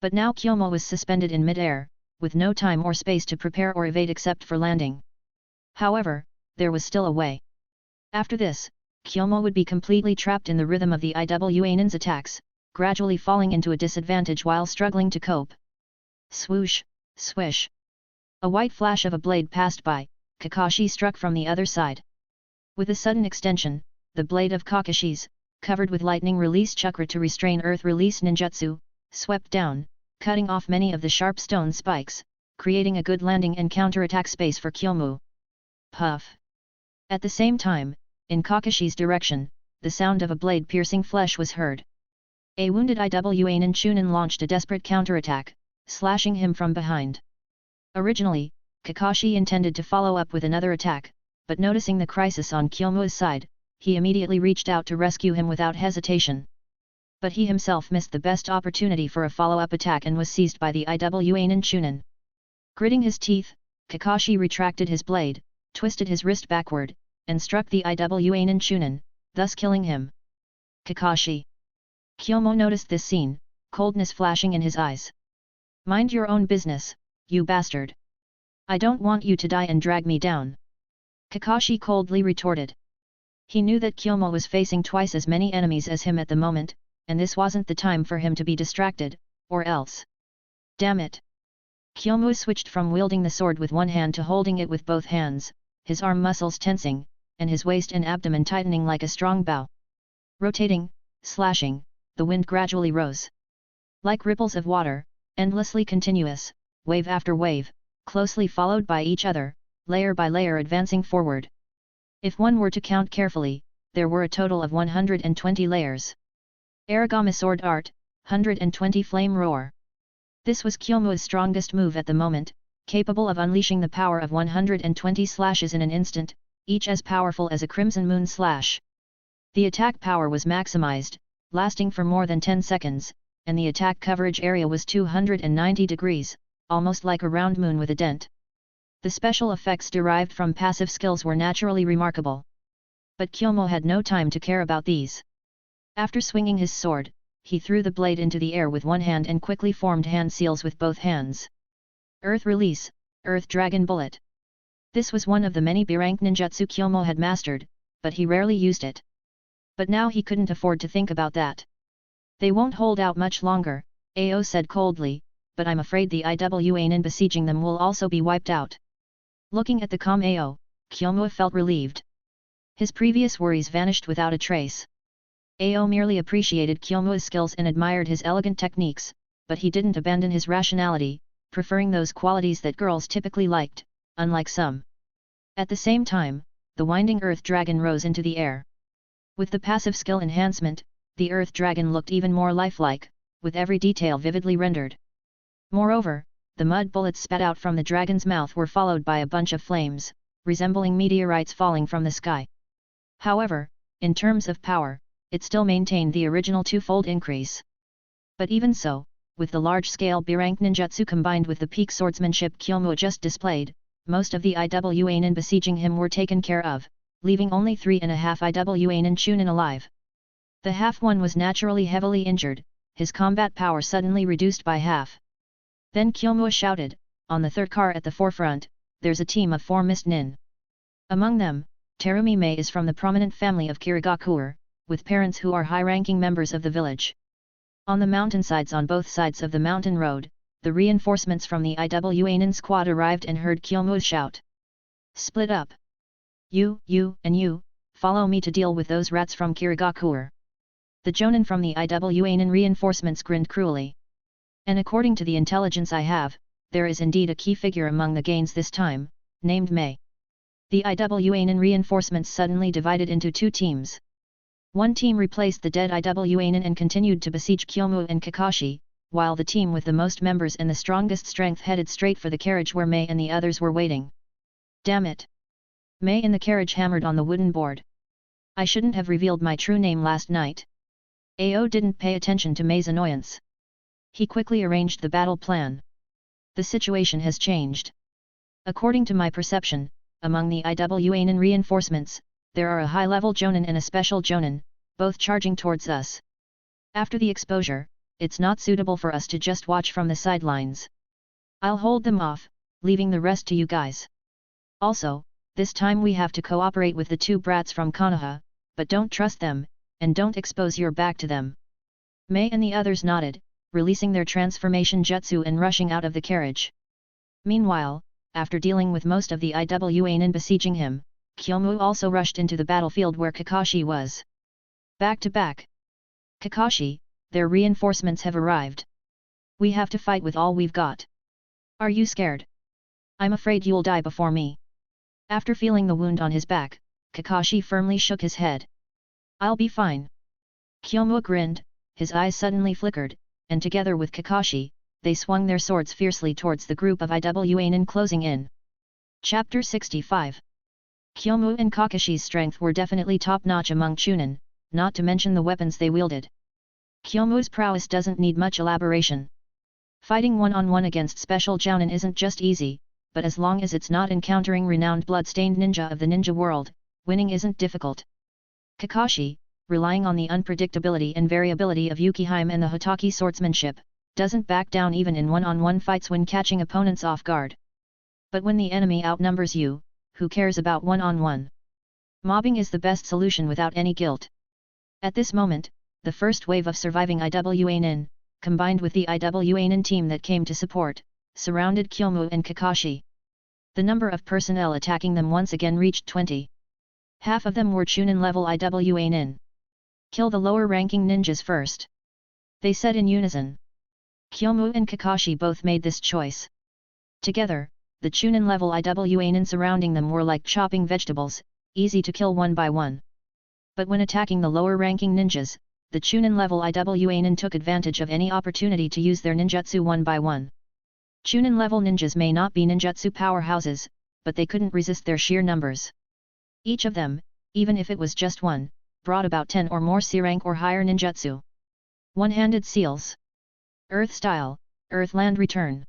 But now Kyomu was suspended in mid-air, with no time or space to prepare or evade except for landing. However, there was still a way. After this, Kyomu would be completely trapped in the rhythm of the IWA nin's attacks, gradually falling into a disadvantage while struggling to cope. Swoosh, swish. A white flash of a blade passed by, Kakashi struck from the other side. With a sudden extension, the blade of Kakashi's, covered with lightning release chakra to restrain earth release ninjutsu, swept down, cutting off many of the sharp stone spikes, creating a good landing and counterattack space for Kyomu. Puff! At the same time, in Kakashi's direction, the sound of a blade piercing flesh was heard. A wounded IWA nin Chunin launched a desperate counterattack, slashing him from behind. Originally, Kakashi intended to follow up with another attack, but noticing the crisis on Kyomu's side, he immediately reached out to rescue him without hesitation. But he himself missed the best opportunity for a follow-up attack and was seized by the IWA nin Chunin. Gritting his teeth, Kakashi retracted his blade, twisted his wrist backward, and struck the IWA nin Chunin, thus killing him. Kakashi! Kyomu noticed this scene, coldness flashing in his eyes. Mind your own business, you bastard! I don't want you to die and drag me down! Kakashi coldly retorted. He knew that Kyomu was facing twice as many enemies as him at the moment, and this wasn't the time for him to be distracted, or else. Damn it! Kyomu switched from wielding the sword with one hand to holding it with both hands, his arm muscles tensing, and his waist and abdomen tightening like a strong bow. Rotating, slashing, the wind gradually rose. Like ripples of water, endlessly continuous, wave after wave, closely followed by each other, layer by layer advancing forward. If one were to count carefully, there were a total of 120 layers. Aragami Sword Art, 120 Flame Roar. This was Kyomu's strongest move at the moment, capable of unleashing the power of 120 slashes in an instant, each as powerful as a Crimson Moon slash. The attack power was maximized, lasting for more than 10 seconds, and the attack coverage area was 290 degrees, almost like a round moon with a dent. The special effects derived from passive skills were naturally remarkable. But Kyomu had no time to care about these. After swinging his sword, he threw the blade into the air with one hand and quickly formed hand seals with both hands. Earth Release, Earth Dragon Bullet. This was one of the many B-rank ninjutsu Kyomu had mastered, but he rarely used it. But now he couldn't afford to think about that. They won't hold out much longer, Ao said coldly, but I'm afraid the IWA nin besieging them will also be wiped out. Looking at the calm Ao, Kyomu felt relieved. His previous worries vanished without a trace. Ao merely appreciated Kyomu's skills and admired his elegant techniques, but he didn't abandon his rationality, preferring those qualities that girls typically liked, unlike some. At the same time, the winding Earth Dragon rose into the air. With the passive skill enhancement, the Earth Dragon looked even more lifelike, with every detail vividly rendered. Moreover, the mud bullets spat out from the dragon's mouth were followed by a bunch of flames, resembling meteorites falling from the sky. However, in terms of power, it still maintained the original twofold increase. But even so, with the large-scale B-rank ninjutsu combined with the peak swordsmanship Kyomu just displayed, most of the Iwanin besieging him were taken care of, leaving only 3.5 Iwanin Chunin alive. The half-one was naturally heavily injured, his combat power suddenly reduced by half. Then Kyomu shouted, on the third car at the forefront, there's a team of 4 mist nin. Among them, Terumi Mei is from the prominent family of Kirigakure, with parents who are high-ranking members of the village. On the mountainsides on both sides of the mountain road, the reinforcements from the Iwanin squad arrived and heard Kyomu's shout. Split up! You, and you, follow me to deal with those rats from Kirigakure. The Jonin from the Iwanin reinforcements grinned cruelly. And according to the intelligence I have, there is indeed a key figure among the gains this time, named Mei. The Iwanin reinforcements suddenly divided into 2 teams. One team replaced the dead Iwanin and continued to besiege Kyomu and Kakashi, while the team with the most members and the strongest strength headed straight for the carriage where Mei and the others were waiting. Damn it! Mei in the carriage hammered on the wooden board. I shouldn't have revealed my true name last night. Ao didn't pay attention to Mei's annoyance. He quickly arranged the battle plan. The situation has changed. According to my perception, among the Iwanin reinforcements, there are a high-level Jonin and a special Jonin, both charging towards us. After the exposure, it's not suitable for us to just watch from the sidelines. I'll hold them off, leaving the rest to you guys. Also, this time we have to cooperate with the 2 brats from Konoha, but don't trust them, and don't expose your back to them. Mei and the others nodded, releasing their transformation jutsu and rushing out of the carriage. Meanwhile, after dealing with most of the Iwanin besieging him, Kyomu also rushed into the battlefield where Kakashi was. Back to back. Kakashi, their reinforcements have arrived. We have to fight with all we've got. Are you scared? I'm afraid you'll die before me. After feeling the wound on his back, Kakashi firmly shook his head. I'll be fine. Kyomu grinned, his eyes suddenly flickered, and together with Kakashi, they swung their swords fiercely towards the group of Iwanin closing in. Chapter 65. Kyomu and Kakashi's strength were definitely top-notch among Chunin, not to mention the weapons they wielded. Kyomu's prowess doesn't need much elaboration. Fighting one-on-one against special Jounin isn't just easy, but as long as it's not encountering renowned blood-stained ninja of the ninja world, winning isn't difficult. Kakashi, relying on the unpredictability and variability of Yukihime and the Hotaki swordsmanship, doesn't back down even in one-on-one fights when catching opponents off guard. But when the enemy outnumbers you, who cares about one-on-one? Mobbing is the best solution without any guilt. At this moment, the first wave of surviving Iwanin, combined with the Iwanin team that came to support, surrounded Kyomu and Kakashi. The number of personnel attacking them once again reached 20. Half of them were Chunin-level Iwanin. Kill the lower-ranking ninjas first. They said in unison. Kyomu and Kakashi both made this choice. Together, the Chunin-level Iwanin surrounding them were like chopping vegetables, easy to kill one by one. But when attacking the lower-ranking ninjas, the Chunin-level Iwanin took advantage of any opportunity to use their ninjutsu one by one. Chunin-level ninjas may not be ninjutsu powerhouses, but they couldn't resist their sheer numbers. Each of them, even if it was just one, brought about 10 or more C-rank or higher ninjutsu. One-handed seals. Earth style, Earth-land return.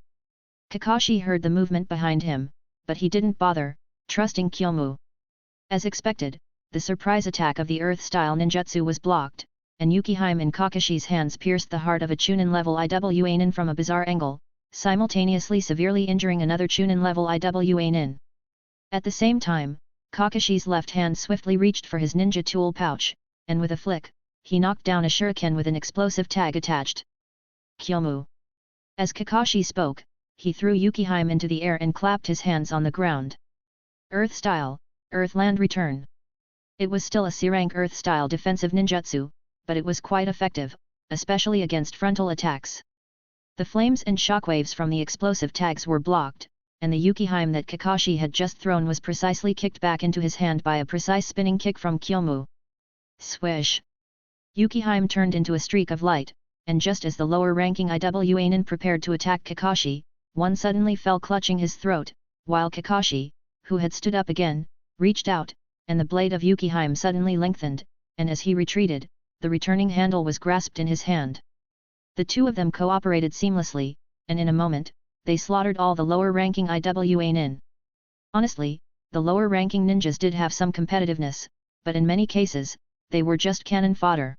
Kakashi heard the movement behind him, but he didn't bother, trusting Kyomu. As expected, the surprise attack of the Earth-style ninjutsu was blocked, and Yukihime and Kakashi's hands pierced the heart of a Chunin-level Iwanin from a bizarre angle, simultaneously severely injuring another Chunin-level Iwanin. At the same time, Kakashi's left hand swiftly reached for his ninja tool pouch, and with a flick, he knocked down a shuriken with an explosive tag attached. Kyomu. As Kakashi spoke, he threw Yukihime into the air and clapped his hands on the ground. Earth-style, Earth-land return. It was still a C-rank Earth-style defensive ninjutsu, but it was quite effective, especially against frontal attacks. The flames and shockwaves from the explosive tags were blocked, and the Yukihime that Kakashi had just thrown was precisely kicked back into his hand by a precise spinning kick from Kyomu. Swish! Yukihime turned into a streak of light, and just as the lower-ranking Iwanin prepared to attack Kakashi, one suddenly fell clutching his throat, while Kakashi, who had stood up again, reached out, and the blade of Yukihime suddenly lengthened, and as he retreated, the returning handle was grasped in his hand. The two of them cooperated seamlessly, and in a moment, they slaughtered all the lower-ranking Iwanin. Honestly, the lower-ranking ninjas did have some competitiveness, but in many cases, they were just cannon fodder.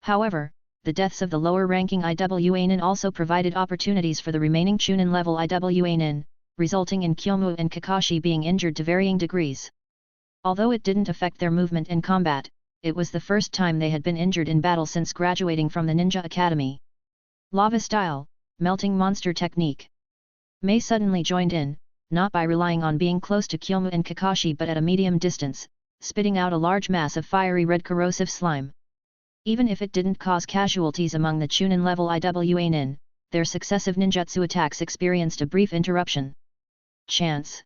However, the deaths of the lower-ranking IWA-nin also provided opportunities for the remaining Chunin-level IWA-nin, resulting in Kyomu and Kakashi being injured to varying degrees. Although it didn't affect their movement in combat, it was the first time they had been injured in battle since graduating from the Ninja Academy. Lava Style, Melting Monster Technique. Mei suddenly joined in, not by relying on being close to Kyomu and Kakashi but at a medium distance, spitting out a large mass of fiery red corrosive slime. Even if it didn't cause casualties among the Chunin-level IWA-nin, their successive ninjutsu attacks experienced a brief interruption. Chance.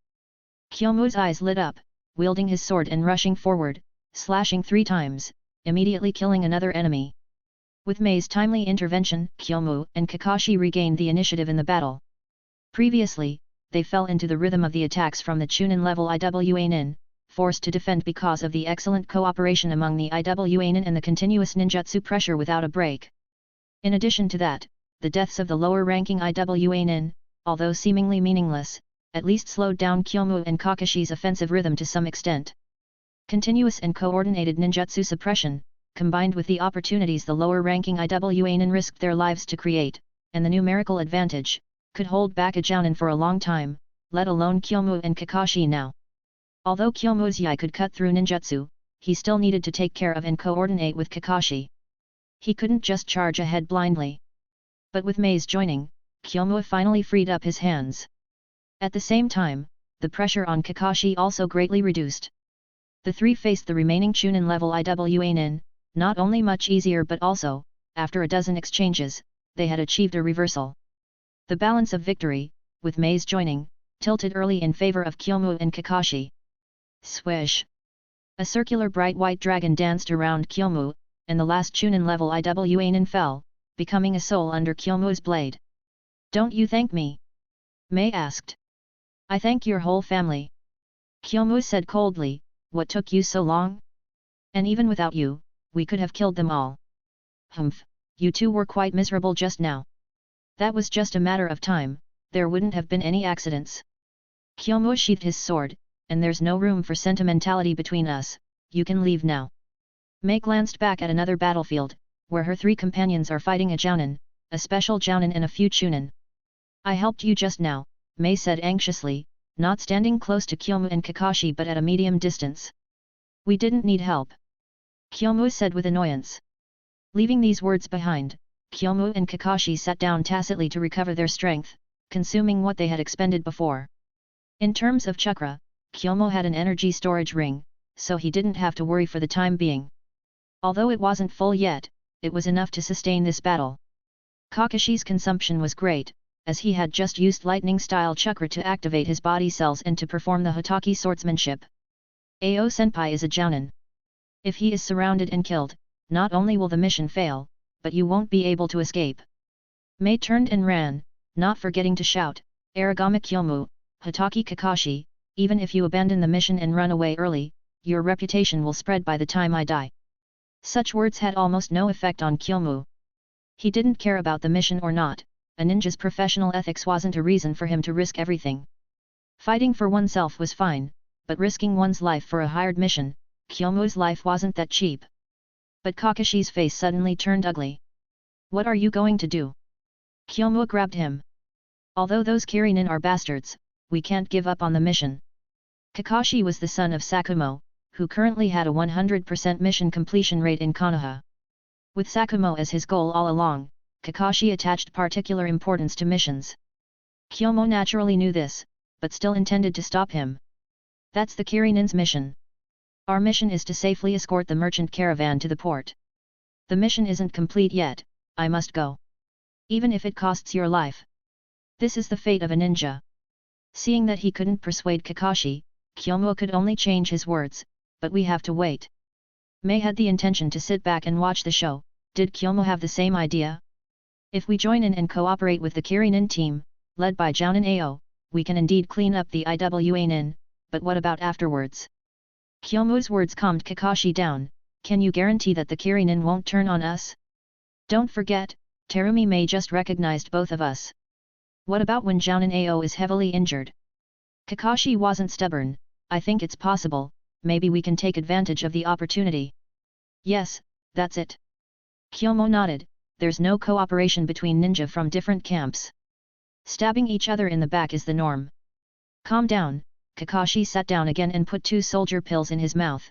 Kyomu's eyes lit up, wielding his sword and rushing forward, slashing 3 times, immediately killing another enemy. With Mei's timely intervention, Kyomu and Kakashi regained the initiative in the battle. Previously, they fell into the rhythm of the attacks from the Chunin-level IWA-nin, forced to defend because of the excellent cooperation among the IWA-nin and the continuous ninjutsu pressure without a break. In addition to that, the deaths of the lower-ranking IWA-nin, although seemingly meaningless, at least slowed down Kyomu and Kakashi's offensive rhythm to some extent. Continuous and coordinated ninjutsu suppression, combined with the opportunities the lower-ranking IWA-nin risked their lives to create, and the numerical advantage, could hold back a jounin for a long time, let alone Kyomu and Kakashi now. Although Kyomu's yai could cut through ninjutsu, he still needed to take care of and coordinate with Kakashi. He couldn't just charge ahead blindly. But with Mei's joining, Kyomu finally freed up his hands. At the same time, the pressure on Kakashi also greatly reduced. The three faced the remaining Chunin-level IWA-nin, not only much easier but also, after a dozen exchanges, they had achieved a reversal. The balance of victory, with Mei's joining, tilted early in favor of Kyomu and Kakashi. Swish! A circular bright white dragon danced around Kyomu, and the last Chunin-level IWA-nin fell, becoming a soul under Kyomu's blade. "Don't you thank me?" Mei asked. "I thank your whole family." Kyomu said coldly, "What took you so long? And even without you, we could have killed them all." "Humph, you two were quite miserable just now." "That was just a matter of time, there wouldn't have been any accidents." Kyomu sheathed his sword, "And there's no room for sentimentality between us, you can leave now." Mei glanced back at another battlefield, where her 3 companions are fighting a jounin, a special jounin and a few chunin. "I helped you just now," Mei said anxiously, not standing close to Kyomu and Kakashi but at a medium distance. "We didn't need help," Kyomu said with annoyance. Leaving these words behind, Kyomu and Kakashi sat down tacitly to recover their strength, consuming what they had expended before. In terms of chakra, Kyomu had an energy storage ring, so he didn't have to worry for the time being. Although it wasn't full yet, it was enough to sustain this battle. Kakashi's consumption was great, as he had just used lightning-style chakra to activate his body cells and to perform the Hotaki swordsmanship. Ao Senpai is a jounin. If he is surrounded and killed, not only will the mission fail, but you won't be able to escape. Mei turned and ran, not forgetting to shout, "Aragami Kyomu, Hotaki Kakashi, even if you abandon the mission and run away early, your reputation will spread by the time I die." Such words had almost no effect on Kyomu. He didn't care about the mission or not, a ninja's professional ethics wasn't a reason for him to risk everything. Fighting for oneself was fine, but risking one's life for a hired mission, Kyomu's life wasn't that cheap. But Kakashi's face suddenly turned ugly. "What are you going to do?" Kyomu grabbed him. "Although those Kirinin are bastards, we can't give up on the mission." Kakashi was the son of Sakumo, who currently had a 100% mission completion rate in Konoha. With Sakumo as his goal all along, Kakashi attached particular importance to missions. Kyomu naturally knew this, but still intended to stop him. "That's the Kirinin's mission. Our mission is to safely escort the merchant caravan to the port. The mission isn't complete yet, I must go. Even if it costs your life. This is the fate of a ninja." Seeing that he couldn't persuade Kakashi, Kyomu could only change his words, "But we have to wait." Mei had the intention to sit back and watch the show. Did Kyomu have the same idea? "If we join in and cooperate with the Kirinin team, led by Jounin Ao, we can indeed clean up the IWA-nin, but what about afterwards?" Kyomu's words calmed Kakashi down. "Can you guarantee that the Kirinin won't turn on us? Don't forget, Terumi Mei just recognized both of us. What about when Jounin Ao is heavily injured?" Kakashi wasn't stubborn. I think it's possible, maybe we can take advantage of the opportunity. Yes, that's it. Kyomu nodded, there's no cooperation between ninja from different camps. Stabbing each other in the back is the norm. Calm down, Kakashi sat down again and put 2 soldier pills in his mouth.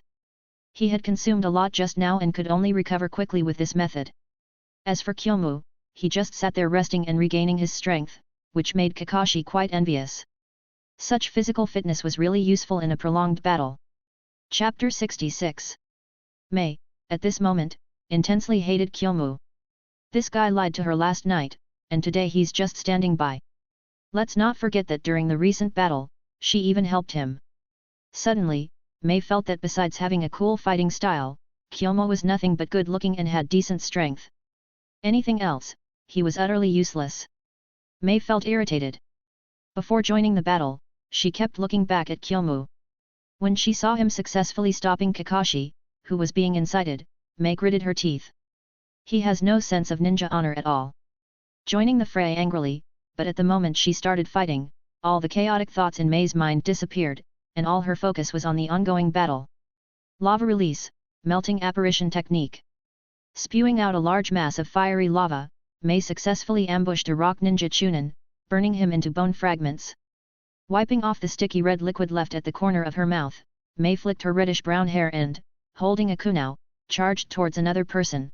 He had consumed a lot just now and could only recover quickly with this method. As for Kyomu, he just sat there resting and regaining his strength, which made Kakashi quite envious. Such physical fitness was really useful in a prolonged battle. Chapter 66. Mei, at this moment, intensely hated Kyomu. This guy lied to her last night, and today he's just standing by. Let's not forget that during the recent battle, she even helped him. Suddenly, Mei felt that besides having a cool fighting style, Kyomu was nothing but good looking and had decent strength. Anything else, he was utterly useless. Mei felt irritated. Before joining the battle, she kept looking back at Kyomu. When she saw him successfully stopping Kakashi, who was being incited, Mei gritted her teeth. He has no sense of ninja honor at all. Joining the fray angrily, but at the moment she started fighting, all the chaotic thoughts in Mei's mind disappeared, and all her focus was on the ongoing battle. Lava release, melting apparition technique. Spewing out a large mass of fiery lava, Mei successfully ambushed a rock ninja Chunin, burning him into bone fragments. Wiping off the sticky red liquid left at the corner of her mouth, Mei flicked her reddish-brown hair and, holding a kunai, charged towards another person.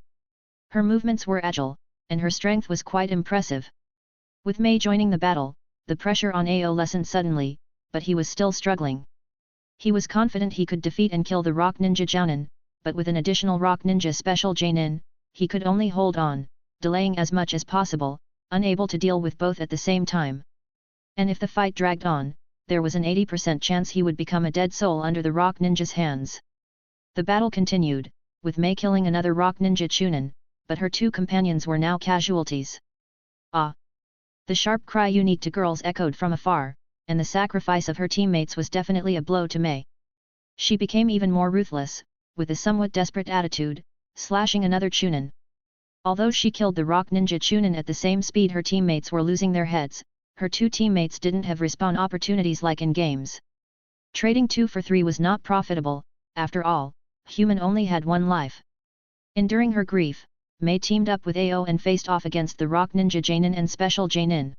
Her movements were agile, and her strength was quite impressive. With Mei joining the battle, the pressure on Ao lessened suddenly, but he was still struggling. He was confident he could defeat and kill the rock ninja Jounin, but with an additional rock ninja special Jainin, he could only hold on, delaying as much as possible, unable to deal with both at the same time. And if the fight dragged on, there was an 80% chance he would become a dead soul under the rock ninja's hands. The battle continued, with Mei killing another rock ninja Chunin, but her 2 companions were now casualties. Ah! The sharp cry unique to girls echoed from afar, and the sacrifice of her teammates was definitely a blow to Mei. She became even more ruthless, with a somewhat desperate attitude, slashing another Chunin. Although she killed the rock ninja Chunin at the same speed her teammates were losing their heads, her 2 teammates didn't have respawn opportunities like in games. Trading 2 for 3 was not profitable, after all, human only had 1 life. Enduring her grief, Mei teamed up with Ao and faced off against the rock ninja Jainin and special Jainin.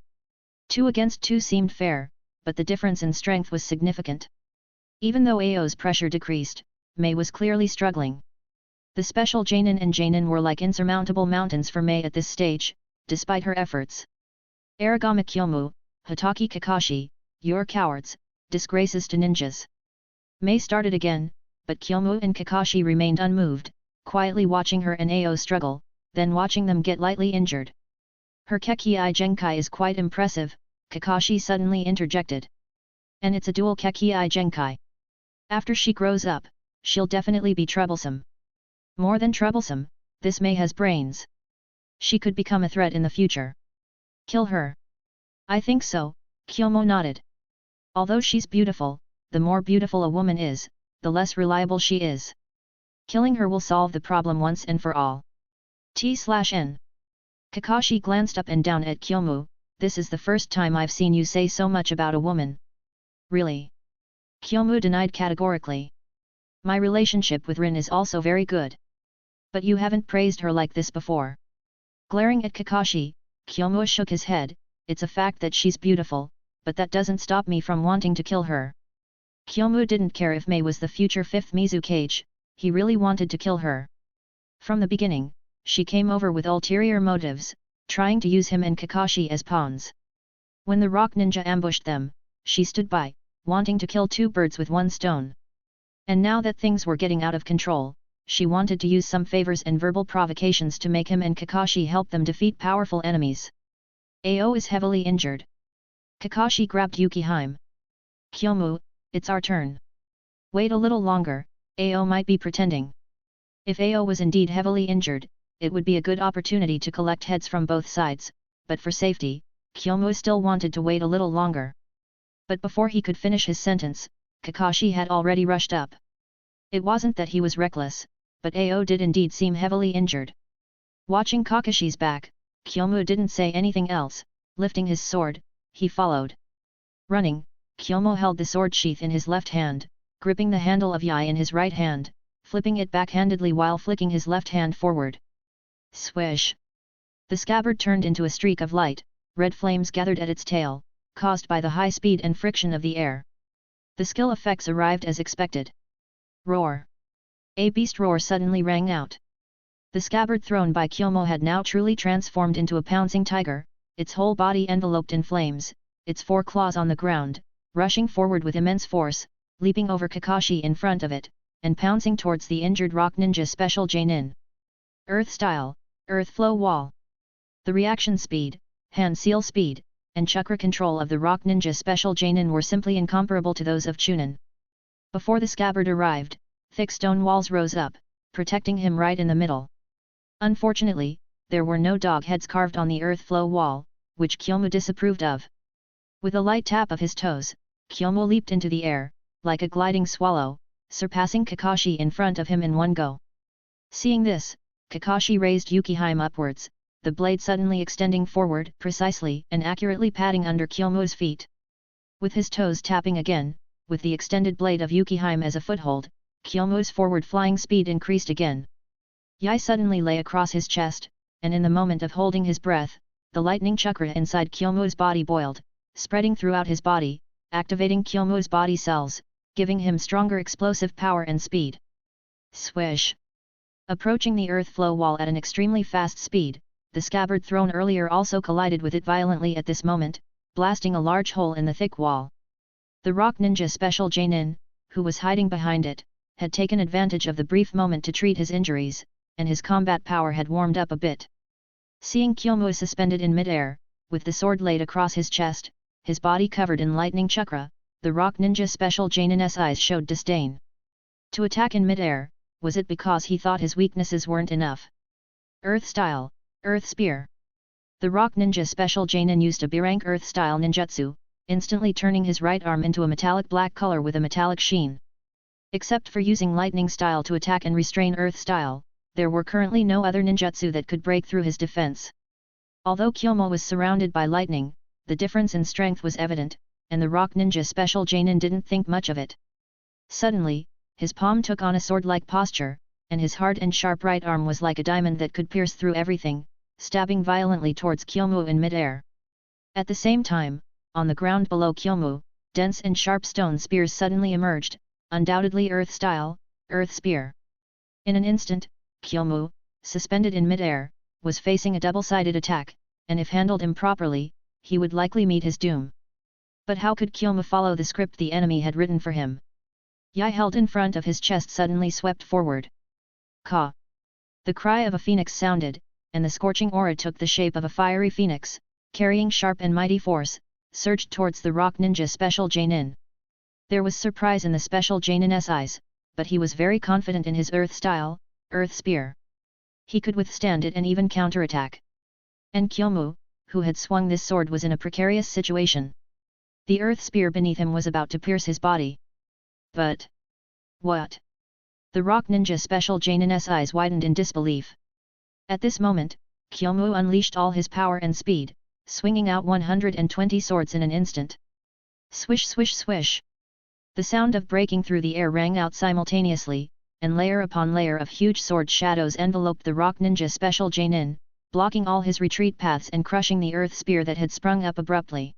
2 against 2 seemed fair, but the difference in strength was significant. Even though Ao's pressure decreased, Mei was clearly struggling. The special Jainin and Jainin were like insurmountable mountains for Mei at this stage, despite her efforts. Aragami Kyomu, Hitaki Kakashi, you're cowards, disgraces to ninjas. Mei started again, but Kyomu and Kakashi remained unmoved, quietly watching her and Ao struggle, then watching them get lightly injured. Her Kekii Genkai is quite impressive, Kakashi suddenly interjected. And it's a dual Kekii Genkai. After she grows up, she'll definitely be troublesome. More than troublesome, this Mei has brains. She could become a threat in the future. Kill her. I think so, Kyomu nodded. Although she's beautiful, the more beautiful a woman is, the less reliable she is. Killing her will solve the problem once and for all. T/N. Kakashi glanced up and down at Kyomu, this is the first time I've seen you say so much about a woman. Really? Kyomu denied categorically. My relationship with Rin is also very good. But you haven't praised her like this before. Glaring at Kakashi, Kyomu shook his head, it's a fact that she's beautiful, but that doesn't stop me from wanting to kill her. Kyomu didn't care if Mei was the future 5th Mizukage, he really wanted to kill her. From the beginning, she came over with ulterior motives, trying to use him and Kakashi as pawns. When the rock ninja ambushed them, she stood by, wanting to kill 2 birds with 1 stone. And now that things were getting out of control, she wanted to use some favors and verbal provocations to make him and Kakashi help them defeat powerful enemies. Ao is heavily injured. Kakashi grabbed Yukihime. Kyomu, it's our turn. Wait a little longer, Ao might be pretending. If Ao was indeed heavily injured, it would be a good opportunity to collect heads from both sides, but for safety, Kyomu still wanted to wait a little longer. But before he could finish his sentence, Kakashi had already rushed up. It wasn't that he was reckless, but Ao did indeed seem heavily injured. Watching Kakashi's back, Kyomu didn't say anything else, lifting his sword, he followed. Running, Kyomu held the sword sheath in his left hand, gripping the handle of Yai in his right hand, flipping it backhandedly while flicking his left hand forward. Swish! The scabbard turned into a streak of light, red flames gathered at its tail, caused by the high speed and friction of the air. The skill effects arrived as expected. Roar! A beast roar suddenly rang out. The scabbard thrown by Kyomu had now truly transformed into a pouncing tiger, its whole body enveloped in flames, its four claws on the ground, rushing forward with immense force, leaping over Kakashi in front of it, and pouncing towards the injured rock ninja special Jainin. Earth Style, Earth Flow Wall. The reaction speed, hand seal speed, and chakra control of the rock ninja special Jainin were simply incomparable to those of Chunin. Before the scabbard arrived, thick stone walls rose up, protecting him right in the middle. Unfortunately, there were no dog heads carved on the earth flow wall, which Kyomu disapproved of. With a light tap of his toes, Kyomu leaped into the air, like a gliding swallow, surpassing Kakashi in front of him in one go. Seeing this, Kakashi raised Yukihime upwards, the blade suddenly extending forward precisely and accurately patting under Kyomu's feet. With his toes tapping again, with the extended blade of Yukihime as a foothold, Kyomu's forward flying speed increased again. Yai suddenly lay across his chest, and in the moment of holding his breath, the lightning chakra inside Kyomu's body boiled, spreading throughout his body, activating Kyomu's body cells, giving him stronger explosive power and speed. Swish! Approaching the earth flow wall at an extremely fast speed, the scabbard thrown earlier also collided with it violently at this moment, blasting a large hole in the thick wall. The rock ninja special Jainin, who was hiding behind it, had taken advantage of the brief moment to treat his injuries, and his combat power had warmed up a bit. Seeing Kyomu suspended in mid-air, with the sword laid across his chest, his body covered in lightning chakra, the rock ninja special Jainin's eyes showed disdain. To attack in mid-air, was it because he thought his weaknesses weren't enough? Earth Style, Earth Spear. The rock ninja special Jainin used a B-rank Earth Style ninjutsu, instantly turning his right arm into a metallic black color with a metallic sheen. Except for using lightning style to attack and restrain Earth Style, there were currently no other ninjutsu that could break through his defense. Although Kyomu was surrounded by lightning, the difference in strength was evident, and the rock ninja special Jainin didn't think much of it. Suddenly, his palm took on a sword-like posture, and his hard and sharp right arm was like a diamond that could pierce through everything, stabbing violently towards Kyomu in mid-air. At the same time, on the ground below Kyomu, dense and sharp stone spears suddenly emerged, undoubtedly Earth Style, Earth Spear. In an instant, Kyomu, suspended in mid-air, was facing a double-sided attack, and if handled improperly, he would likely meet his doom. But how could Kyomu follow the script the enemy had written for him? Yai held in front of his chest suddenly swept forward. Ka! The cry of a phoenix sounded, and the scorching aura took the shape of a fiery phoenix, carrying sharp and mighty force, surged towards the rock ninja special Jainin. There was surprise in the special Jainin's eyes, but he was very confident in his Earth Style, Earth Spear. He could withstand it and even counterattack. And Kyomu, who had swung this sword, was in a precarious situation. The Earth Spear beneath him was about to pierce his body. But... what? The rock ninja special Jainin's eyes widened in disbelief. At this moment, Kyomu unleashed all his power and speed, swinging out 120 swords in an instant. Swish swish swish! The sound of breaking through the air rang out simultaneously, and layer upon layer of huge sword shadows enveloped the rock ninja special Jainin, blocking all his retreat paths and crushing the earth spear that had sprung up abruptly.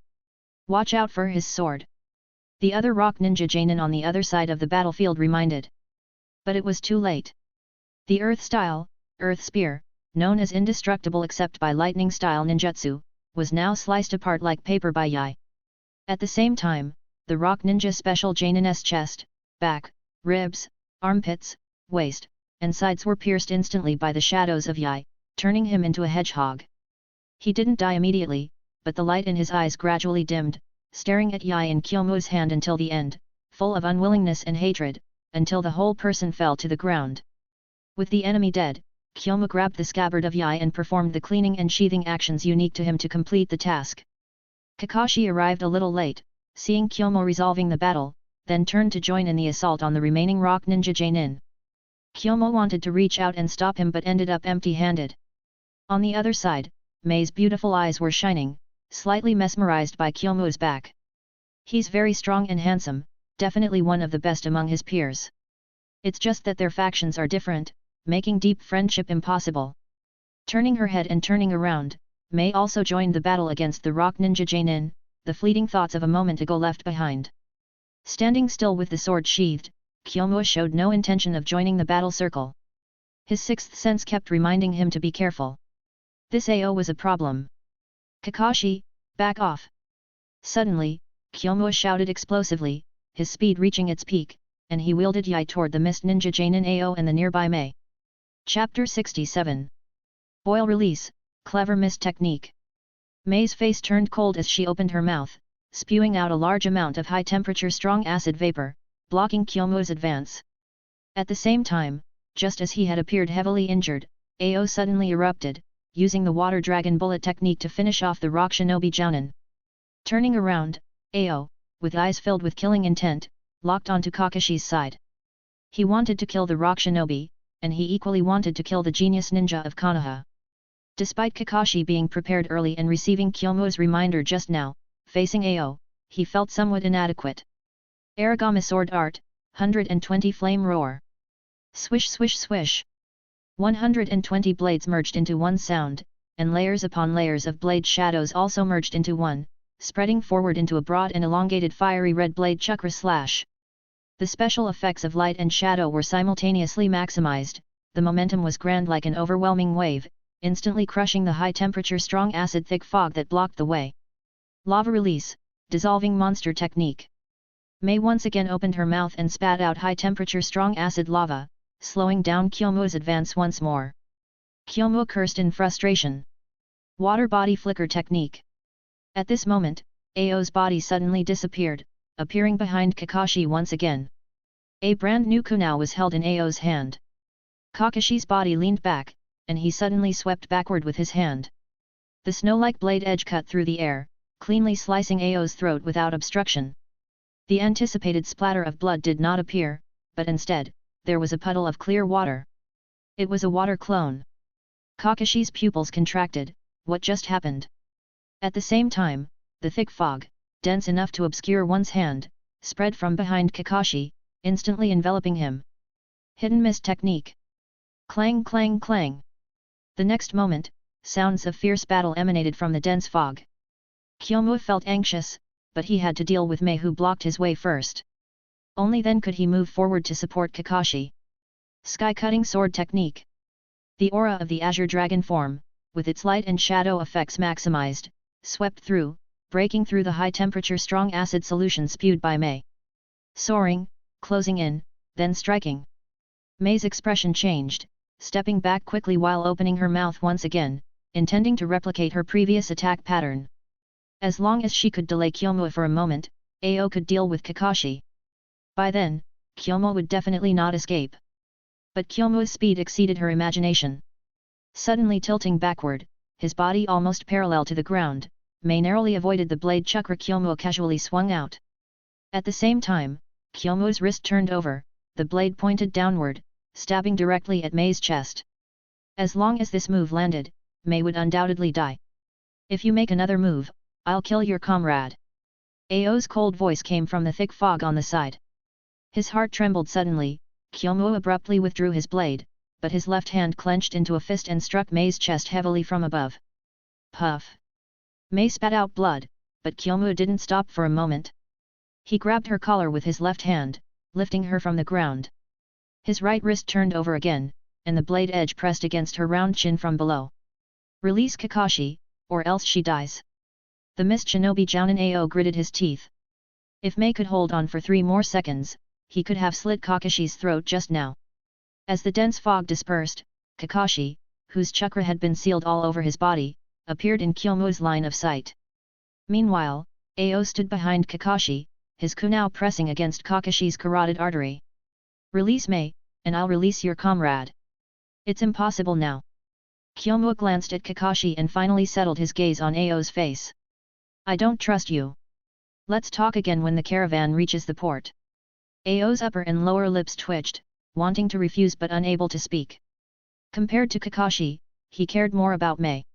Watch out for his sword! The other rock ninja Jainin on the other side of the battlefield reminded. But it was too late. The Earth Style, Earth Spear, known as indestructible except by lightning style ninjutsu, was now sliced apart like paper by Yai. At the same time, the rock ninja special Jainin's chest, back, ribs, armpits, waist, and sides were pierced instantly by the shadows of Yai, turning him into a hedgehog. He didn't die immediately, but the light in his eyes gradually dimmed, staring at Yai and Kyomu's hand until the end, full of unwillingness and hatred, until the whole person fell to the ground. With the enemy dead, Kyomu grabbed the scabbard of Yai and performed the cleaning and sheathing actions unique to him to complete the task. Kakashi arrived a little late, seeing Kyomu resolving the battle, then turned to join in the assault on the remaining rock ninja Jainin. Kyomu wanted to reach out and stop him but ended up empty-handed. On the other side, Mei's beautiful eyes were shining, slightly mesmerized by Kyomu's back. He's very strong and handsome, definitely one of the best among his peers. It's just that their factions are different, making deep friendship impossible. Turning her head and turning around, Mei also joined the battle against the rock ninja Jainin, the fleeting thoughts of a moment ago left behind. Standing still with the sword sheathed, Kyomu showed no intention of joining the battle circle. His sixth sense kept reminding him to be careful. This AO was a problem. Kakashi, back off! Suddenly, Kyomu shouted explosively, his speed reaching its peak, and he wielded Yai toward the mist ninja Jainin AO and the nearby Mei. Chapter 67. Boil Release, Clever Mist Technique. Mei's face turned cold as she opened her mouth, spewing out a large amount of high-temperature strong acid vapor, blocking Kyomu's advance. At the same time, just as he had appeared heavily injured, AO suddenly erupted, using the Water Dragon Bullet technique to finish off the rock shinobi Jounin. Turning around, AO, with eyes filled with killing intent, locked onto Kakashi's side. He wanted to kill the rock shinobi, and he equally wanted to kill the genius ninja of Konoha. Despite Kakashi being prepared early and receiving Kyomu's reminder just now, facing AO, he felt somewhat inadequate. Aragami Sword Art, 120 Flame Roar. Swish swish swish. 120 blades merged into one sound, and layers upon layers of blade shadows also merged into one, spreading forward into a broad and elongated fiery red blade chakra slash. The special effects of light and shadow were simultaneously maximized, the momentum was grand like an overwhelming wave, instantly crushing the high-temperature strong acid thick fog that blocked the way. Lava Release, Dissolving Monster Technique. Mei once again opened her mouth and spat out high-temperature strong acid lava, slowing down Kyomu's advance once more. Kyomu cursed in frustration. Water Body Flicker Technique. At this moment, AO's body suddenly disappeared, appearing behind Kakashi once again. A brand new kunai was held in AO's hand. Kakashi's body leaned back, and he suddenly swept backward with his hand. The snow-like blade edge cut through the air, cleanly slicing AO's throat without obstruction. The anticipated splatter of blood did not appear, but instead, there was a puddle of clear water. It was a water clone. Kakashi's pupils contracted, what just happened? At the same time, the thick fog, dense enough to obscure one's hand, spread from behind Kakashi, instantly enveloping him. Hidden Mist Technique. Clang clang clang. The next moment, sounds of fierce battle emanated from the dense fog. Kyomu felt anxious, but he had to deal with Mei who blocked his way first. Only then could he move forward to support Kakashi. Sky-cutting sword technique. The aura of the Azure Dragon form, with its light and shadow effects maximized, swept through, breaking through the high-temperature strong acid solution spewed by Mei. Soaring, closing in, then striking. Mei's expression changed, stepping back quickly while opening her mouth once again, intending to replicate her previous attack pattern. As long as she could delay Kyomu for a moment, AO could deal with Kakashi. By then, Kyomu would definitely not escape. But Kyomu's speed exceeded her imagination. Suddenly tilting backward, his body almost parallel to the ground, Mei narrowly avoided the blade chakra Kyomu casually swung out. At the same time, Kyomu's wrist turned over, the blade pointed downward, stabbing directly at Mei's chest. As long as this move landed, Mei would undoubtedly die. If you make another move, I'll kill your comrade. AO's cold voice came from the thick fog on the side. His heart trembled suddenly. Kyomu abruptly withdrew his blade, but his left hand clenched into a fist and struck Mei's chest heavily from above. Puff! Mei spat out blood, but Kyomu didn't stop for a moment. He grabbed her collar with his left hand, lifting her from the ground. His right wrist turned over again, and the blade edge pressed against her round chin from below. Release Kakashi, or else she dies. The mist shinobi Jounin AO gritted his teeth. If Mei could hold on for 3 more seconds, he could have slit Kakashi's throat just now. As the dense fog dispersed, Kakashi, whose chakra had been sealed all over his body, appeared in Kyomu's line of sight. Meanwhile, AO stood behind Kakashi, his kunai pressing against Kakashi's carotid artery. Release Mei, and I'll release your comrade. It's impossible now. Kyomu glanced at Kakashi and finally settled his gaze on AO's face. I don't trust you. Let's talk again when the caravan reaches the port. AO's upper and lower lips twitched, wanting to refuse but unable to speak. Compared to Kakashi, he cared more about Mei.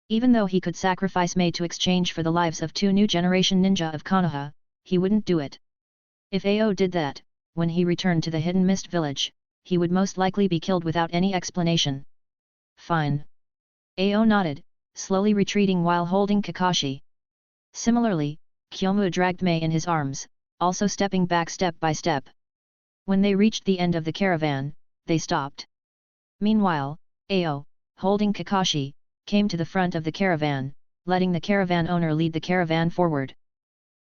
Even though he could sacrifice Mei to exchange for the lives of 2 new generation ninja of Konoha, he wouldn't do it. If Ao did that, when he returned to the Hidden Mist village, he would most likely be killed without any explanation. Fine. Ao nodded, slowly retreating while holding Kakashi. Similarly, Kyomu dragged Mei in his arms, also stepping back step by step. When they reached the end of the caravan, they stopped. Meanwhile, Ao, holding Kakashi, came to the front of the caravan, letting the caravan owner lead the caravan forward.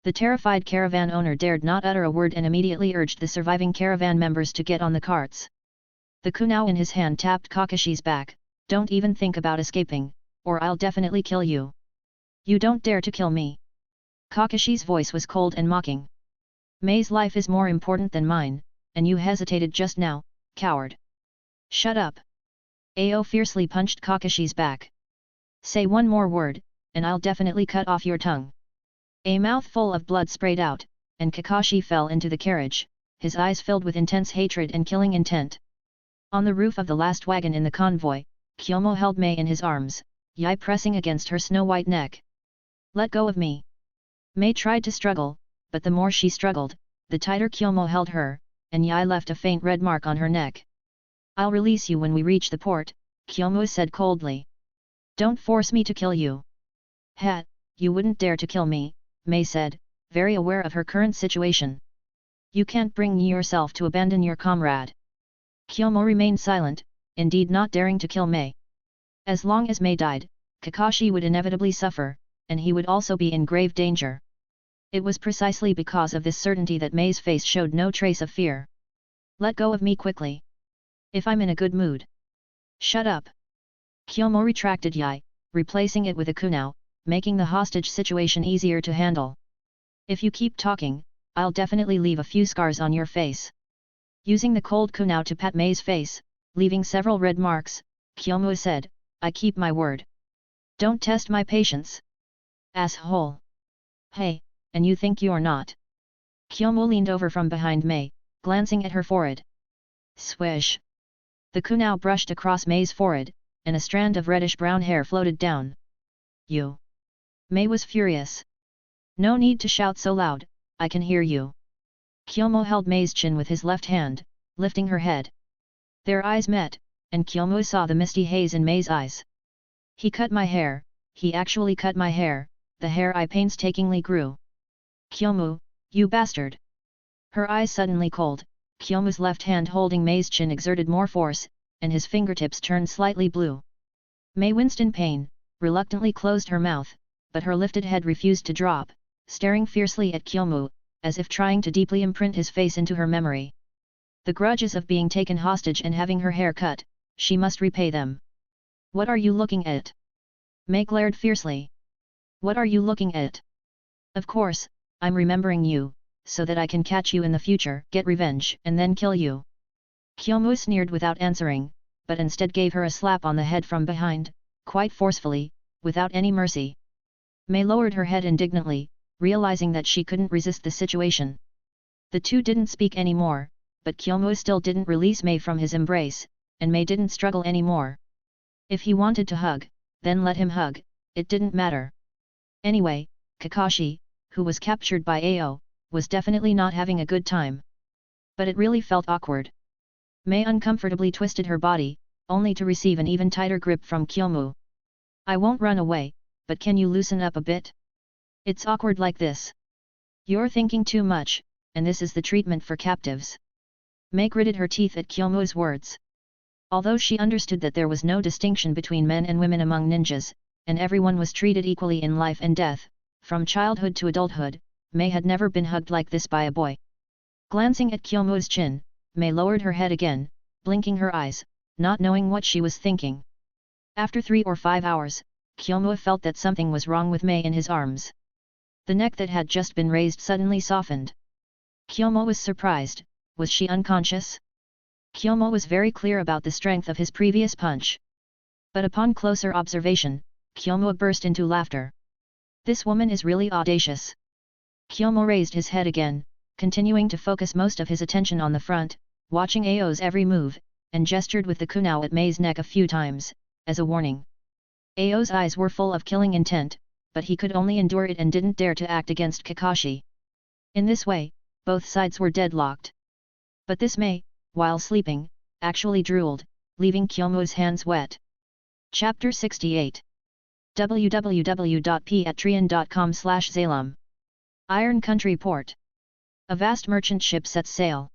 The terrified caravan owner dared not utter a word and immediately urged the surviving caravan members to get on the carts. The kunao in his hand tapped Kakashi's back, "Don't even think about escaping, or I'll definitely kill you. You don't dare to kill me." Kakashi's voice was cold and mocking. "Mei's life is more important than mine, and you hesitated just now, coward. Shut up." Ao fiercely punched Kakashi's back. "Say one more word, and I'll definitely cut off your tongue." A mouthful of blood sprayed out, and Kakashi fell into the carriage, his eyes filled with intense hatred and killing intent. On the roof of the last wagon in the convoy, Kyomu held Mei in his arms, Yai pressing against her snow-white neck. "Let go of me." Mei tried to struggle, but the more she struggled, the tighter Kyomu held her, and Yai left a faint red mark on her neck. "I'll release you when we reach the port," Kyomu said coldly. "Don't force me to kill you." "Ha, you wouldn't dare to kill me," Mei said, very aware of her current situation. "You can't bring yourself to abandon your comrade." Kyomu remained silent, indeed not daring to kill Mei. As long as Mei died, Kakashi would inevitably suffer, and he would also be in grave danger. It was precisely because of this certainty that Mei's face showed no trace of fear. "Let go of me quickly. If I'm in a good mood." "Shut up." Kyomu retracted Yai, replacing it with a kunao, making the hostage situation easier to handle. "If you keep talking, I'll definitely leave a few scars on your face." Using the cold kunao to pat Mei's face, leaving several red marks, Kyomu said, "I keep my word. Don't test my patience. Asshole. Hey, and you think you're not?" Kyomu leaned over from behind Mei, glancing at her forehead. Swish! The kunao brushed across Mei's forehead, and a strand of reddish-brown hair floated down. "You!" Mei was furious. "No need to shout so loud, I can hear you." Kyomu held Mei's chin with his left hand, lifting her head. Their eyes met, and Kyomu saw the misty haze in Mei's eyes. "He cut my hair, he actually cut my hair, the hair I painstakingly grew." "Kyomu, you bastard!" Her eyes suddenly cold, Kyomu's left hand holding Mei's chin exerted more force, and his fingertips turned slightly blue. Mei winced in pain, reluctantly closed her mouth, but her lifted head refused to drop, staring fiercely at Kyomu, as if trying to deeply imprint his face into her memory. The grudges of being taken hostage and having her hair cut, she must repay them. "What are you looking at?" Mei glared fiercely. "What are you looking at?" "Of course, I'm remembering you, so that I can catch you in the future, get revenge, and then kill you." Kyomu sneered without answering, but instead gave her a slap on the head from behind, quite forcefully, without any mercy. Mei lowered her head indignantly, realizing that she couldn't resist the situation. The two didn't speak anymore, but Kyomu still didn't release Mei from his embrace, and Mei didn't struggle anymore. If he wanted to hug, then let him hug, it didn't matter. Anyway, Kakashi, who was captured by Ao, was definitely not having a good time. But it really felt awkward. Mei uncomfortably twisted her body, only to receive an even tighter grip from Kyomu. "I won't run away, but can you loosen up a bit? It's awkward like this. You're thinking too much, and this is the treatment for captives." Mei gritted her teeth at Kyomu's words. Although she understood that there was no distinction between men and women among ninjas, and everyone was treated equally in life and death, from childhood to adulthood, Mei had never been hugged like this by a boy. Glancing at Kyomu's chin, Mei lowered her head again, blinking her eyes, not knowing what she was thinking. After 3 or 5 hours, Kyomu felt that something was wrong with Mei in his arms. The neck that had just been raised suddenly softened. Kyomu was surprised. Was she unconscious? Kyomu was very clear about the strength of his previous punch. But upon closer observation, Kyomu burst into laughter. "This woman is really audacious." Kyomu raised his head again, continuing to focus most of his attention on the front, watching Ao's every move, and gestured with the kunao at Mei's neck a few times, as a warning. Ao's eyes were full of killing intent, but he could only endure it and didn't dare to act against Kakashi. In this way, both sides were deadlocked. But this Mei, while sleeping, actually drooled, leaving Kyomu's hands wet. Chapter 68 www.patreon.com/Zalum Iron Country Port. A vast merchant ship sets sail.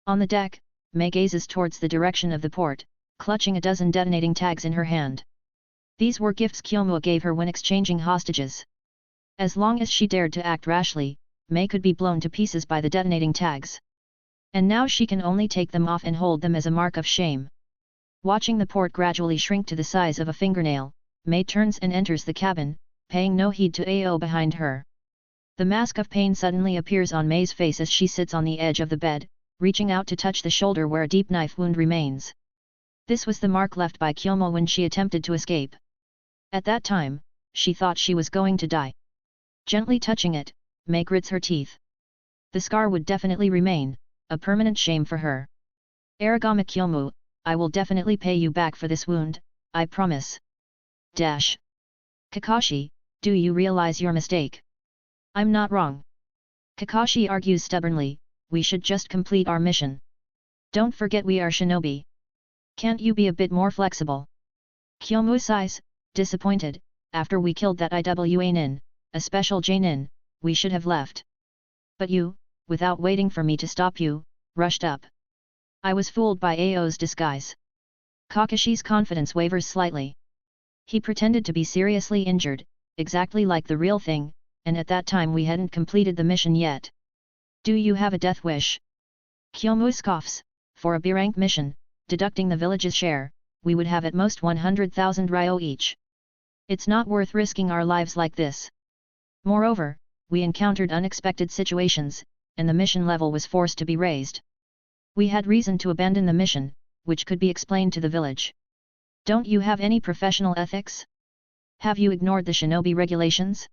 On the deck, Mei gazes towards the direction of the port, clutching a dozen detonating tags in her hand. These were gifts Kyomu gave her when exchanging hostages. As long as she dared to act rashly, Mei could be blown to pieces by the detonating tags. And now she can only take them off and hold them as a mark of shame. Watching the port gradually shrink to the size of a fingernail, Mei turns and enters the cabin, paying no heed to Ao behind her. The mask of pain suddenly appears on Mei's face as she sits on the edge of the bed, reaching out to touch the shoulder where a deep knife wound remains. This was the mark left by Kyomu when she attempted to escape. At that time, she thought she was going to die. Gently touching it, Mei grits her teeth. The scar would definitely remain, a permanent shame for her. Aragami Kyomu, I will definitely pay you back for this wound, I promise. Kakashi, do you realize your mistake? I'm not wrong. Kakashi argues stubbornly, we should just complete our mission. Don't forget we are shinobi. Can't you be a bit more flexible? Kyomu sighs, disappointed, after we killed that IWA nin, a special J-nin, we should have left. But you, without waiting for me to stop you, rushed up. I was fooled by Ao's disguise. Kakashi's confidence wavers slightly. He pretended to be seriously injured, exactly like the real thing, and at that time we hadn't completed the mission yet. Do you have a death wish? Kyomu scoffs, for a B-rank mission, deducting the village's share, we would have at most 100,000 ryo each. It's not worth risking our lives like this. Moreover, we encountered unexpected situations, and the mission level was forced to be raised. We had reason to abandon the mission, which could be explained to the village. Don't you have any professional ethics? Have you ignored the shinobi regulations?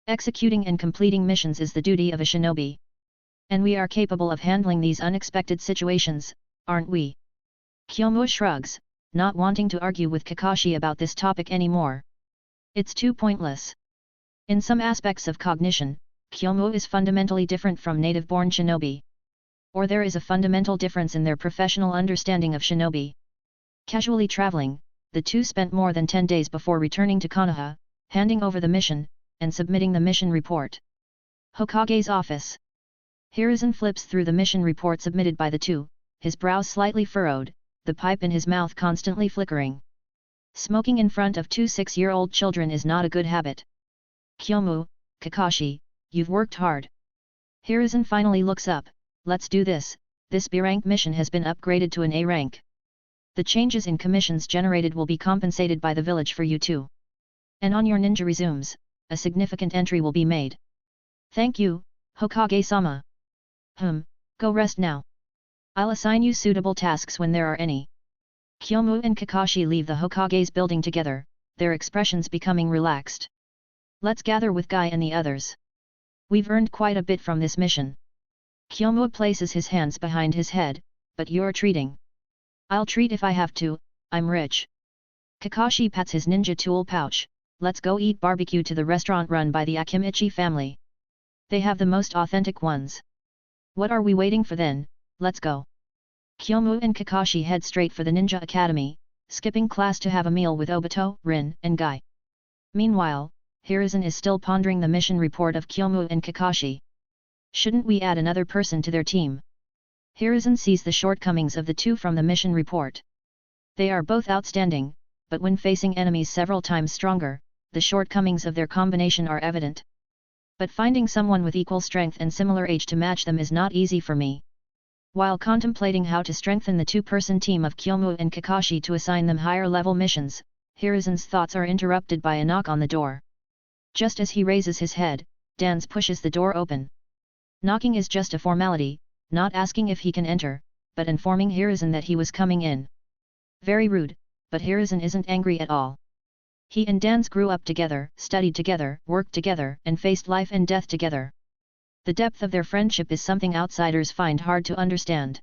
Executing and completing missions is the duty of a shinobi. And we are capable of handling these unexpected situations, aren't we? Kyomu shrugs, not wanting to argue with Kakashi about this topic anymore. It's too pointless. In some aspects of cognition, Kyomu is fundamentally different from native-born shinobi. Or there is a fundamental difference in their professional understanding of shinobi. Casually traveling, the two spent more than 10 days before returning to Konoha, handing over the mission, and submitting the mission report. Hokage's office. Hiruzen flips through the mission report submitted by the two, his brows slightly furrowed, the pipe in his mouth constantly flickering. Smoking in front of two 6-year-old children is not a good habit. Kyomu, Kakashi, you've worked hard. Hiruzen finally looks up, let's do this, this B-rank mission has been upgraded to an A rank. The changes in commissions generated will be compensated by the village for you too. And on your ninja resumes, a significant entry will be made. Thank you, Hokage-sama. Go rest now. I'll assign you suitable tasks when there are any. Kyomu and Kakashi leave the Hokage's building together, their expressions becoming relaxed. Let's gather with Guy and the others. We've earned quite a bit from this mission. Kyomu places his hands behind his head, but you're treating. I'll treat if I have to, I'm rich. Kakashi pats his ninja tool pouch, let's go eat barbecue to the restaurant run by the Akimichi family. They have the most authentic ones. What are we waiting for then, let's go. Kyomu and Kakashi head straight for the Ninja Academy, skipping class to have a meal with Obito, Rin, and Guy. Meanwhile, Hiruzen is still pondering the mission report of Kyomu and Kakashi. Shouldn't we add another person to their team? Hiruzen sees the shortcomings of the two from the mission report. They are both outstanding, but when facing enemies several times stronger, the shortcomings of their combination are evident. But finding someone with equal strength and similar age to match them is not easy for me. While contemplating how to strengthen the two-person team of Kyomu and Kakashi to assign them higher-level missions, Hiruzen's thoughts are interrupted by a knock on the door. Just as he raises his head, Dan's pushes the door open. Knocking is just a formality, not asking if he can enter, but informing Hiruzen that he was coming in. Very rude, but Hiruzen isn't angry at all. He and Dans grew up together, studied together, worked together, and faced life and death together. The depth of their friendship is something outsiders find hard to understand.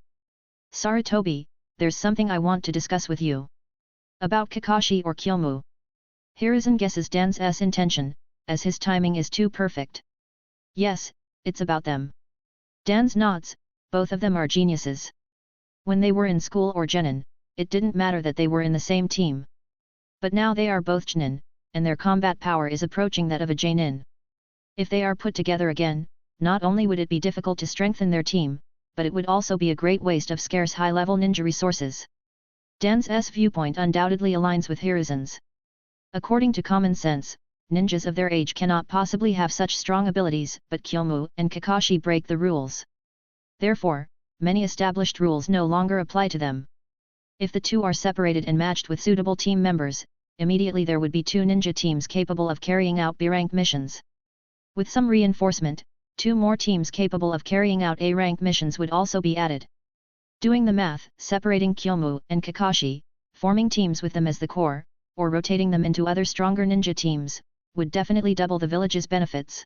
Sarutobi, there's something I want to discuss with you. About Kakashi or Kyomu. Hiruzen guesses Dan's intention, as his timing is too perfect. Yes, It's about them. Dan's nods, both of them are geniuses. When they were in school or genin, it didn't matter that they were in the same team. But now they are both genin, and their combat power is approaching that of a genin. If they are put together again, not only would it be difficult to strengthen their team, but it would also be a great waste of scarce high-level ninja resources. Dan's viewpoint undoubtedly aligns with Hiruzen's. According to common sense, ninjas of their age cannot possibly have such strong abilities, but Kyomu and Kakashi break the rules. Therefore, many established rules no longer apply to them. If the two are separated and matched with suitable team members, immediately there would be two ninja teams capable of carrying out B-rank missions. With some reinforcement, 2 more teams capable of carrying out A-rank missions would also be added. Doing the math, separating Kyomu and Kakashi, forming teams with them as the core, or rotating them into other stronger ninja teams, would definitely double the village's benefits.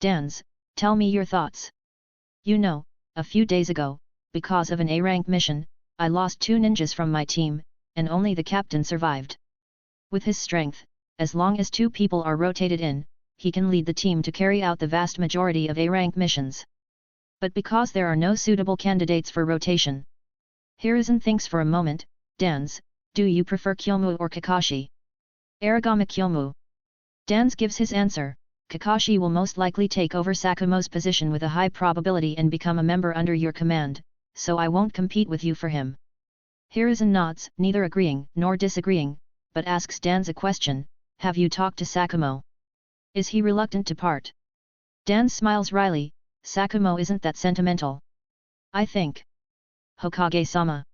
Dans, tell me your thoughts. You know, a few days ago, because of an A-rank mission, I lost 2 ninjas from my team, and only the captain survived. With his strength, as long as 2 people are rotated in, he can lead the team to carry out the vast majority of A-rank missions. But because there are no suitable candidates for rotation. Hiruzen thinks for a moment. Dans, do you prefer Kyomu or Kakashi? Aragami Kyomu. Dans gives his answer. Kakashi will most likely take over Sakumo's position with a high probability and become a member under your command, so I won't compete with you for him. Hiruzen nods, neither agreeing nor disagreeing, but asks Dans a question. Have you talked to Sakumo? Is he reluctant to part? Dan smiles wryly. Sakumo isn't that sentimental. I think. Hokage-sama.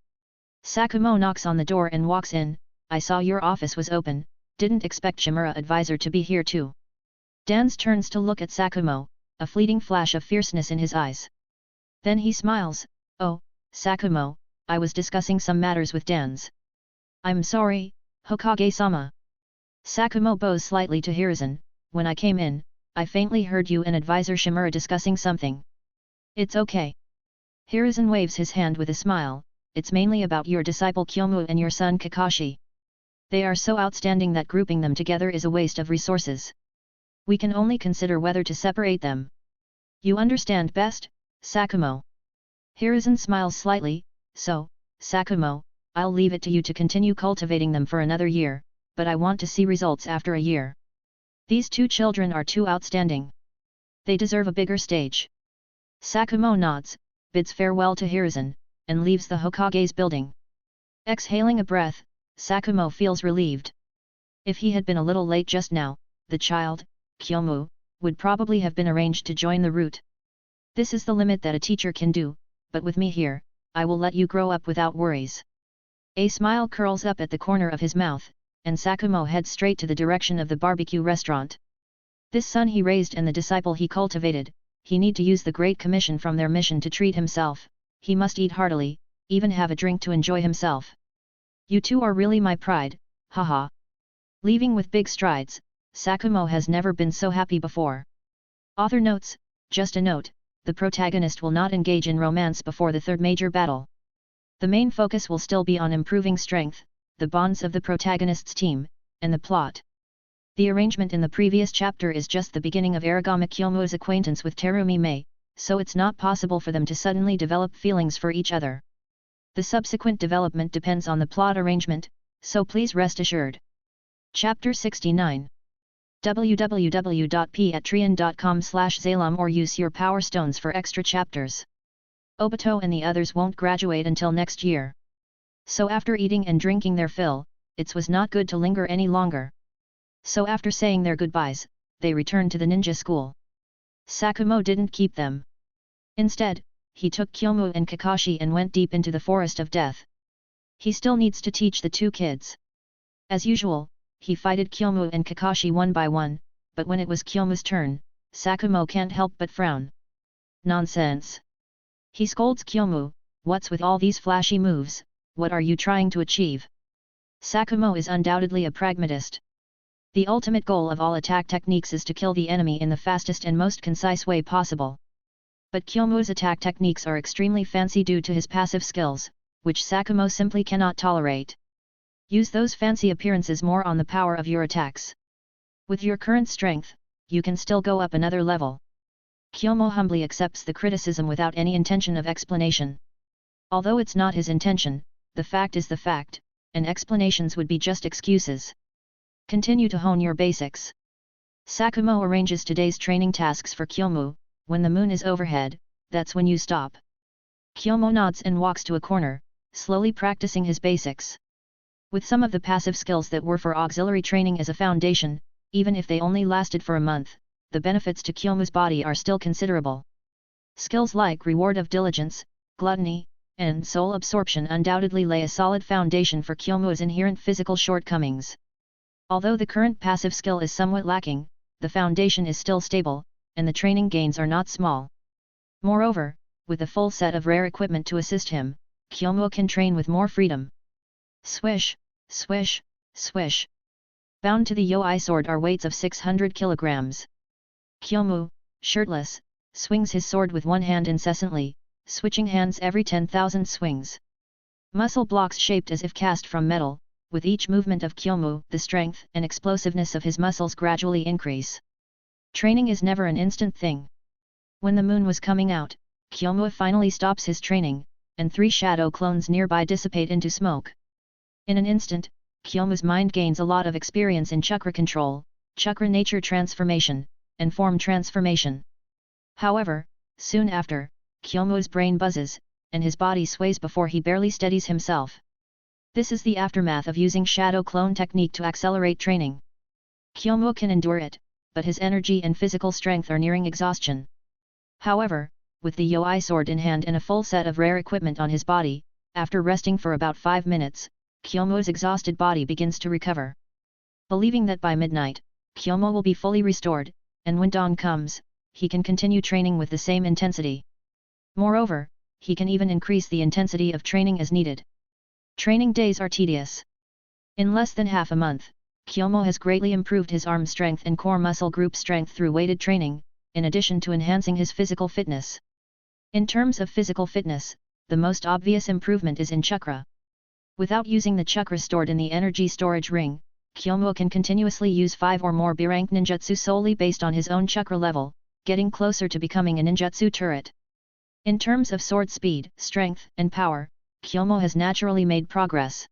Sakumo knocks on the door and walks in. I saw your office was open, didn't expect Shimura advisor to be here too. Dans turns to look at Sakumo, a fleeting flash of fierceness in his eyes. Then he smiles. Oh, Sakumo, I was discussing some matters with Dans. I'm sorry, Hokage-sama. Sakumo bows slightly to Hiruzen. When I came in, I faintly heard you and advisor Shimura discussing something. It's okay. Hiruzen waves his hand with a smile. It's mainly about your disciple Kyomu and your son Kakashi. They are so outstanding that grouping them together is a waste of resources. We can only consider whether to separate them. You understand best, Sakumo. Hiruzen smiles slightly. So, Sakumo, I'll leave it to you to continue cultivating them for another year, but I want to see results after a year. These 2 children are too outstanding. They deserve a bigger stage. Sakumo nods, bids farewell to Hiruzen, and leaves the Hokage's building. Exhaling a breath, Sakumo feels relieved. If he had been a little late just now, the child, Kyomu, would probably have been arranged to join the route. This is the limit that a teacher can do, but with me here, I will let you grow up without worries. A smile curls up at the corner of his mouth, and Sakumo heads straight to the direction of the barbecue restaurant. This son he raised and the disciple he cultivated, he need to use the Great Commission from their mission to treat himself, he must eat heartily, even have a drink to enjoy himself. You 2 are really my pride, haha. Leaving with big strides, Sakumo has never been so happy before. Author notes, just a note, the protagonist will not engage in romance before the 3rd major battle. The main focus will still be on improving strength, the bonds of the protagonist's team, and the plot. The arrangement in the previous chapter is just the beginning of Aragami Kyomu's acquaintance with Terumi Mei, so it's not possible for them to suddenly develop feelings for each other. The subsequent development depends on the plot arrangement, so please rest assured. Chapter 69. www.patreon.com/Zalum or use your power stones for extra chapters. Obito and the others won't graduate until next year. So after eating and drinking their fill, it was not good to linger any longer. So after saying their goodbyes, they returned to the ninja school. Sakumo didn't keep them. Instead, he took Kyomu and Kakashi and went deep into the forest of death. He still needs to teach the 2 kids. As usual, he fighted Kyomu and Kakashi one by one, but when it was Kyomu's turn, Sakumo can't help but frown. Nonsense. He scolds Kyomu, what's with all these flashy moves? What are you trying to achieve? Sakumo is undoubtedly a pragmatist. The ultimate goal of all attack techniques is to kill the enemy in the fastest and most concise way possible. But Kyomu's attack techniques are extremely fancy due to his passive skills, which Sakumo simply cannot tolerate. Use those fancy appearances more on the power of your attacks. With your current strength, you can still go up another level. Kyomu humbly accepts the criticism without any intention of explanation. Although it's not his intention, the fact is the fact, and explanations would be just excuses. Continue to hone your basics. Sakumo arranges today's training tasks for Kyomu. When the moon is overhead, that's when you stop. Kyomu nods and walks to a corner, slowly practicing his basics. With some of the passive skills that were for auxiliary training as a foundation, even if they only lasted for a month, the benefits to Kyomu's body are still considerable. Skills like reward of diligence, gluttony, and soul absorption undoubtedly lay a solid foundation for Kyomu's inherent physical shortcomings. Although the current passive skill is somewhat lacking, the foundation is still stable, and the training gains are not small. Moreover, with a full set of rare equipment to assist him, Kyomu can train with more freedom. Swish, swish, swish. Bound to the Yoi sword are weights of 600 kilograms. Kyomu, shirtless, swings his sword with one hand incessantly, switching hands every 10,000 swings. Muscle blocks shaped as if cast from metal, with each movement of Kyomu, the strength and explosiveness of his muscles gradually increase. Training is never an instant thing. When the moon was coming out, Kyomu finally stops his training, and 3 shadow clones nearby dissipate into smoke. In an instant, Kyomu's mind gains a lot of experience in chakra control, chakra nature transformation, and form transformation. However, soon after, Kyomu's brain buzzes, and his body sways before he barely steadies himself. This is the aftermath of using shadow clone technique to accelerate training. Kyomu can endure it, but his energy and physical strength are nearing exhaustion. However, with the Yoi sword in hand and a full set of rare equipment on his body, after resting for about 5 minutes, Kyomu's exhausted body begins to recover. Believing that by midnight, Kyomu will be fully restored, and when dawn comes, he can continue training with the same intensity. Moreover, he can even increase the intensity of training as needed. Training days are tedious. In less than half a month, Kyomu has greatly improved his arm strength and core muscle group strength through weighted training, in addition to enhancing his physical fitness. In terms of physical fitness, the most obvious improvement is in chakra. Without using the chakra stored in the energy storage ring, Kyomu can continuously use 5 or more B-rank ninjutsu solely based on his own chakra level, getting closer to becoming a ninjutsu turret. In terms of sword speed, strength, and power, Kyomu has naturally made progress.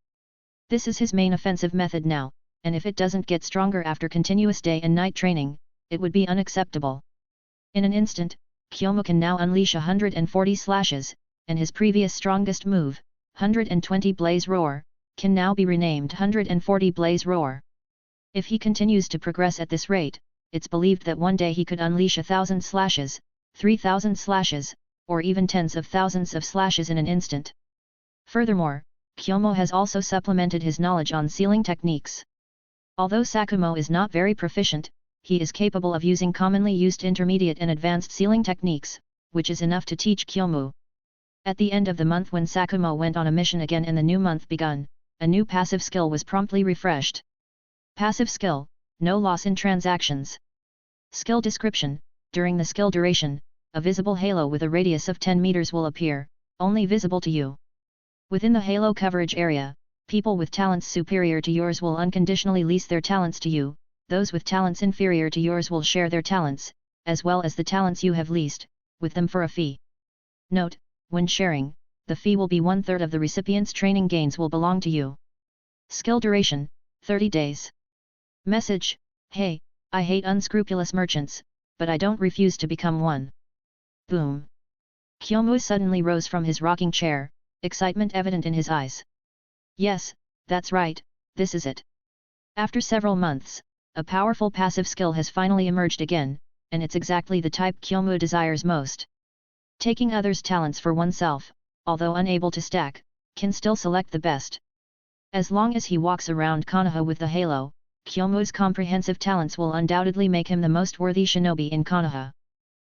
This is his main offensive method now, and if it doesn't get stronger after continuous day and night training, it would be unacceptable. In an instant, Kyomu can now unleash 140 slashes, and his previous strongest move, 120 Blaze Roar, can now be renamed 140 Blaze Roar. If he continues to progress at this rate, it's believed that one day he could unleash 1,000 slashes, 3,000 slashes, or even tens of thousands of slashes in an instant. Furthermore, Kyomu has also supplemented his knowledge on sealing techniques. Although Sakumo is not very proficient, he is capable of using commonly used intermediate and advanced sealing techniques, which is enough to teach Kyomu. At the end of the month when Sakumo went on a mission again and the new month begun, a new passive skill was promptly refreshed. Passive skill, no loss in transactions. Skill description, during the skill duration, a visible halo with a radius of 10 meters will appear, only visible to you. Within the halo coverage area, people with talents superior to yours will unconditionally lease their talents to you, those with talents inferior to yours will share their talents, as well as the talents you have leased, with them for a fee. Note, when sharing, the fee will be 1/3 of the recipient's training gains will belong to you. Skill duration, 30 days. Message, hey, I hate unscrupulous merchants, but I don't refuse to become one. Boom. Kyomu suddenly rose from his rocking chair, excitement evident in his eyes. Yes, that's right, this is it. After several months, a powerful passive skill has finally emerged again, and it's exactly the type Kyomu desires most. Taking others' talents for oneself, although unable to stack, can still select the best. As long as he walks around Konoha with the halo, Kyomu's comprehensive talents will undoubtedly make him the most worthy shinobi in Konoha.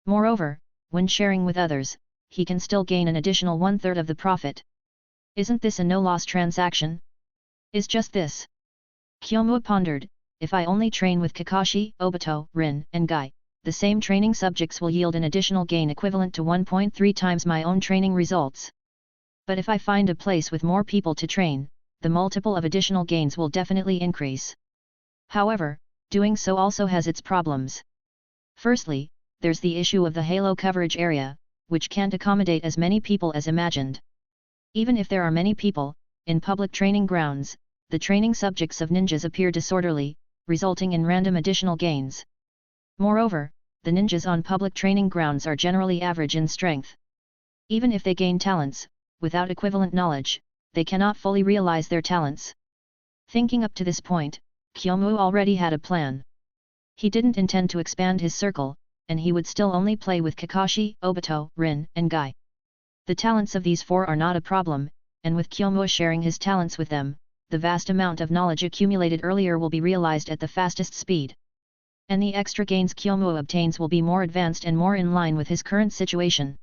Moreover, when sharing with others, he can still gain an additional 1/3 of the profit. Isn't this a no-loss transaction? Is just this. Kyomu pondered, if I only train with Kakashi, Obito, Rin, and Gai, the same training subjects will yield an additional gain equivalent to 1.3 times my own training results. But if I find a place with more people to train, the multiple of additional gains will definitely increase. However, doing so also has its problems. Firstly, there's the issue of the halo coverage area, which can't accommodate as many people as imagined. Even if there are many people, in public training grounds, the training subjects of ninjas appear disorderly, resulting in random additional gains. Moreover, the ninjas on public training grounds are generally average in strength. Even if they gain talents, without equivalent knowledge, they cannot fully realize their talents. Thinking up to this point, Kyomu already had a plan. He didn't intend to expand his circle, and he would still only play with Kakashi, Obito, Rin, and Guy. The talents of these four are not a problem, and with Kyomu sharing his talents with them, the vast amount of knowledge accumulated earlier will be realized at the fastest speed. And the extra gains Kyomu obtains will be more advanced and more in line with his current situation.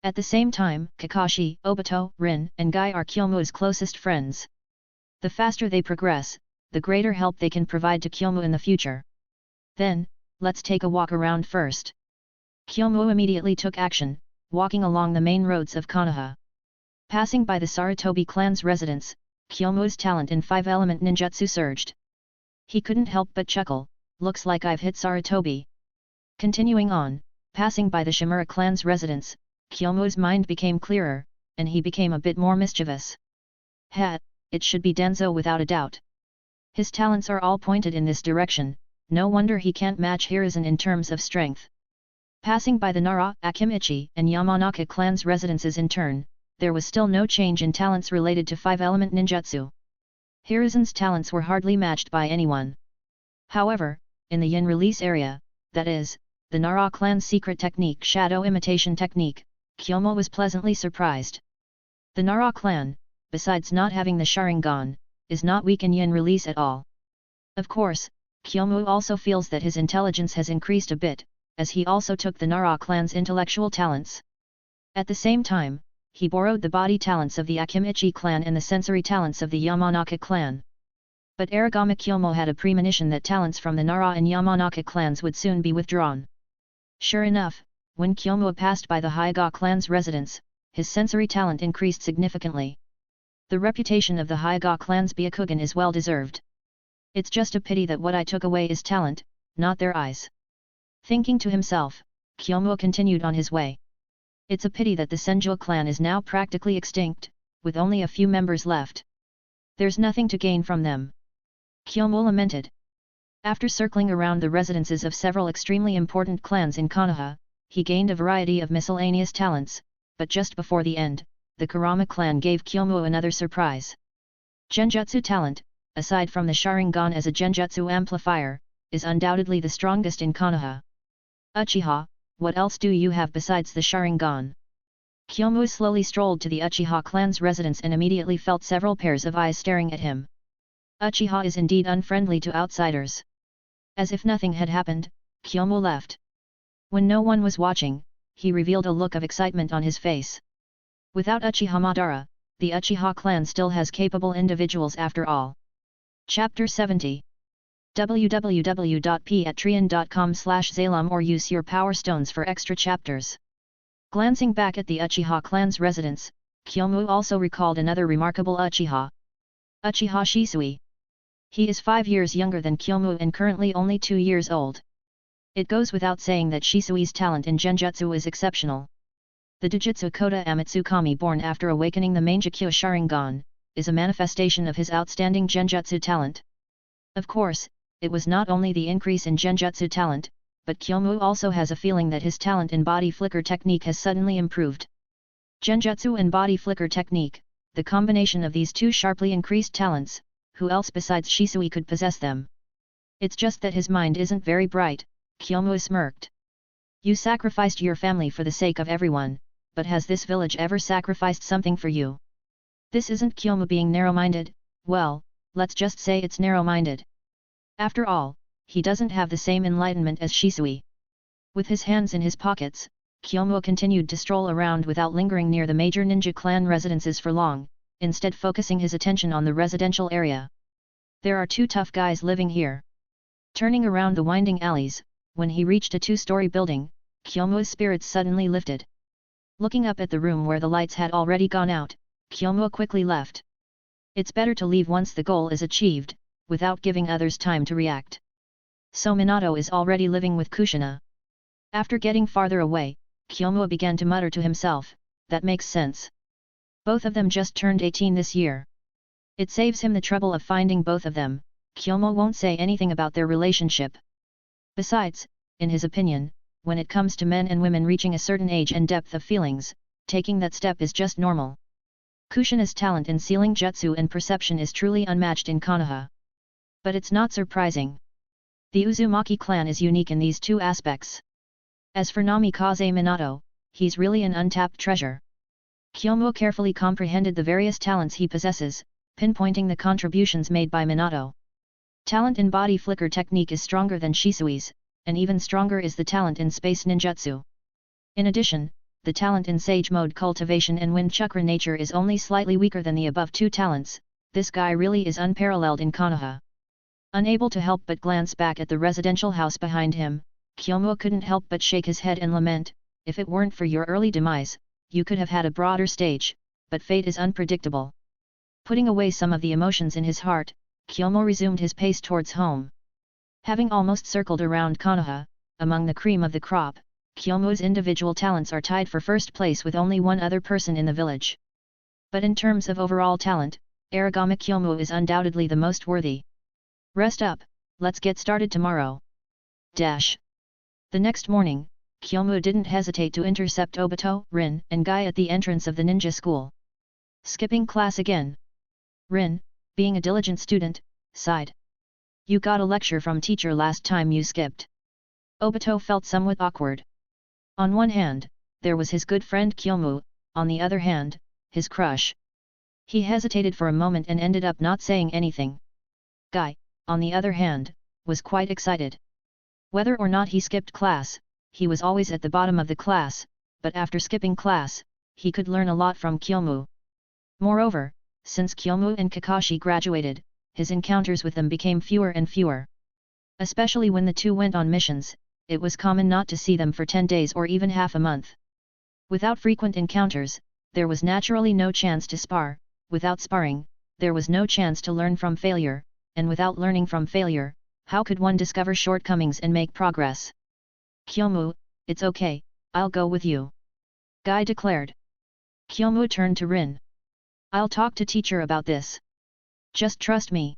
At the same time, Kakashi, Obito, Rin, and Guy are Kyomu's closest friends. The faster they progress, the greater help they can provide to Kyomu in the future. Then, let's take a walk around first. Kyomu immediately took action, walking along the main roads of Konoha. Passing by the Sarutobi clan's residence, Kyomu's talent in 5-element ninjutsu surged. He couldn't help but chuckle, looks like I've hit Sarutobi. Continuing on, passing by the Shimura clan's residence, Kyomu's mind became clearer, and he became a bit more mischievous. It should be Denzo without a doubt. His talents are all pointed in this direction, no wonder he can't match Hiruzen in terms of strength. Passing by the Nara, Akimichi, and Yamanaka clans' residences in turn, there was still no change in talents related to 5-element ninjutsu. Hiruzen's talents were hardly matched by anyone. However, in the yin release area, that is, the Nara clan's secret technique shadow imitation technique, Kyomu was pleasantly surprised. The Nara clan, besides not having the Sharingan, is not weak in yin release at all. Of course, Kyomu also feels that his intelligence has increased a bit, as he also took the Nara clan's intellectual talents. At the same time, he borrowed the body talents of the Akimichi clan and the sensory talents of the Yamanaka clan. But Aragami Kyomu had a premonition that talents from the Nara and Yamanaka clans would soon be withdrawn. Sure enough, when Kyomu passed by the Hyuga clan's residence, his sensory talent increased significantly. The reputation of the Hyuga clan's Byakugan is well deserved. It's just a pity that what I took away is talent, not their eyes. Thinking to himself, Kyomu continued on his way. It's a pity that the Senju clan is now practically extinct, with only a few members left. There's nothing to gain from them. Kyomu lamented. After circling around the residences of several extremely important clans in Konoha, he gained a variety of miscellaneous talents, but just before the end, the Kurama clan gave Kyomu another surprise. Genjutsu talent, aside from the Sharingan as a genjutsu amplifier, is undoubtedly the strongest in Konoha. Uchiha, what else do you have besides the Sharingan? Kyomu slowly strolled to the Uchiha clan's residence and immediately felt several pairs of eyes staring at him. Uchiha is indeed unfriendly to outsiders. As if nothing had happened, Kyomu left. When no one was watching, he revealed a look of excitement on his face. Without Uchiha Madara, the Uchiha clan still has capable individuals after all. Chapter 70 www.patreon.com/Zalum or use your power stones for extra chapters. Glancing back at the Uchiha clan's residence, Kyomu also recalled another remarkable Uchiha. Uchiha Shisui. He is 5 years younger than Kyomu and currently only 2 years old. It goes without saying that Shisui's talent in Genjutsu is exceptional. The Dojutsu Kota Amatsukami born after awakening the Mangekyo Sharingan, is a manifestation of his outstanding Genjutsu talent. Of course, it was not only the increase in Genjutsu talent, but Kyomu also has a feeling that his talent in body flicker technique has suddenly improved. Genjutsu and body flicker technique, the combination of these two sharply increased talents, who else besides Shisui could possess them? It's just that his mind isn't very bright, Kyomu smirked. You sacrificed your family for the sake of everyone, but has this village ever sacrificed something for you? This isn't Kyomu being narrow-minded, well, let's just say it's narrow-minded. After all, he doesn't have the same enlightenment as Shisui. With his hands in his pockets, Kyomu continued to stroll around without lingering near the major ninja clan residences for long, instead focusing his attention on the residential area. There are 2 tough guys living here. Turning around the winding alleys, when he reached a 2-story building, Kyomu's spirits suddenly lifted. Looking up at the room where the lights had already gone out, Kyomu quickly left. It's better to leave once the goal is achieved, without giving others time to react. So Minato is already living with Kushina. After getting farther away, Kyomu began to mutter to himself, that makes sense. Both of them just turned 18 this year. It saves him the trouble of finding both of them. Kyomu won't say anything about their relationship. Besides, in his opinion, when it comes to men and women reaching a certain age and depth of feelings, taking that step is just normal. Kushina's talent in sealing jutsu and perception is truly unmatched in Konoha. But it's not surprising. The Uzumaki clan is unique in these two aspects. As for Namikaze Minato, he's really an untapped treasure. Kyomu carefully comprehended the various talents he possesses, pinpointing the contributions made by Minato. Talent in body flicker technique is stronger than Shisui's, and even stronger is the talent in space ninjutsu. In addition, the talent in sage mode cultivation and wind chakra nature is only slightly weaker than the above two talents. This guy really is unparalleled in Konoha. Unable to help but glance back at the residential house behind him, Kyomu couldn't help but shake his head and lament, if it weren't for your early demise, you could have had a broader stage, but fate is unpredictable. Putting away some of the emotions in his heart, Kyomu resumed his pace towards home. Having almost circled around Konoha, among the cream of the crop, Kyomu's individual talents are tied for first place with only one other person in the village. But in terms of overall talent, Aragami Kyomu is undoubtedly the most worthy. Rest up, let's get started tomorrow. The next morning, Kyomu didn't hesitate to intercept Obito, Rin, and Guy at the entrance of the ninja school. Skipping class again. Rin, being a diligent student, sighed. You got a lecture from teacher last time you skipped. Obito felt somewhat awkward. On one hand, there was his good friend Kyomu, on the other hand, his crush. He hesitated for a moment and ended up not saying anything. Guy, on the other hand, was quite excited. Whether or not he skipped class, he was always at the bottom of the class, but after skipping class, he could learn a lot from Kyomu. Moreover, since Kyomu and Kakashi graduated, his encounters with them became fewer and fewer. Especially when the two went on missions, it was common not to see them for 10 days or even half a month. Without frequent encounters, there was naturally no chance to spar, without sparring, there was no chance to learn from failure, and without learning from failure, how could one discover shortcomings and make progress? Kyomu, it's okay, I'll go with you. Guy declared. Kyomu turned to Rin. I'll talk to teacher about this. Just trust me.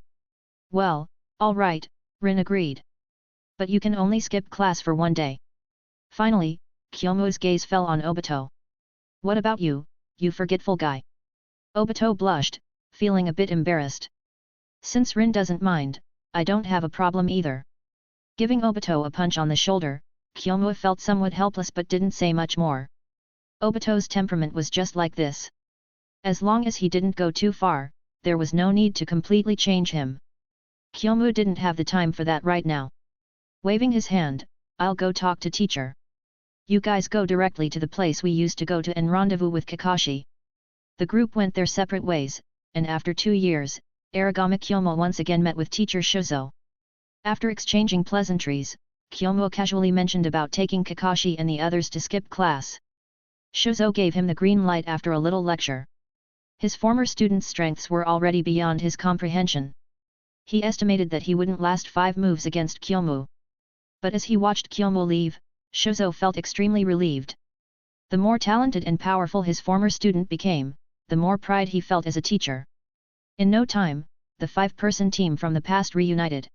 Well, all right, Rin agreed. But you can only skip class for 1 day. Finally, Kyomu's gaze fell on Obito. What about you, you forgetful guy? Obito blushed, feeling a bit embarrassed. Since Rin doesn't mind, I don't have a problem either. Giving Obito a punch on the shoulder, Kyomu felt somewhat helpless but didn't say much more. Obito's temperament was just like this. As long as he didn't go too far, there was no need to completely change him. Kyomu didn't have the time for that right now. Waving his hand, I'll go talk to teacher. You guys go directly to the place we used to go to and rendezvous with Kakashi. The group went their separate ways, and after 2 years, Aragami Kyomu once again met with teacher Shozo. After exchanging pleasantries, Kyomu casually mentioned about taking Kakashi and the others to skip class. Shozo gave him the green light after a little lecture. His former student's strengths were already beyond his comprehension. He estimated that he wouldn't last 5 moves against Kyomu. But as he watched Kyomu leave, Shozo felt extremely relieved. The more talented and powerful his former student became, the more pride he felt as a teacher. In no time, the 5-person team from the past reunited.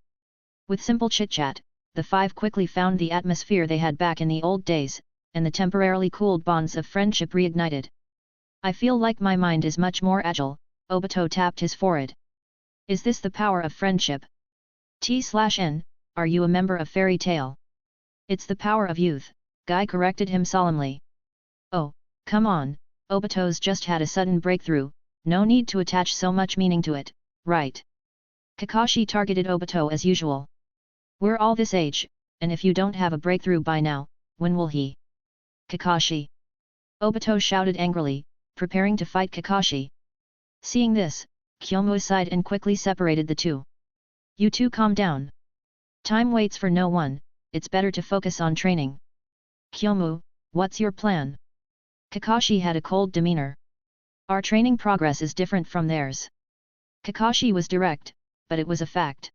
With simple chit-chat, the 5 quickly found the atmosphere they had back in the old days, and the temporarily cooled bonds of friendship reignited. I feel like my mind is much more agile, Obito tapped his forehead. Is this the power of friendship? T/N, are you a member of Fairy Tail? It's the power of youth, Guy corrected him solemnly. Oh, come on, Obito's just had a sudden breakthrough, no need to attach so much meaning to it, right? Kakashi targeted Obito as usual. We're all this age, and if you don't have a breakthrough by now, when will he? Kakashi! Obito shouted angrily, preparing to fight Kakashi. Seeing this, Kyomu sighed and quickly separated the two. You two calm down. Time waits for no one, it's better to focus on training. Kyomu, what's your plan? Kakashi had a cold demeanor. Our training progress is different from theirs. Kakashi was direct, but it was a fact.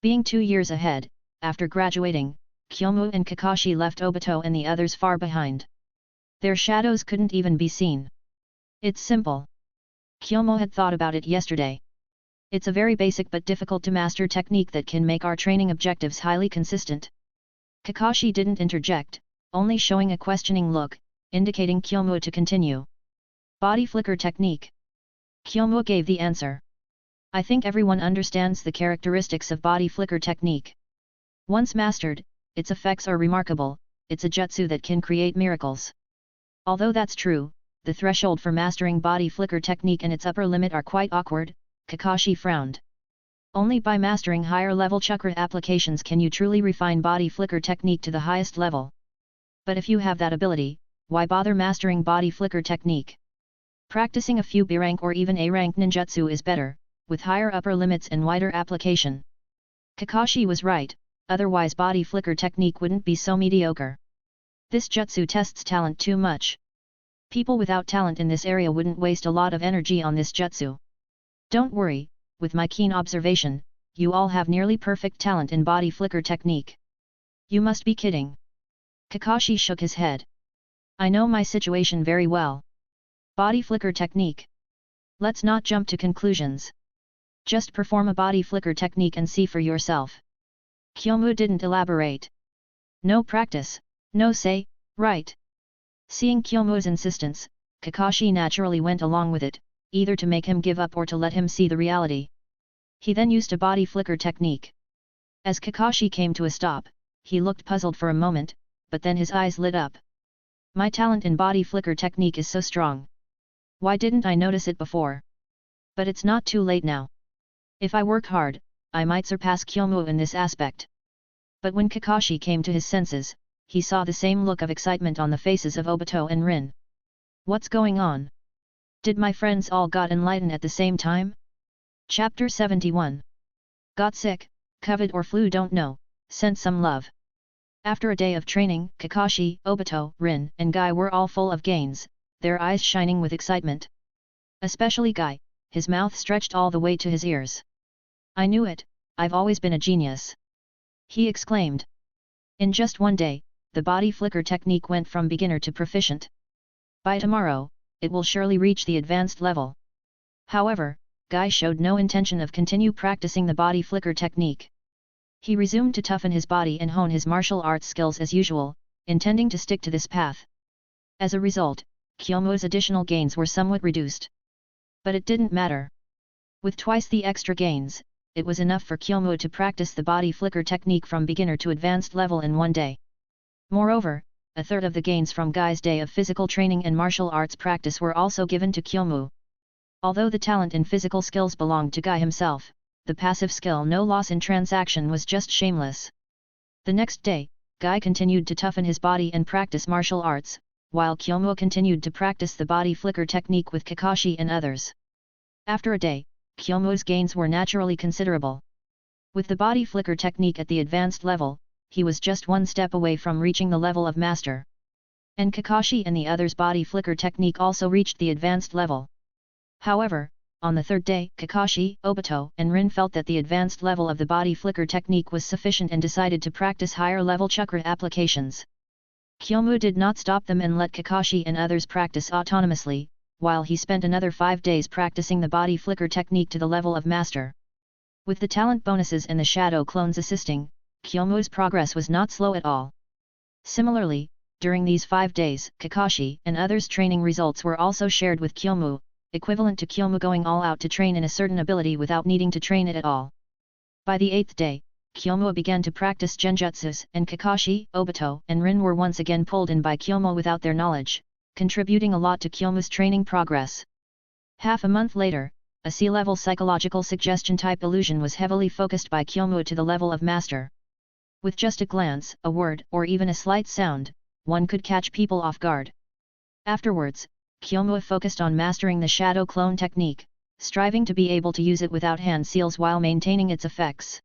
Being 2 years ahead, after graduating, Kyomu and Kakashi left Obito and the others far behind. Their shadows couldn't even be seen. It's simple. Kyomu had thought about it yesterday. It's a very basic but difficult to master technique that can make our training objectives highly consistent. Kakashi didn't interject, only showing a questioning look, indicating Kyomu to continue. Body flicker technique. Kyomu gave the answer. I think everyone understands the characteristics of body flicker technique. Once mastered, its effects are remarkable, it's a jutsu that can create miracles. Although that's true, the threshold for mastering body flicker technique and its upper limit are quite awkward, Kakashi frowned. Only by mastering higher level chakra applications can you truly refine body flicker technique to the highest level. But if you have that ability, why bother mastering body flicker technique? Practicing a few B rank or even A rank ninjutsu is better, with higher upper limits and wider application. Kakashi was right, otherwise body flicker technique wouldn't be so mediocre. This jutsu tests talent too much. People without talent in this area wouldn't waste a lot of energy on this jutsu. Don't worry, with my keen observation, you all have nearly perfect talent in body flicker technique. You must be kidding. Kakashi shook his head. I know my situation very well. Body flicker technique. Let's not jump to conclusions. Just perform a body flicker technique and see for yourself. Kyomu didn't elaborate. No practice, no say, right? Seeing Kyomu's insistence, Kakashi naturally went along with it, either to make him give up or to let him see the reality. He then used a body flicker technique. As Kakashi came to a stop, he looked puzzled for a moment, but then his eyes lit up. My talent in body flicker technique is so strong. Why didn't I notice it before? But it's not too late now. If I work hard, I might surpass Kyomu in this aspect. But when Kakashi came to his senses, he saw the same look of excitement on the faces of Obito and Rin. What's going on? Did my friends all got enlightened at the same time? Chapter 71. Got sick, COVID or flu don't know, sent some love. After a day of training, Kakashi, Obito, Rin, and Guy were all full of gains, their eyes shining with excitement. Especially Guy, his mouth stretched all the way to his ears. I knew it, I've always been a genius. He exclaimed. In just one day, the body flicker technique went from beginner to proficient. By tomorrow, it will surely reach the advanced level. However, Guy showed no intention of continue practicing the body flicker technique. He resumed to toughen his body and hone his martial arts skills as usual, intending to stick to this path. As a result, Kyomu's additional gains were somewhat reduced. But it didn't matter. With twice the extra gains, it was enough for Kyomu to practice the body flicker technique from beginner to advanced level in one day. Moreover, a third of the gains from Guy's day of physical training and martial arts practice were also given to Kyomu. Although the talent and physical skills belonged to Guy himself, the passive skill no loss in transaction was just shameless. The next day, Guy continued to toughen his body and practice martial arts, while Kyomu continued to practice the body flicker technique with Kakashi and others. After a day, Kyomu's gains were naturally considerable. With the body flicker technique at the advanced level, he was just one step away from reaching the level of master. And Kakashi and the others' body flicker technique also reached the advanced level. However, on the third day, Kakashi, Obito, and Rin felt that the advanced level of the body flicker technique was sufficient and decided to practice higher level chakra applications. Kyomu did not stop them and let Kakashi and others practice autonomously, while he spent another 5 days practicing the body flicker technique to the level of master. With the talent bonuses and the shadow clones assisting, Kyomu's progress was not slow at all. Similarly, during these 5 days, Kakashi and others' training results were also shared with Kyomu, equivalent to Kyomu going all out to train in a certain ability without needing to train it at all. By the 8th day, Kyomu began to practice genjutsus, and Kakashi, Obito, and Rin were once again pulled in by Kyomu without their knowledge, contributing a lot to Kyomu's training progress. Half a month later, a C-level psychological suggestion-type illusion was heavily focused by Kyomu to the level of master. With just a glance, a word, or even a slight sound, one could catch people off guard. Afterwards, Kyomu focused on mastering the shadow clone technique, striving to be able to use it without hand seals while maintaining its effects.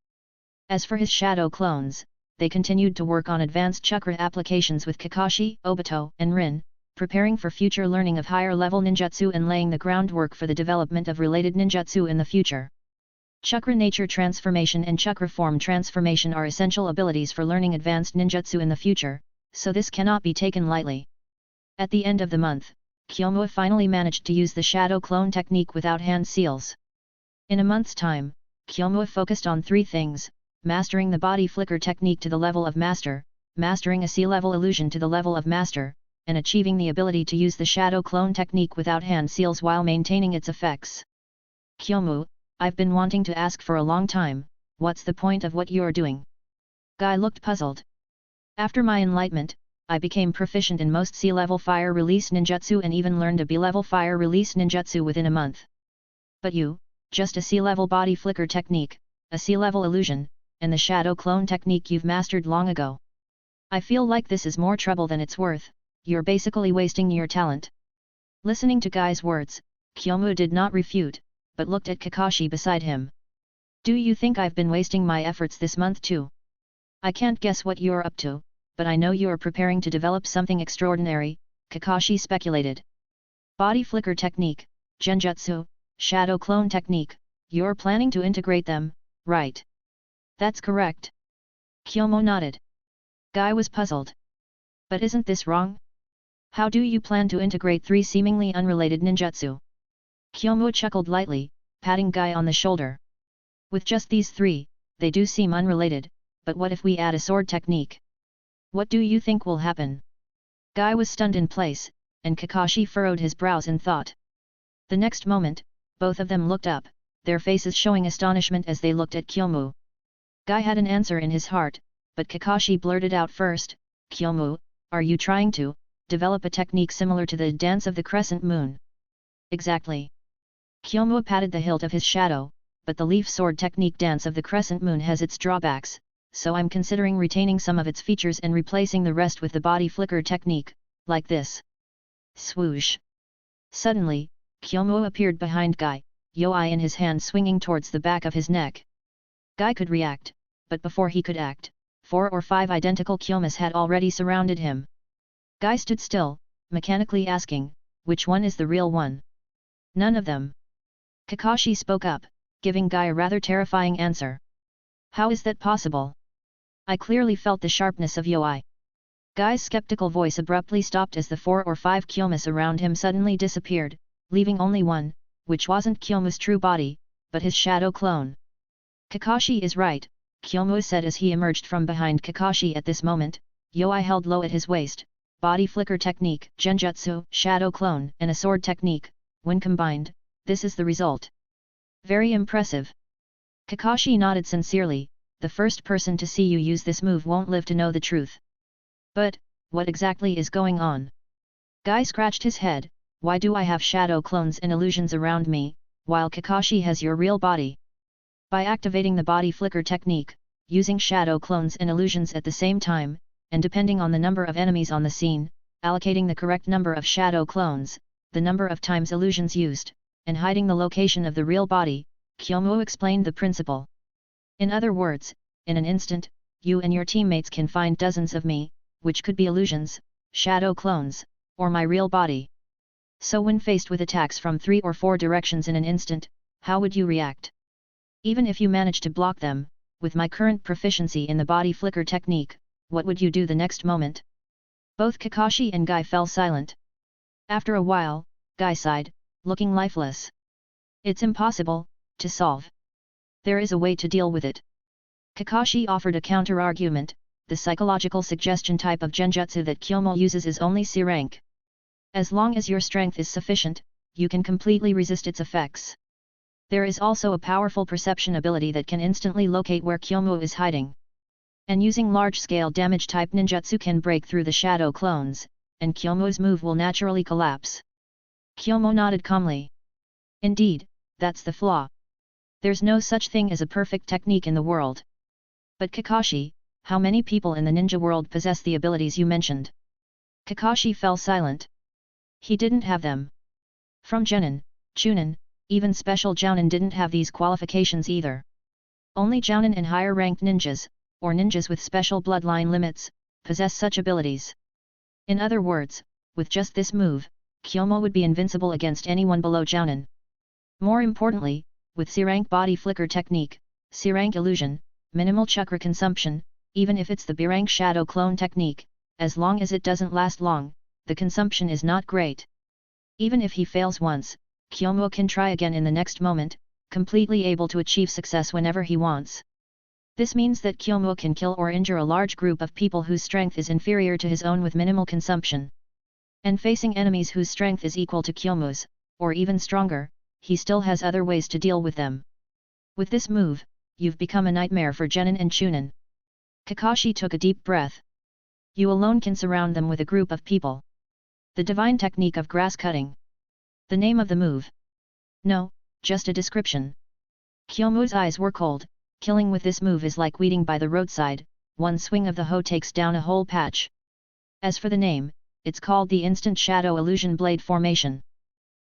As for his shadow clones, they continued to work on advanced chakra applications with Kakashi, Obito, and Rin, preparing for future learning of higher level ninjutsu and laying the groundwork for the development of related ninjutsu in the future. Chakra Nature Transformation and Chakra Form Transformation are essential abilities for learning advanced ninjutsu in the future, so this cannot be taken lightly. At the end of the month, Kyomu finally managed to use the Shadow Clone technique without hand seals. In a month's time, Kyomu focused on 3 things: mastering the body flicker technique to the level of master, mastering a sea-level illusion to the level of master, and achieving the ability to use the Shadow Clone technique without hand seals while maintaining its effects. Kyomu, I've been wanting to ask for a long time, what's the point of what you're doing? Guy looked puzzled. After my enlightenment, I became proficient in most sea-level fire release ninjutsu and even learned a B-level fire release ninjutsu within a month. But you, just a sea-level body flicker technique, a sea-level illusion, and the Shadow Clone technique you've mastered long ago. I feel like this is more trouble than it's worth. You're basically wasting your talent. Listening to Guy's words, Kyomu did not refute, but looked at Kakashi beside him. Do you think I've been wasting my efforts this month too? I can't guess what you're up to, but I know you're preparing to develop something extraordinary, Kakashi speculated. Body flicker technique, genjutsu, Shadow Clone technique, you're planning to integrate them, right? That's correct. Kyomu nodded. Guy was puzzled. But isn't this wrong? How do you plan to integrate 3 seemingly unrelated ninjutsu? Kyomu chuckled lightly, patting Guy on the shoulder. With just these 3, they do seem unrelated, but what if we add a sword technique? What do you think will happen? Guy was stunned in place, and Kakashi furrowed his brows in thought. The next moment, both of them looked up, their faces showing astonishment as they looked at Kyomu. Guy had an answer in his heart, but Kakashi blurted out first, Kyomu, are you trying to develop a technique similar to the dance of the crescent moon? Exactly. Kyomu patted the hilt of his shadow, but the leaf sword technique dance of the crescent moon has its drawbacks, so I'm considering retaining some of its features and replacing the rest with the body flicker technique, like this. Swoosh. Suddenly, Kyomu appeared behind Guy, Yoi in his hand swinging towards the back of his neck. Guy could react, but before he could act, 4 or 5 identical Kyomus had already surrounded him. Guy stood still, mechanically asking, which one is the real one? None of them. Kakashi spoke up, giving Guy a rather terrifying answer. How is that possible? I clearly felt the sharpness of Yoi. Guy's skeptical voice abruptly stopped as the 4 or 5 Kyomus around him suddenly disappeared, leaving only one, which wasn't Kyomu's true body, but his shadow clone. Kakashi is right, Kyomu said as he emerged from behind Kakashi at this moment. Yoi held low at his waist, body flicker technique, genjutsu, shadow clone, and a sword technique, when combined, this is the result. Very impressive. Kakashi nodded sincerely, the first person to see you use this move won't live to know the truth. But, what exactly is going on? Guy scratched his head, why do I have shadow clones and illusions around me, while Kakashi has your real body? By activating the body flicker technique, using shadow clones and illusions at the same time, and depending on the number of enemies on the scene, allocating the correct number of shadow clones, the number of times illusions used, and hiding the location of the real body, Kyomu explained the principle. In other words, in an instant, you and your teammates can find dozens of me, which could be illusions, shadow clones, or my real body. So when faced with attacks from 3 or 4 directions in an instant, how would you react? Even if you manage to block them, with my current proficiency in the body flicker technique, what would you do the next moment? Both Kakashi and Guy fell silent. After a while, Guy sighed, looking lifeless. It's impossible to solve. There is a way to deal with it. Kakashi offered a counter-argument, the psychological suggestion type of genjutsu that Kyomu uses is only C rank. As long as your strength is sufficient, you can completely resist its effects. There is also a powerful perception ability that can instantly locate where Kyomu is hiding. And using large-scale damage type ninjutsu can break through the shadow clones, and Kyomu's move will naturally collapse. Kyomu nodded calmly. Indeed, that's the flaw. There's no such thing as a perfect technique in the world. But Kakashi, how many people in the ninja world possess the abilities you mentioned? Kakashi fell silent. He didn't have them. From Genin, Chunin, even special Jounin didn't have these qualifications either. Only Jounin and higher-ranked ninjas, or ninjas with special bloodline limits, possess such abilities. In other words, with just this move, Kyomu would be invincible against anyone below Jounin. More importantly, with C-rank body flicker technique, C-rank illusion, minimal chakra consumption, even if it's the B-rank shadow clone technique, as long as it doesn't last long, the consumption is not great. Even if he fails once, Kyomu can try again in the next moment, completely able to achieve success whenever he wants. This means that Kyomu can kill or injure a large group of people whose strength is inferior to his own with minimal consumption. And facing enemies whose strength is equal to Kyomu's, or even stronger, he still has other ways to deal with them. With this move, you've become a nightmare for Genin and Chunin. Kakashi took a deep breath. You alone can surround them with a group of people. The divine technique of grass cutting. The name of the move? No, just a description. Kyomu's eyes were cold. Killing with this move is like weeding by the roadside, one swing of the hoe takes down a whole patch. As for the name, it's called the Instant Shadow Illusion Blade Formation.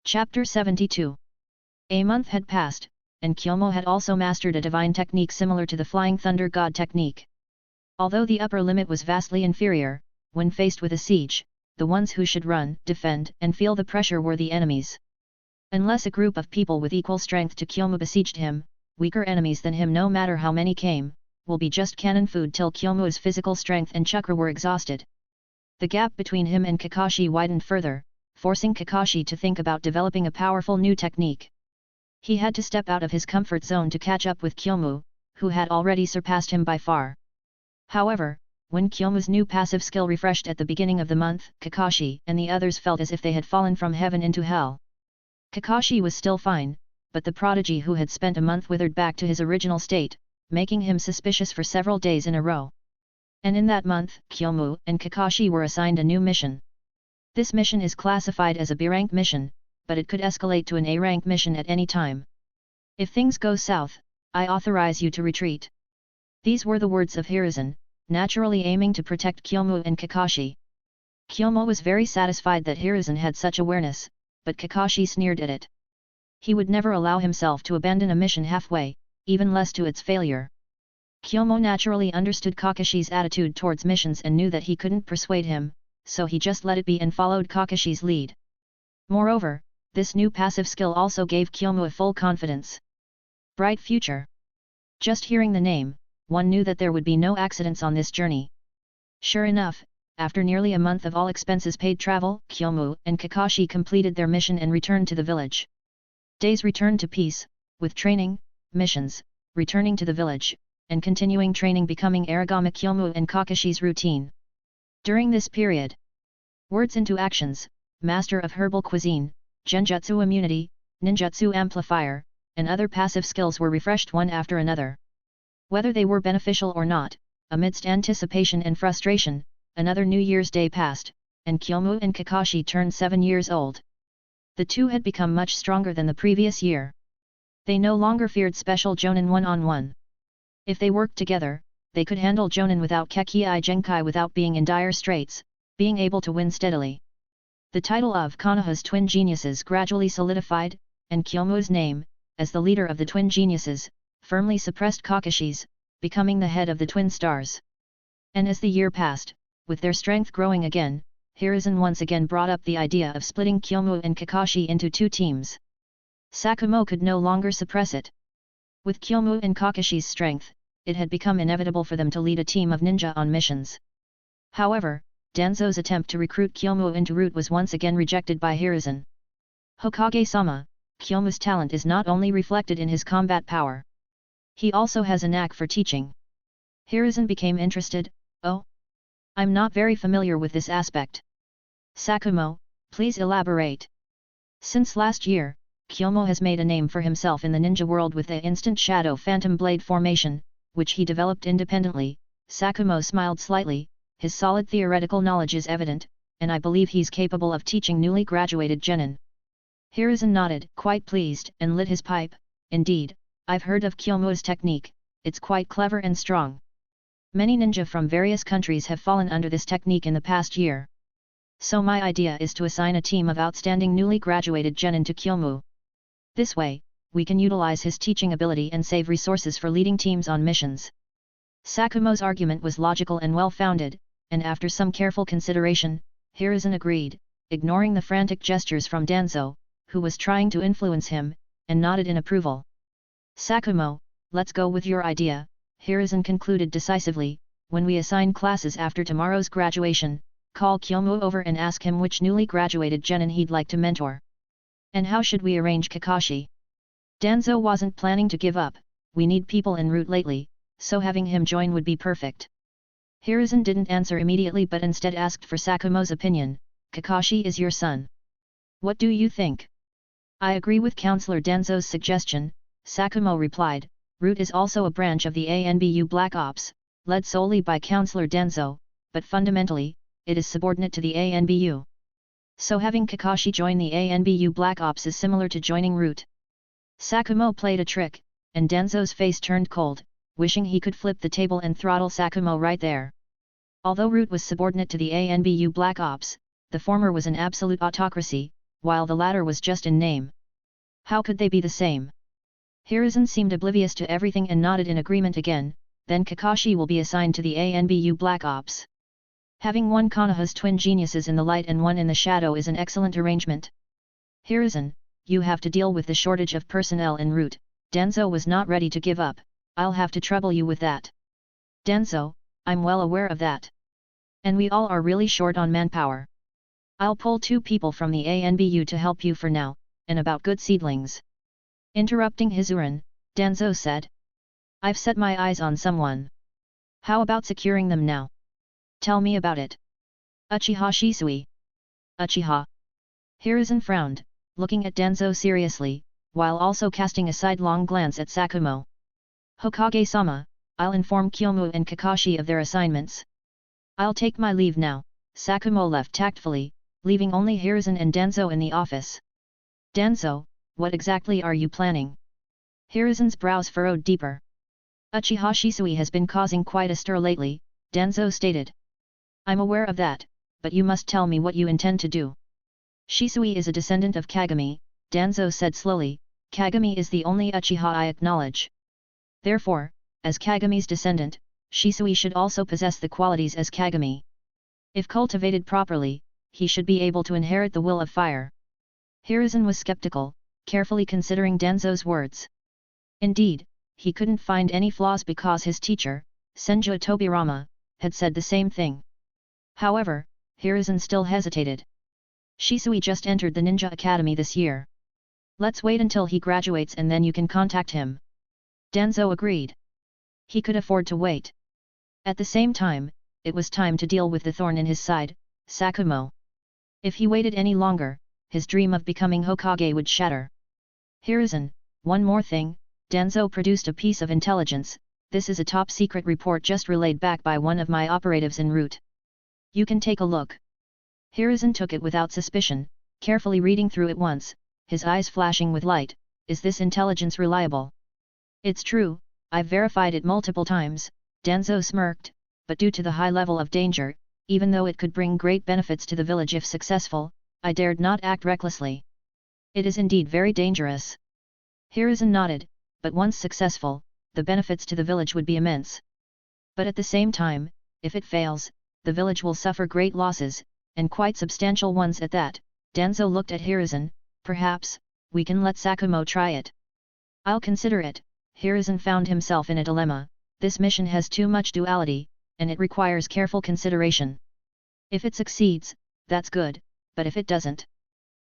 Chapter 72. A month had passed, and Kyomu had also mastered a divine technique similar to the Flying Thunder God technique. Although the upper limit was vastly inferior, when faced with a siege, the ones who should run, defend, and feel the pressure were the enemies. Unless a group of people with equal strength to Kyomu besieged him, weaker enemies than him no matter how many came, will be just cannon food till Kyomu's physical strength and chakra were exhausted. The gap between him and Kakashi widened further, forcing Kakashi to think about developing a powerful new technique. He had to step out of his comfort zone to catch up with Kyomu, who had already surpassed him by far. However, when Kyomu's new passive skill refreshed at the beginning of the month, Kakashi and the others felt as if they had fallen from heaven into hell. Kakashi was still fine, but the prodigy who had spent a month withered back to his original state, making him suspicious for several days in a row. And in that month, Kyomu and Kakashi were assigned a new mission. This mission is classified as a B-rank mission, but it could escalate to an A-rank mission at any time. If things go south, I authorize you to retreat. These were the words of Hiruzen, naturally aiming to protect Kyomu and Kakashi. Kyomu was very satisfied that Hiruzen had such awareness, but Kakashi sneered at it. He would never allow himself to abandon a mission halfway, even less to its failure. Kyomu naturally understood Kakashi's attitude towards missions and knew that he couldn't persuade him, so he just let it be and followed Kakashi's lead. Moreover, this new passive skill also gave Kyomu a full confidence. Bright future. Just hearing the name, one knew that there would be no accidents on this journey. Sure enough, after nearly a month of all expenses paid travel, Kyomu and Kakashi completed their mission and returned to the village. Days returned to peace, with training, missions, returning to the village, and continuing training becoming Aragami Kyomu and Kakashi's routine. During this period, words into actions, master of herbal cuisine, genjutsu immunity, ninjutsu amplifier, and other passive skills were refreshed one after another. Whether they were beneficial or not, amidst anticipation and frustration, another New Year's Day passed, and Kyomu and Kakashi turned 7 years old. The two had become much stronger than the previous year. They no longer feared special Jonin one-on-one. If they worked together, they could handle Jonin without Kekii Genkai without being in dire straits, being able to win steadily. The title of Konoha's twin geniuses gradually solidified, and Kyomu's name, as the leader of the twin geniuses, firmly suppressed Kakashi's, becoming the head of the twin stars. And as the year passed, with their strength growing again, Hiruzen once again brought up the idea of splitting Kyomu and Kakashi into two teams. Sakumo could no longer suppress it. With Kyomu and Kakashi's strength, it had become inevitable for them to lead a team of ninja on missions. However, Danzo's attempt to recruit Kyomu into route was once again rejected by Hiruzen. Hokage-sama, Kyomu's talent is not only reflected in his combat power. He also has a knack for teaching. Hiruzen became interested. Oh? I'm not very familiar with this aspect. Sakumo, please elaborate. Since last year, Kyomu has made a name for himself in the ninja world with the Instant Shadow Phantom Blade formation, which he developed independently. Sakumo smiled slightly. His solid theoretical knowledge is evident, and I believe he's capable of teaching newly graduated genin. Hiruzen nodded, quite pleased, and lit his pipe. Indeed, I've heard of Kyomu's technique, it's quite clever and strong. Many ninja from various countries have fallen under this technique in the past year. So my idea is to assign a team of outstanding newly graduated genin to Kyomu. This way, we can utilize his teaching ability and save resources for leading teams on missions. Sakumo's argument was logical and well-founded, and after some careful consideration, Hiruzen agreed, ignoring the frantic gestures from Danzo, who was trying to influence him, and nodded in approval. Sakumo, let's go with your idea, Hiruzen concluded decisively. When we assign classes after tomorrow's graduation, call Kyomu over and ask him which newly graduated genin he'd like to mentor. And how should we arrange Kakashi? Danzo wasn't planning to give up, we need people en route lately, so having him join would be perfect. Hiruzen didn't answer immediately but instead asked for Sakumo's opinion. Kakashi is your son. What do you think? I agree with Counselor Danzo's suggestion, Sakumo replied. Route is also a branch of the ANBU Black Ops, led solely by Counselor Danzo, but fundamentally, it is subordinate to the ANBU. So having Kakashi join the ANBU Black Ops is similar to joining Route. Sakumo played a trick, and Danzo's face turned cold, wishing he could flip the table and throttle Sakumo right there. Although Route was subordinate to the ANBU Black Ops, the former was an absolute autocracy, while the latter was just in name. How could they be the same? Hiruzen seemed oblivious to everything and nodded in agreement again. Then Kakashi will be assigned to the ANBU Black Ops. Having one Konoha's twin geniuses in the light and one in the shadow is an excellent arrangement. Hiruzen, you have to deal with the shortage of personnel en route. Danzo was not ready to give up. I'll have to trouble you with that. Danzo, I'm well aware of that. And we all are really short on manpower. I'll pull 2 people from the ANBU to help you for now, and about good seedlings. Interrupting Hizuran, Danzo said. I've set my eyes on someone. How about securing them now? Tell me about it. Uchiha Shisui. Uchiha. Hiruzen frowned, looking at Danzo seriously, while also casting a sidelong glance at Sakumo. Hokage-sama, I'll inform Kyomu and Kakashi of their assignments. I'll take my leave now. Sakumo left tactfully, leaving only Hiruzen and Danzo in the office. Danzo, what exactly are you planning? Hiruzen's brows furrowed deeper. Uchiha Shisui has been causing quite a stir lately, Danzo stated. I'm aware of that, but you must tell me what you intend to do. Shisui is a descendant of Kagami, Danzo said slowly. Kagami is the only Uchiha I acknowledge. Therefore, as Kagami's descendant, Shisui should also possess the qualities as Kagami. If cultivated properly, he should be able to inherit the will of fire. Hiruzen was skeptical, carefully considering Danzo's words. Indeed, he couldn't find any flaws because his teacher, Senju Tobirama, had said the same thing. However, Hiruzen still hesitated. Shisui just entered the Ninja Academy this year. Let's wait until he graduates and then you can contact him. Danzo agreed. He could afford to wait. At the same time, it was time to deal with the thorn in his side, Sakumo. If he waited any longer, his dream of becoming Hokage would shatter. Hiruzen, one more thing, Danzo produced a piece of intelligence. This is a top-secret report just relayed back by one of my operatives en route. You can take a look. Hiruzen took it without suspicion, carefully reading through it once, his eyes flashing with light. Is this intelligence reliable? It's true, I've verified it multiple times, Danzo smirked, but due to the high level of danger, even though it could bring great benefits to the village if successful, I dared not act recklessly. It is indeed very dangerous. Hiruzen nodded, but once successful, the benefits to the village would be immense. But at the same time, if it fails, the village will suffer great losses, and quite substantial ones at that. Danzo looked at Hiruzen. Perhaps, we can let Sakumo try it. I'll consider it. Hiruzen found himself in a dilemma. This mission has too much duality, and it requires careful consideration. If it succeeds, that's good, but if it doesn't,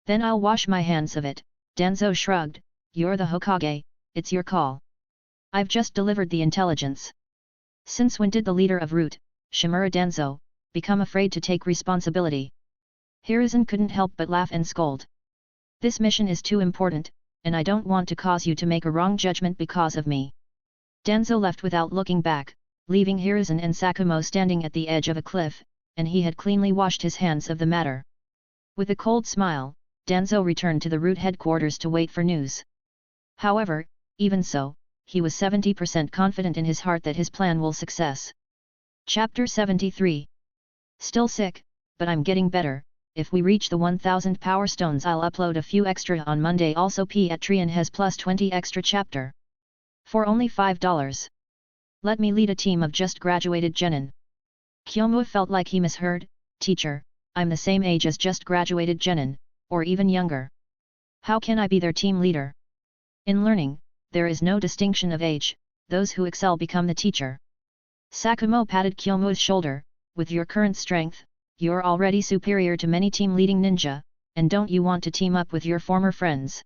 then I'll wash my hands of it. Danzo shrugged. You're the Hokage, it's your call. I've just delivered the intelligence. Since when did the leader of Route, Shimura Danzo, become afraid to take responsibility? Hiruzen couldn't help but laugh and scold. This mission is too important, and I don't want to cause you to make a wrong judgment because of me. Danzo left without looking back, leaving Hiruzen and Sakumo standing at the edge of a cliff, and he had cleanly washed his hands of the matter. With a cold smile, Danzo returned to the Route headquarters to wait for news. However, even so, he was 70% confident in his heart that his plan will success. Chapter 73. Still sick, but I'm getting better. If we reach the 1000 power stones I'll upload a few extra on Monday. Also Patreon has plus 20 extra chapter. For only $5. Let me lead a team of just graduated genin. Kyomu felt like he misheard. Teacher, I'm the same age as just graduated genin, or even younger. How can I be their team leader? In learning, there is no distinction of age, those who excel become the teacher. Sakumo patted Kyomu's shoulder, with your current strength, you're already superior to many team-leading ninja, and don't you want to team up with your former friends?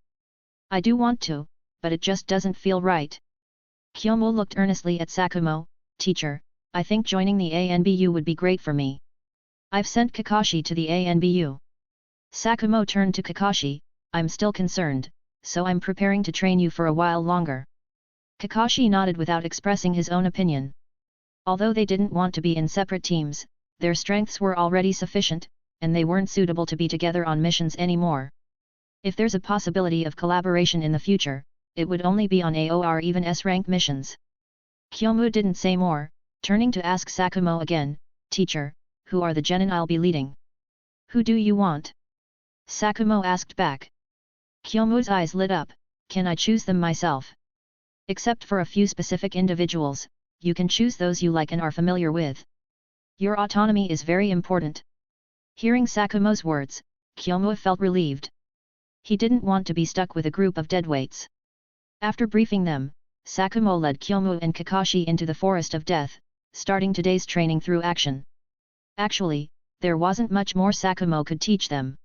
I do want to, but it just doesn't feel right. Kyomu looked earnestly at Sakumo, teacher, I think joining the ANBU would be great for me. I've sent Kakashi to the ANBU. Sakumo turned to Kakashi, I'm still concerned, so I'm preparing to train you for a while longer. Kakashi nodded without expressing his own opinion. Although they didn't want to be in separate teams, their strengths were already sufficient, and they weren't suitable to be together on missions anymore. If there's a possibility of collaboration in the future, it would only be on A or even S-rank missions. Kyomu didn't say more, turning to ask Sakumo again, teacher, who are the genin I'll be leading? Who do you want? Sakumo asked back. Kyomu's eyes lit up, can I choose them myself? Except for a few specific individuals, you can choose those you like and are familiar with. Your autonomy is very important. Hearing Sakumo's words, Kyomu felt relieved. He didn't want to be stuck with a group of deadweights. After briefing them, Sakumo led Kyomu and Kakashi into the Forest of Death, starting today's training through action. Actually, there wasn't much more Sakumo could teach them.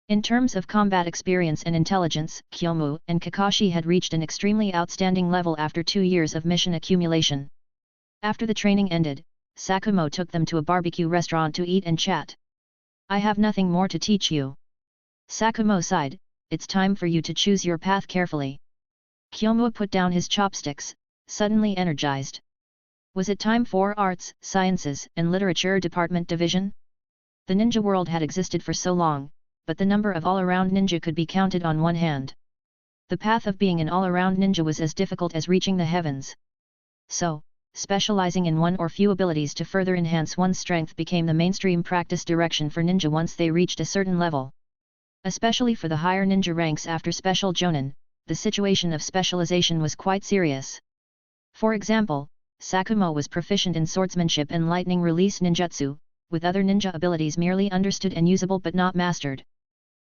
In terms of combat experience and intelligence, Kyomu and Kakashi had reached an extremely outstanding level after 2 years of mission accumulation. After the training ended, Sakumo took them to a barbecue restaurant to eat and chat. I have nothing more to teach you. Sakumo sighed, it's time for you to choose your path carefully. Kyomu put down his chopsticks, suddenly energized. Was it time for Arts, Sciences and Literature Department Division? The ninja world had existed for so long, but the number of all-around ninja could be counted on one hand. The path of being an all-around ninja was as difficult as reaching the heavens. So, specializing in one or few abilities to further enhance one's strength became the mainstream practice direction for ninja once they reached a certain level. Especially for the higher ninja ranks after Special Jonin, the situation of specialization was quite serious. For example, Sakumo was proficient in swordsmanship and lightning release ninjutsu, with other ninja abilities merely understood and usable but not mastered.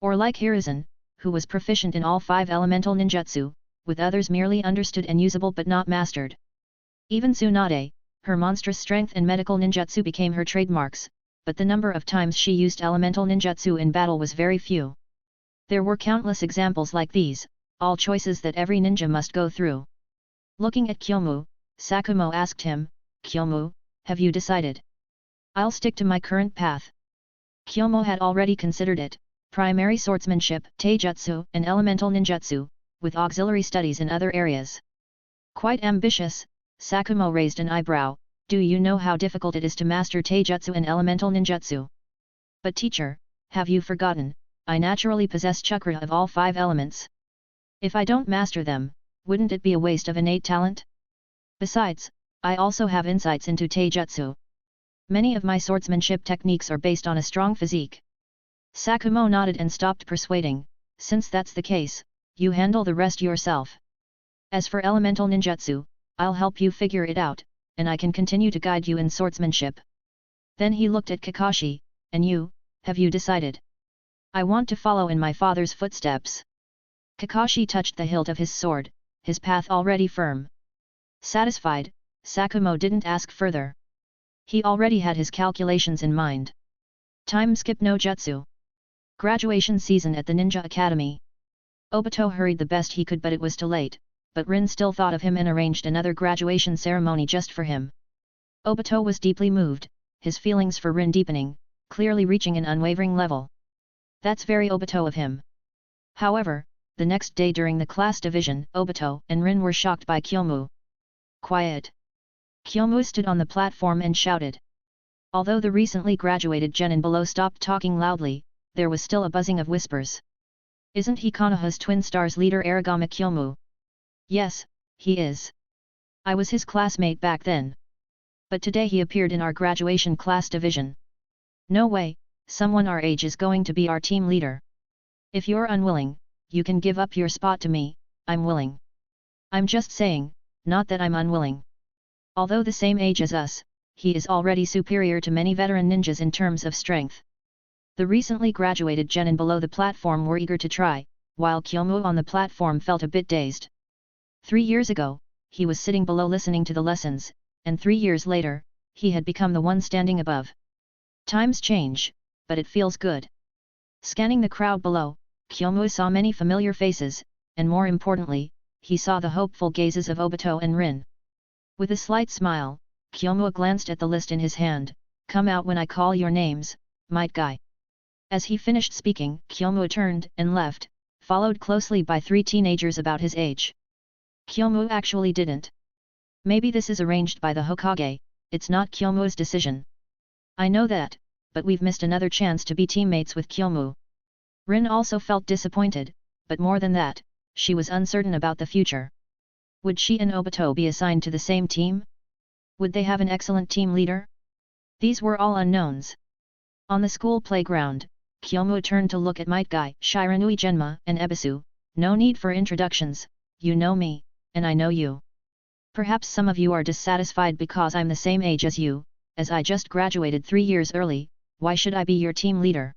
Or like Hiruzen, who was proficient in all 5 elemental ninjutsu, with others merely understood and usable but not mastered. Even Tsunade, her monstrous strength and medical ninjutsu became her trademarks, but the number of times she used elemental ninjutsu in battle was very few. There were countless examples like these, all choices that every ninja must go through. Looking at Kyomu, Sakumo asked him, Kyomu, have you decided? I'll stick to my current path. Kyomu had already considered it, primary swordsmanship, taijutsu and elemental ninjutsu, with auxiliary studies in other areas. Quite ambitious, Sakumo raised an eyebrow, do you know how difficult it is to master taijutsu and elemental ninjutsu? But teacher, have you forgotten, I naturally possess chakra of all 5 elements. If I don't master them, wouldn't it be a waste of innate talent? Besides, I also have insights into taijutsu. Many of my swordsmanship techniques are based on a strong physique. Sakumo nodded and stopped persuading, since that's the case, you handle the rest yourself. As for elemental ninjutsu, I'll help you figure it out, and I can continue to guide you in swordsmanship. Then he looked at Kakashi, and you, have you decided? I want to follow in my father's footsteps. Kakashi touched the hilt of his sword, his path already firm. Satisfied, Sakumo didn't ask further. He already had his calculations in mind. Time skip no jutsu. Graduation season at the Ninja Academy. Obito hurried the best he could, but it was too late, but Rin still thought of him and arranged another graduation ceremony just for him. Obito was deeply moved, his feelings for Rin deepening, clearly reaching an unwavering level. That's very Obito of him. However, the next day during the class division, Obito and Rin were shocked by Kyomu. Quiet! Kyomu stood on the platform and shouted. Although the recently graduated genin below stopped talking loudly, there was still a buzzing of whispers. Isn't he Konoha's Twin Stars leader Aragami Kyomu? Yes, he is. I was his classmate back then. But today he appeared in our graduation class division. No way, someone our age is going to be our team leader. If you're unwilling, you can give up your spot to me, I'm willing. I'm just saying, not that I'm unwilling. Although the same age as us, he is already superior to many veteran ninjas in terms of strength. The recently graduated genin below the platform were eager to try, while Kyomu on the platform felt a bit dazed. 3 years ago, he was sitting below listening to the lessons, and 3 years later, he had become the one standing above. Times change, but it feels good. Scanning the crowd below, Kyomu saw many familiar faces, and more importantly, he saw the hopeful gazes of Obito and Rin. With a slight smile, Kyomu glanced at the list in his hand. "Come out when I call your names, might guy." As he finished speaking, Kyomu turned and left, followed closely by 3 teenagers about his age. Kyomu actually didn't. Maybe this is arranged by the Hokage, it's not Kyomu's decision. I know that, but we've missed another chance to be teammates with Kyomu. Rin also felt disappointed, but more than that, she was uncertain about the future. Would she and Obito be assigned to the same team? Would they have an excellent team leader? These were all unknowns. On the school playground, Kyomu turned to look at Might Guy, Shiranui Genma, and Ebisu. "No need for introductions, you know me, and I know you. Perhaps some of you are dissatisfied because I'm the same age as you, as I just graduated 3 years early. Why should I be your team leader?"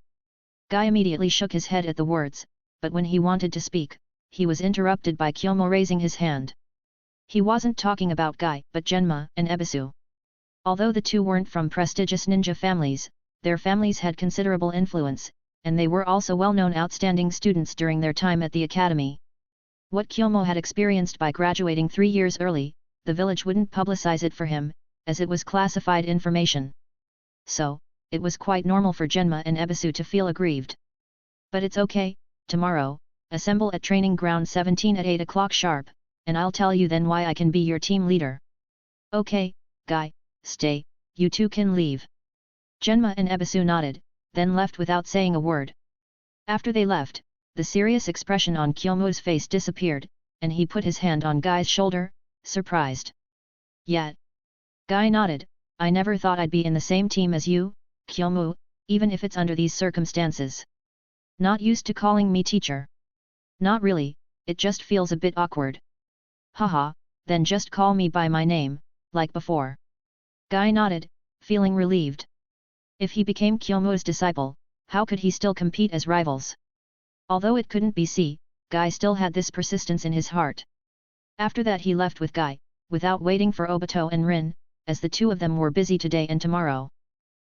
Guy immediately shook his head at the words, but when he wanted to speak, he was interrupted by Kyomu raising his hand. He wasn't talking about Guy, but Genma and Ebisu. Although the two weren't from prestigious ninja families, their families had considerable influence, and they were also well-known outstanding students during their time at the academy. What Kyomu had experienced by graduating 3 years early, the village wouldn't publicize it for him, as it was classified information. So, it was quite normal for Genma and Ebisu to feel aggrieved. "But it's okay, tomorrow, assemble at Training Ground 17 at 8 o'clock sharp, and I'll tell you then why I can be your team leader." "Okay, Guy, stay, you two can leave." Genma and Ebisu nodded, then left without saying a word. After they left, the serious expression on Kyomu's face disappeared, and he put his hand on Guy's shoulder, surprised. "Yet." Guy nodded, "I never thought I'd be in the same team as you, Kyomu, even if it's under these circumstances." "Not used to calling me teacher?" "Not really, it just feels a bit awkward." "Haha, then just call me by my name, like before." Guy nodded, feeling relieved. If he became Kyomu's disciple, how could he still compete as rivals? Although it couldn't be seen, Guy still had this persistence in his heart. After that he left with Guy, without waiting for Obito and Rin, as the two of them were busy today and tomorrow.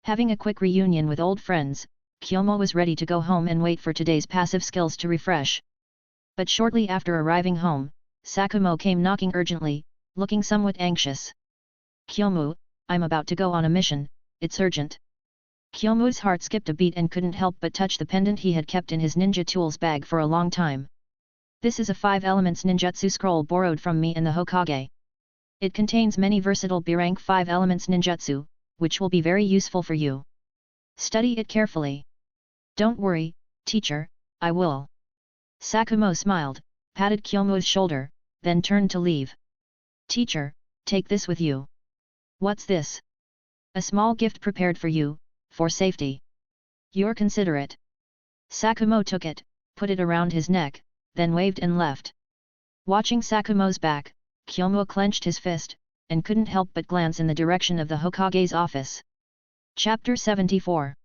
Having a quick reunion with old friends, Kyomu was ready to go home and wait for today's passive skills to refresh. But shortly after arriving home, Sakumo came knocking urgently, looking somewhat anxious. "Kyomu, I'm about to go on a mission, it's urgent." Kyomu's heart skipped a beat and couldn't help but touch the pendant he had kept in his ninja tools bag for a long time. "This is a 5 elements ninjutsu scroll borrowed from me and the Hokage. It contains many versatile B-rank 5 elements ninjutsu, which will be very useful for you. Study it carefully." "Don't worry, teacher, I will." Sakumo smiled, patted Kyomu's shoulder, then turned to leave. "Teacher, take this with you." "What's this?" "A small gift prepared for you, for safety." "You're considerate." Sakumo took it, put it around his neck, then waved and left. Watching Sakumo's back, Kyomu clenched his fist, and couldn't help but glance in the direction of the Hokage's office. Chapter 74.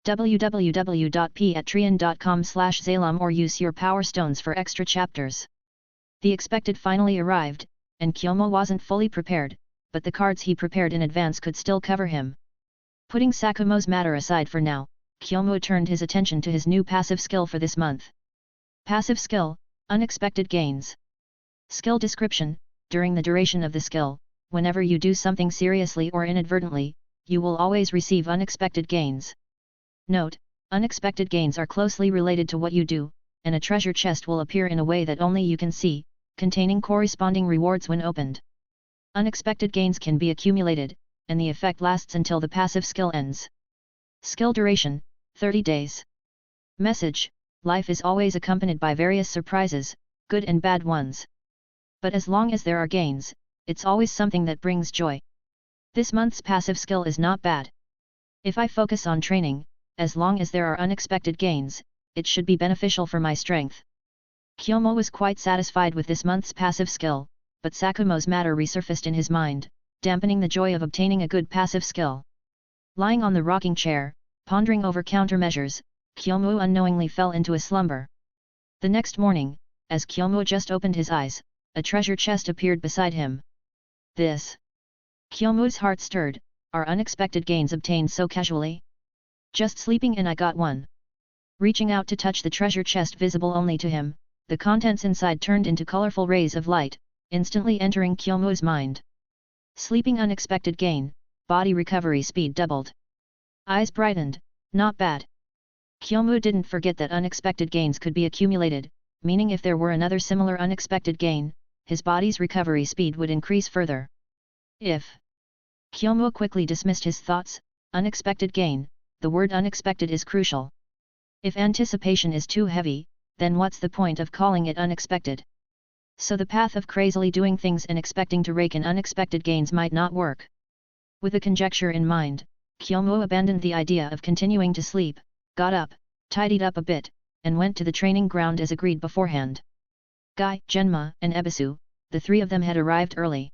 www.patreon.com/Zalum or use your power stones for extra chapters. The expected finally arrived, and Kyomu wasn't fully prepared, but the cards he prepared in advance could still cover him. Putting Sakumo's matter aside for now, Kyomu turned his attention to his new passive skill for this month. Passive skill, Unexpected Gains. Skill description: during the duration of the skill, whenever you do something seriously or inadvertently, you will always receive unexpected gains. Note: unexpected gains are closely related to what you do, and a treasure chest will appear in a way that only you can see, containing corresponding rewards when opened. Unexpected gains can be accumulated, and the effect lasts until the passive skill ends. Skill duration: 30 days. Message: life is always accompanied by various surprises, good and bad ones. But as long as there are gains, it's always something that brings joy. This month's passive skill is not bad. If I focus on training, as long as there are unexpected gains, it should be beneficial for my strength. Kyomu was quite satisfied with this month's passive skill, but Sakumo's matter resurfaced in his mind, dampening the joy of obtaining a good passive skill. Lying on the rocking chair, pondering over countermeasures, Kyomu unknowingly fell into a slumber. The next morning, as Kyomu just opened his eyes, a treasure chest appeared beside him. This. Kyomu's heart stirred, are unexpected gains obtained so casually? Just sleeping and I got one. Reaching out to touch the treasure chest visible only to him, the contents inside turned into colorful rays of light, instantly entering Kyomu's mind. Sleeping unexpected gain, body recovery speed doubled. Eyes brightened, not bad. Kyomu didn't forget that unexpected gains could be accumulated, meaning if there were another similar unexpected gain, his body's recovery speed would increase further. If Kyomu quickly dismissed his thoughts, unexpected gain, the word unexpected is crucial. If anticipation is too heavy, then what's the point of calling it unexpected? So the path of crazily doing things and expecting to rake in unexpected gains might not work. With a conjecture in mind, Kyomu abandoned the idea of continuing to sleep, got up, tidied up a bit, and went to the training ground as agreed beforehand. Guy, Genma, and Ebisu, the three of them had arrived early.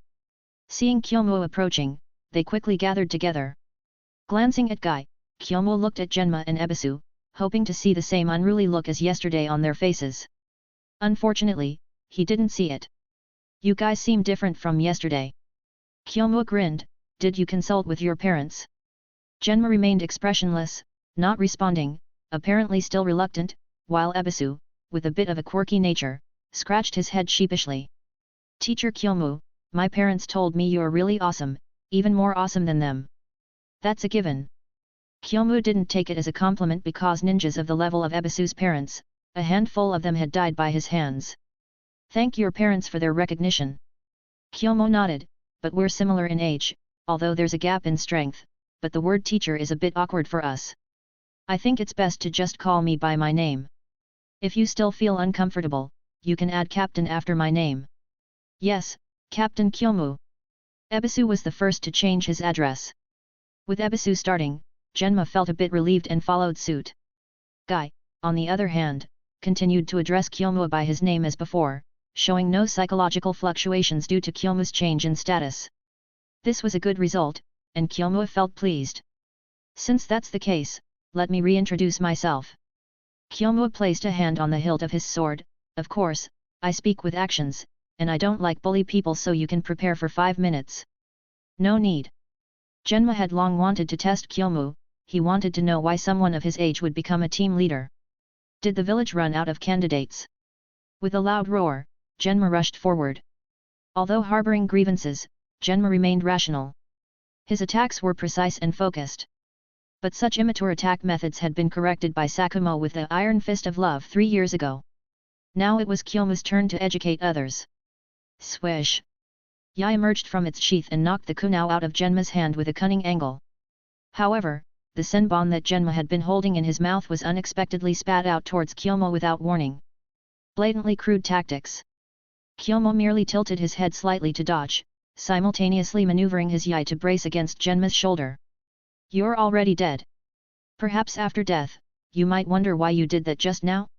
Seeing Kyomu approaching, they quickly gathered together. Glancing at Guy, Kyomu looked at Genma and Ebisu, hoping to see the same unruly look as yesterday on their faces. Unfortunately, he didn't see it. You guys seem different from yesterday. Kyomu grinned, did you consult with your parents? Genma remained expressionless, not responding, apparently still reluctant, while Ebisu, with a bit of a quirky nature, scratched his head sheepishly. Teacher Kyomu, my parents told me you're really awesome, even more awesome than them. That's a given. Kyomu didn't take it as a compliment because ninjas of the level of Ebisu's parents, a handful of them had died by his hands. Thank your parents for their recognition. Kyomu nodded, but we're similar in age, although there's a gap in strength, but the word teacher is a bit awkward for us. I think it's best to just call me by my name. If you still feel uncomfortable, you can add Captain after my name. Yes, Captain Kyomu. Ebisu was the first to change his address. With Ebisu starting, Genma felt a bit relieved and followed suit. Guy, on the other hand, continued to address Kyomu by his name as before, showing no psychological fluctuations due to Kyomu's change in status. This was a good result, and Kyomu felt pleased. Since that's the case, let me reintroduce myself. Kyomu placed a hand on the hilt of his sword. Of course, I speak with actions, and I don't like bully people, so you can prepare for 5 minutes. No need. Genma had long wanted to test Kyomu, he wanted to know why someone of his age would become a team leader. Did the village run out of candidates? With a loud roar, Genma rushed forward. Although harboring grievances, Genma remained rational. His attacks were precise and focused. But such immature attack methods had been corrected by Sakumo with the Iron Fist of Love 3 years ago. Now it was Kyomu's turn to educate others. Swish! Yai emerged from its sheath and knocked the kunao out of Genma's hand with a cunning angle. However, the senbon that Genma had been holding in his mouth was unexpectedly spat out towards Kyomu without warning. Blatantly crude tactics. Kyomu merely tilted his head slightly to dodge, simultaneously maneuvering his yai to brace against Genma's shoulder. You're already dead. Perhaps after death, you might wonder why you did that just now?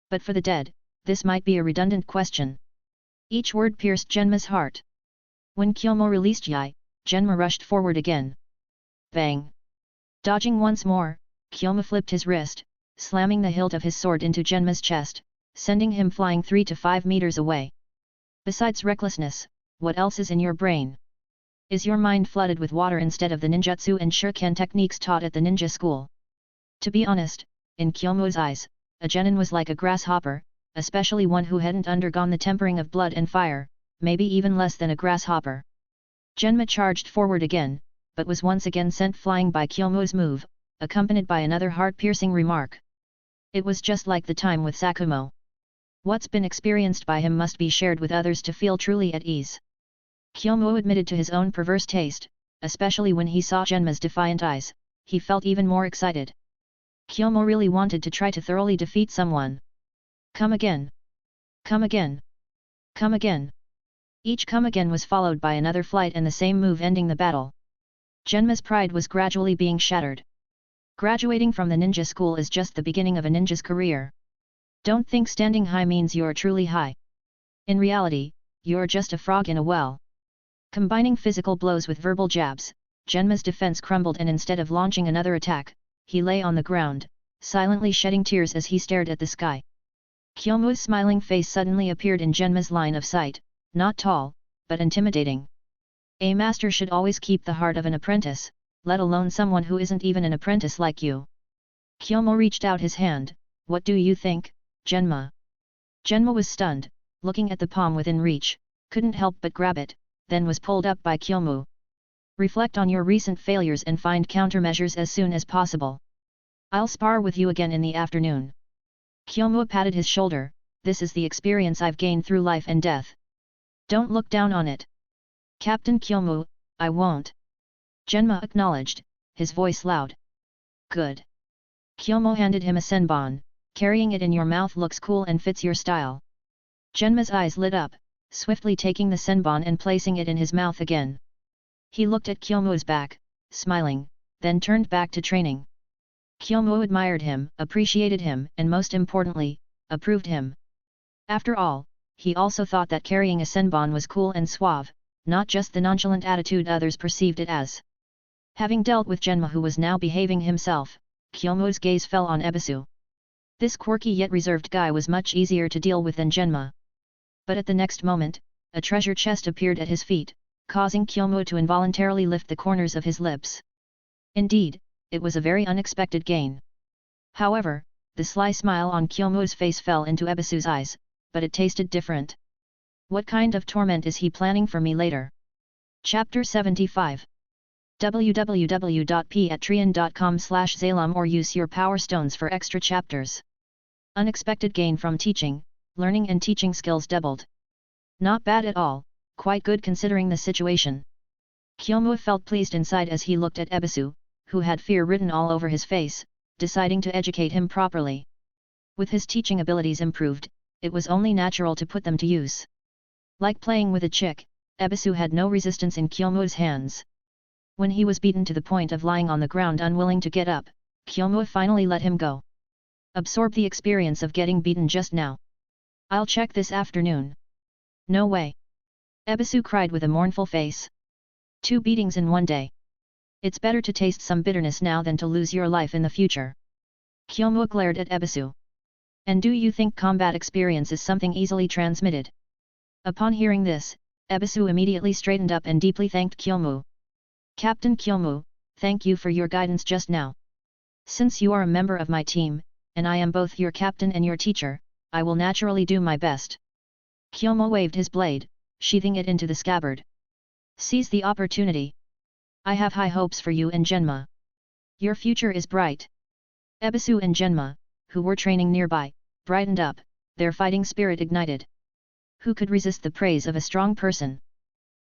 But for the dead, this might be a redundant question. Each word pierced Genma's heart. When Kyomu released yai, Genma rushed forward again. Bang! Dodging once more, Kyomu flipped his wrist, slamming the hilt of his sword into Genma's chest, sending him flying 3 to 5 meters away. Besides recklessness, what else is in your brain? Is your mind flooded with water instead of the ninjutsu and shuriken techniques taught at the ninja school? To be honest, in Kyomu's eyes, a genin was like a grasshopper, especially one who hadn't undergone the tempering of blood and fire, maybe even less than a grasshopper. Genma charged forward again, but was once again sent flying by Kyomu's move, accompanied by another heart-piercing remark. It was just like the time with Sakumo. What's been experienced by him must be shared with others to feel truly at ease. Kyomu admitted to his own perverse taste, especially when he saw Genma's defiant eyes, he felt even more excited. Kyomu really wanted to try to thoroughly defeat someone. Come again! Come again! Come again! Each come again was followed by another flight and the same move ending the battle. Genma's pride was gradually being shattered. Graduating from the ninja school is just the beginning of a ninja's career. Don't think standing high means you're truly high. In reality, you're just a frog in a well. Combining physical blows with verbal jabs, Genma's defense crumbled, and instead of launching another attack, he lay on the ground, silently shedding tears as he stared at the sky. Kyomu's smiling face suddenly appeared in Genma's line of sight, not tall, but intimidating. A master should always keep the heart of an apprentice, let alone someone who isn't even an apprentice like you. Kyomu reached out his hand. What do you think, Genma? Genma was stunned, looking at the palm within reach, couldn't help but grab it, then was pulled up by Kyomu. Reflect on your recent failures and find countermeasures as soon as possible. I'll spar with you again in the afternoon. Kyomu patted his shoulder. This is the experience I've gained through life and death. Don't look down on it. Captain Kyomu, I won't. Genma acknowledged, his voice loud. Good. Kyomu handed him a senbon. Carrying it in your mouth looks cool and fits your style. Genma's eyes lit up, swiftly taking the senbon and placing it in his mouth again. He looked at Kyomu's back, smiling, then turned back to training. Kyomu admired him, appreciated him, and most importantly, approved him. After all, he also thought that carrying a senbon was cool and suave, not just the nonchalant attitude others perceived it as. Having dealt with Genma, who was now behaving himself, Kyomu's gaze fell on Ebisu. This quirky yet reserved guy was much easier to deal with than Genma. But at the next moment, a treasure chest appeared at his feet, causing Kyomu to involuntarily lift the corners of his lips. Indeed, it was a very unexpected gain. However, the sly smile on Kyomu's face fell into Ebisu's eyes, but it tasted different. What kind of torment is he planning for me later? Chapter 75 www.patreon.com/Zalum or use your power stones for extra chapters. Unexpected gain from teaching, learning and teaching skills doubled. Not bad at all, quite good considering the situation. Kyomu felt pleased inside as he looked at Ebisu, who had fear written all over his face, deciding to educate him properly. With his teaching abilities improved, it was only natural to put them to use. Like playing with a chick, Ebisu had no resistance in Kyomu's hands. When he was beaten to the point of lying on the ground unwilling to get up, Kyomu finally let him go. Absorb the experience of getting beaten just now. I'll check this afternoon. No way. Ebisu cried with a mournful face. 2 beatings in one day. It's better to taste some bitterness now than to lose your life in the future. Kyomu glared at Ebisu. And do you think combat experience is something easily transmitted? Upon hearing this, Ebisu immediately straightened up and deeply thanked Kyomu. Captain Kyomu, thank you for your guidance just now. Since you are a member of my team, and I am both your captain and your teacher, I will naturally do my best. Kyomu waved his blade, sheathing it into the scabbard. Seize the opportunity. I have high hopes for you and Genma. Your future is bright. Ebisu and Genma, who were training nearby, brightened up, their fighting spirit ignited. Who could resist the praise of a strong person?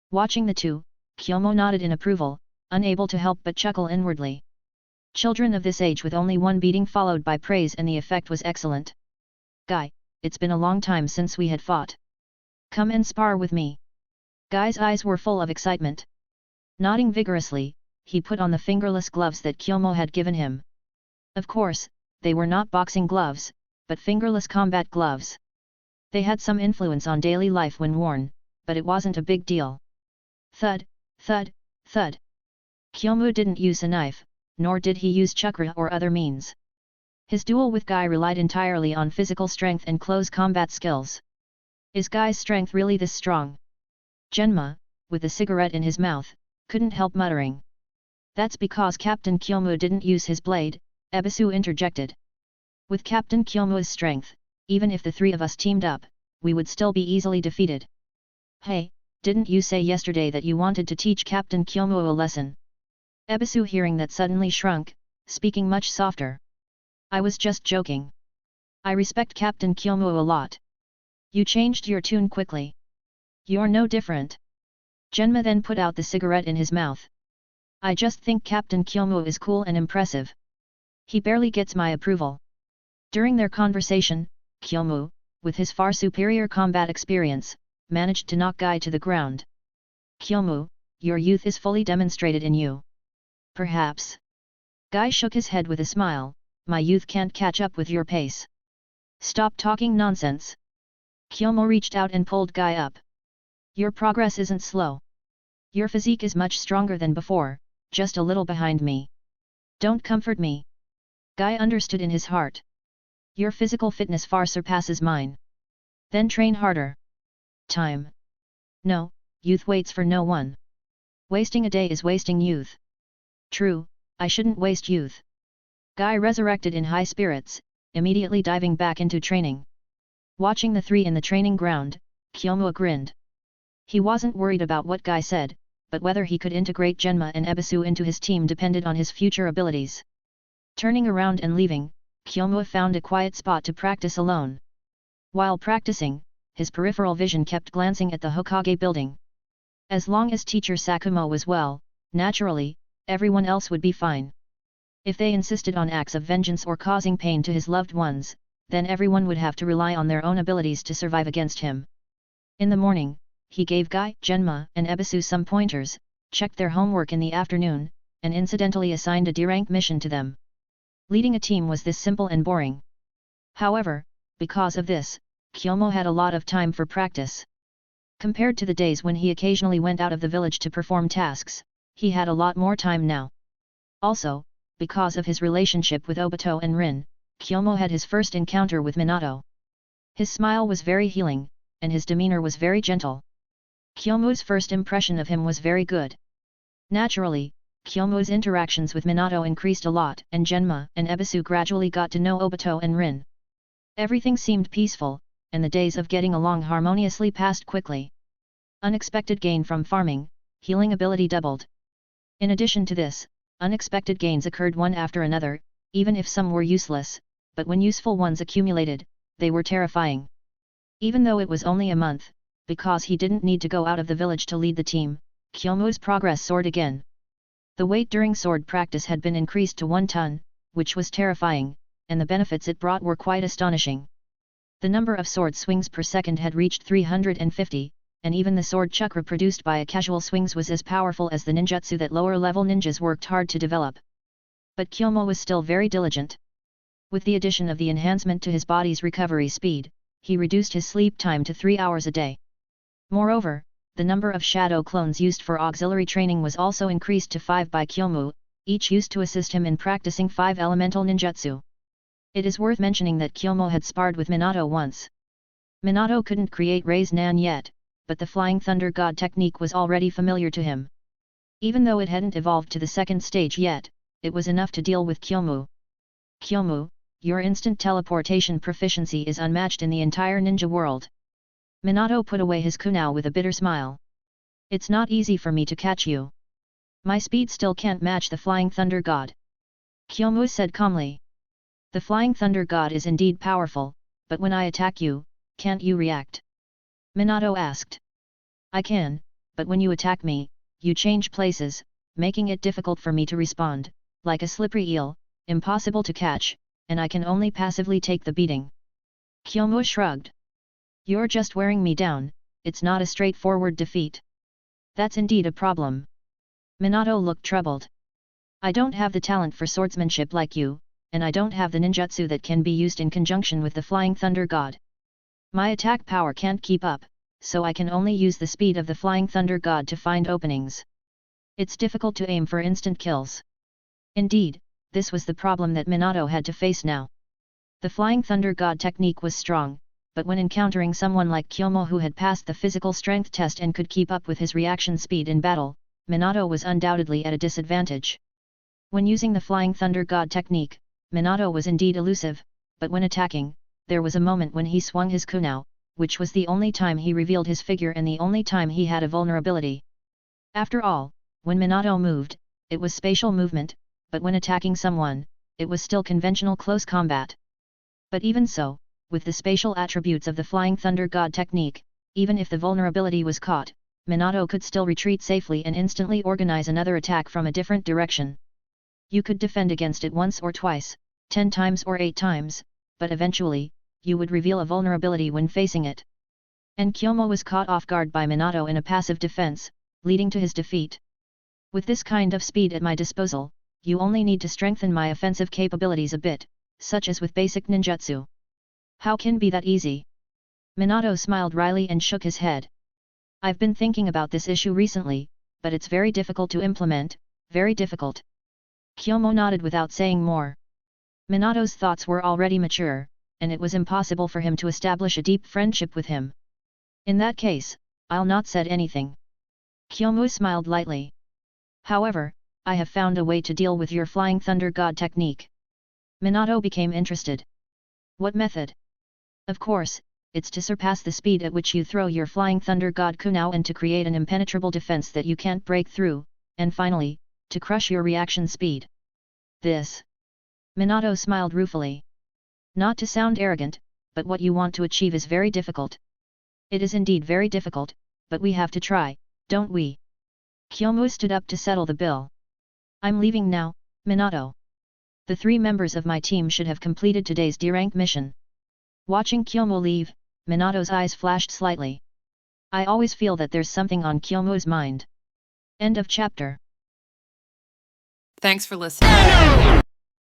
Watching the two, Kyomu nodded in approval, unable to help but chuckle inwardly. Children of this age with only one beating followed by praise, and the effect was excellent. Guy, it's been a long time since we had fought. Come and spar with me. Guy's eyes were full of excitement. Nodding vigorously, he put on the fingerless gloves that Kyomu had given him. Of course, they were not boxing gloves, but fingerless combat gloves. They had some influence on daily life when worn, but it wasn't a big deal. Thud, thud, thud. Kyomu didn't use a knife, nor did he use chakra or other means. His duel with Guy relied entirely on physical strength and close combat skills. Is Guy's strength really this strong? Genma, with a cigarette in his mouth, couldn't help muttering. That's because Captain Kyomu didn't use his blade, Ebisu interjected. With Captain Kyomu's strength, even if the 3 of us teamed up, we would still be easily defeated. Hey, didn't you say yesterday that you wanted to teach Captain Kyomu a lesson? Ebisu hearing that suddenly shrunk, speaking much softer. I was just joking. I respect Captain Kyomu a lot. You changed your tune quickly. You're no different. Genma then put out the cigarette in his mouth. I just think Captain Kyomu is cool and impressive. He barely gets my approval. During their conversation, Kyomu, with his far superior combat experience, managed to knock Guy to the ground. Kyomu, your youth is fully demonstrated in you. Perhaps. Guy shook his head with a smile. My youth can't catch up with your pace. Stop talking nonsense. Kyomu reached out and pulled Guy up. Your progress isn't slow. Your physique is much stronger than before, just a little behind me. Don't comfort me. Guy understood in his heart. Your physical fitness far surpasses mine. Then train harder. Time. No, youth waits for no one. Wasting a day is wasting youth. True, I shouldn't waste youth. Guy resurrected in high spirits, immediately diving back into training. Watching the three in the training ground, Kyomu grinned. He wasn't worried about what Guy said, but whether he could integrate Genma and Ebisu into his team depended on his future abilities. Turning around and leaving, Kyomu found a quiet spot to practice alone. While practicing, his peripheral vision kept glancing at the Hokage building. As long as teacher Sakumo was well, naturally, everyone else would be fine. If they insisted on acts of vengeance or causing pain to his loved ones, then everyone would have to rely on their own abilities to survive against him. In the morning, he gave Guy, Genma, and Ebisu some pointers, checked their homework in the afternoon, and incidentally assigned a D-rank mission to them. Leading a team was this simple and boring. However, because of this, Kyomu had a lot of time for practice. Compared to the days when he occasionally went out of the village to perform tasks, he had a lot more time now. Also, because of his relationship with Obito and Rin, Kyomu had his first encounter with Minato. His smile was very healing, and his demeanor was very gentle. Kyomu's first impression of him was very good. Naturally, Kyomu's interactions with Minato increased a lot, and Genma and Ebisu gradually got to know Obito and Rin. Everything seemed peaceful, and the days of getting along harmoniously passed quickly. Unexpected gain from farming, healing ability doubled. In addition to this, unexpected gains occurred one after another, even if some were useless, but when useful ones accumulated, they were terrifying. Even though it was only a month, because he didn't need to go out of the village to lead the team, Kyomu's progress soared again. The weight during sword practice had been increased to 1 ton, which was terrifying, and the benefits it brought were quite astonishing. The number of sword swings per second had reached 350, and even the sword chakra produced by a casual swings was as powerful as the ninjutsu that lower-level ninjas worked hard to develop. But Kyomu was still very diligent. With the addition of the enhancement to his body's recovery speed, he reduced his sleep time to 3 hours a day. Moreover, the number of shadow clones used for auxiliary training was also increased to 5 by Kyomu, each used to assist him in practicing 5 elemental ninjutsu. It is worth mentioning that Kyomu had sparred with Minato once. Minato couldn't create Raise Nan yet, but the Flying Thunder God technique was already familiar to him. Even though it hadn't evolved to the second stage yet, it was enough to deal with Kyomu. Kyomu, your instant teleportation proficiency is unmatched in the entire ninja world. Minato put away his kunao with a bitter smile. It's not easy for me to catch you. My speed still can't match the Flying Thunder God. Kyomu said calmly. The Flying Thunder God is indeed powerful, but when I attack you, can't you react? Minato asked. I can, but when you attack me, you change places, making it difficult for me to respond, like a slippery eel, impossible to catch, and I can only passively take the beating. Kyomu shrugged. You're just wearing me down, it's not a straightforward defeat. That's indeed a problem. Minato looked troubled. I don't have the talent for swordsmanship like you, and I don't have the ninjutsu that can be used in conjunction with the Flying Thunder God. My attack power can't keep up, so I can only use the speed of the Flying Thunder God to find openings. It's difficult to aim for instant kills. Indeed, this was the problem that Minato had to face now. The Flying Thunder God technique was strong, but when encountering someone like Kyomu who had passed the physical strength test and could keep up with his reaction speed in battle, Minato was undoubtedly at a disadvantage. When using the Flying Thunder God technique, Minato was indeed elusive, but when attacking, there was a moment when he swung his kunao, which was the only time he revealed his figure and the only time he had a vulnerability. After all, when Minato moved, it was spatial movement, but when attacking someone, it was still conventional close combat. But even so, with the spatial attributes of the Flying Thunder God technique, even if the vulnerability was caught, Minato could still retreat safely and instantly organize another attack from a different direction. You could defend against it once or twice, 10 times or 8 times, but eventually, you would reveal a vulnerability when facing it. And Kyomu was caught off guard by Minato in a passive defense, leading to his defeat. With this kind of speed at my disposal, you only need to strengthen my offensive capabilities a bit, such as with basic ninjutsu. How can be that easy? Minato smiled wryly and shook his head. I've been thinking about this issue recently, but it's very difficult to implement, very difficult. Kyomu nodded without saying more. Minato's thoughts were already mature, and it was impossible for him to establish a deep friendship with him. In that case, I'll not said anything. Kyomu smiled lightly. However, I have found a way to deal with your Flying Thunder God technique. Minato became interested. What method? Of course, it's to surpass the speed at which you throw your Flying Thunder God Kunao and to create an impenetrable defense that you can't break through, and finally, to crush your reaction speed. This. Minato smiled ruefully. Not to sound arrogant, but what you want to achieve is very difficult. It is indeed very difficult, but we have to try, don't we? Kyomu stood up to settle the bill. I'm leaving now, Minato. The 3 members of my team should have completed today's D-rank mission. Watching Kyomu leave, Minato's eyes flashed slightly. I always feel that there's something on Kyomu's mind. End of chapter. Thanks for listening.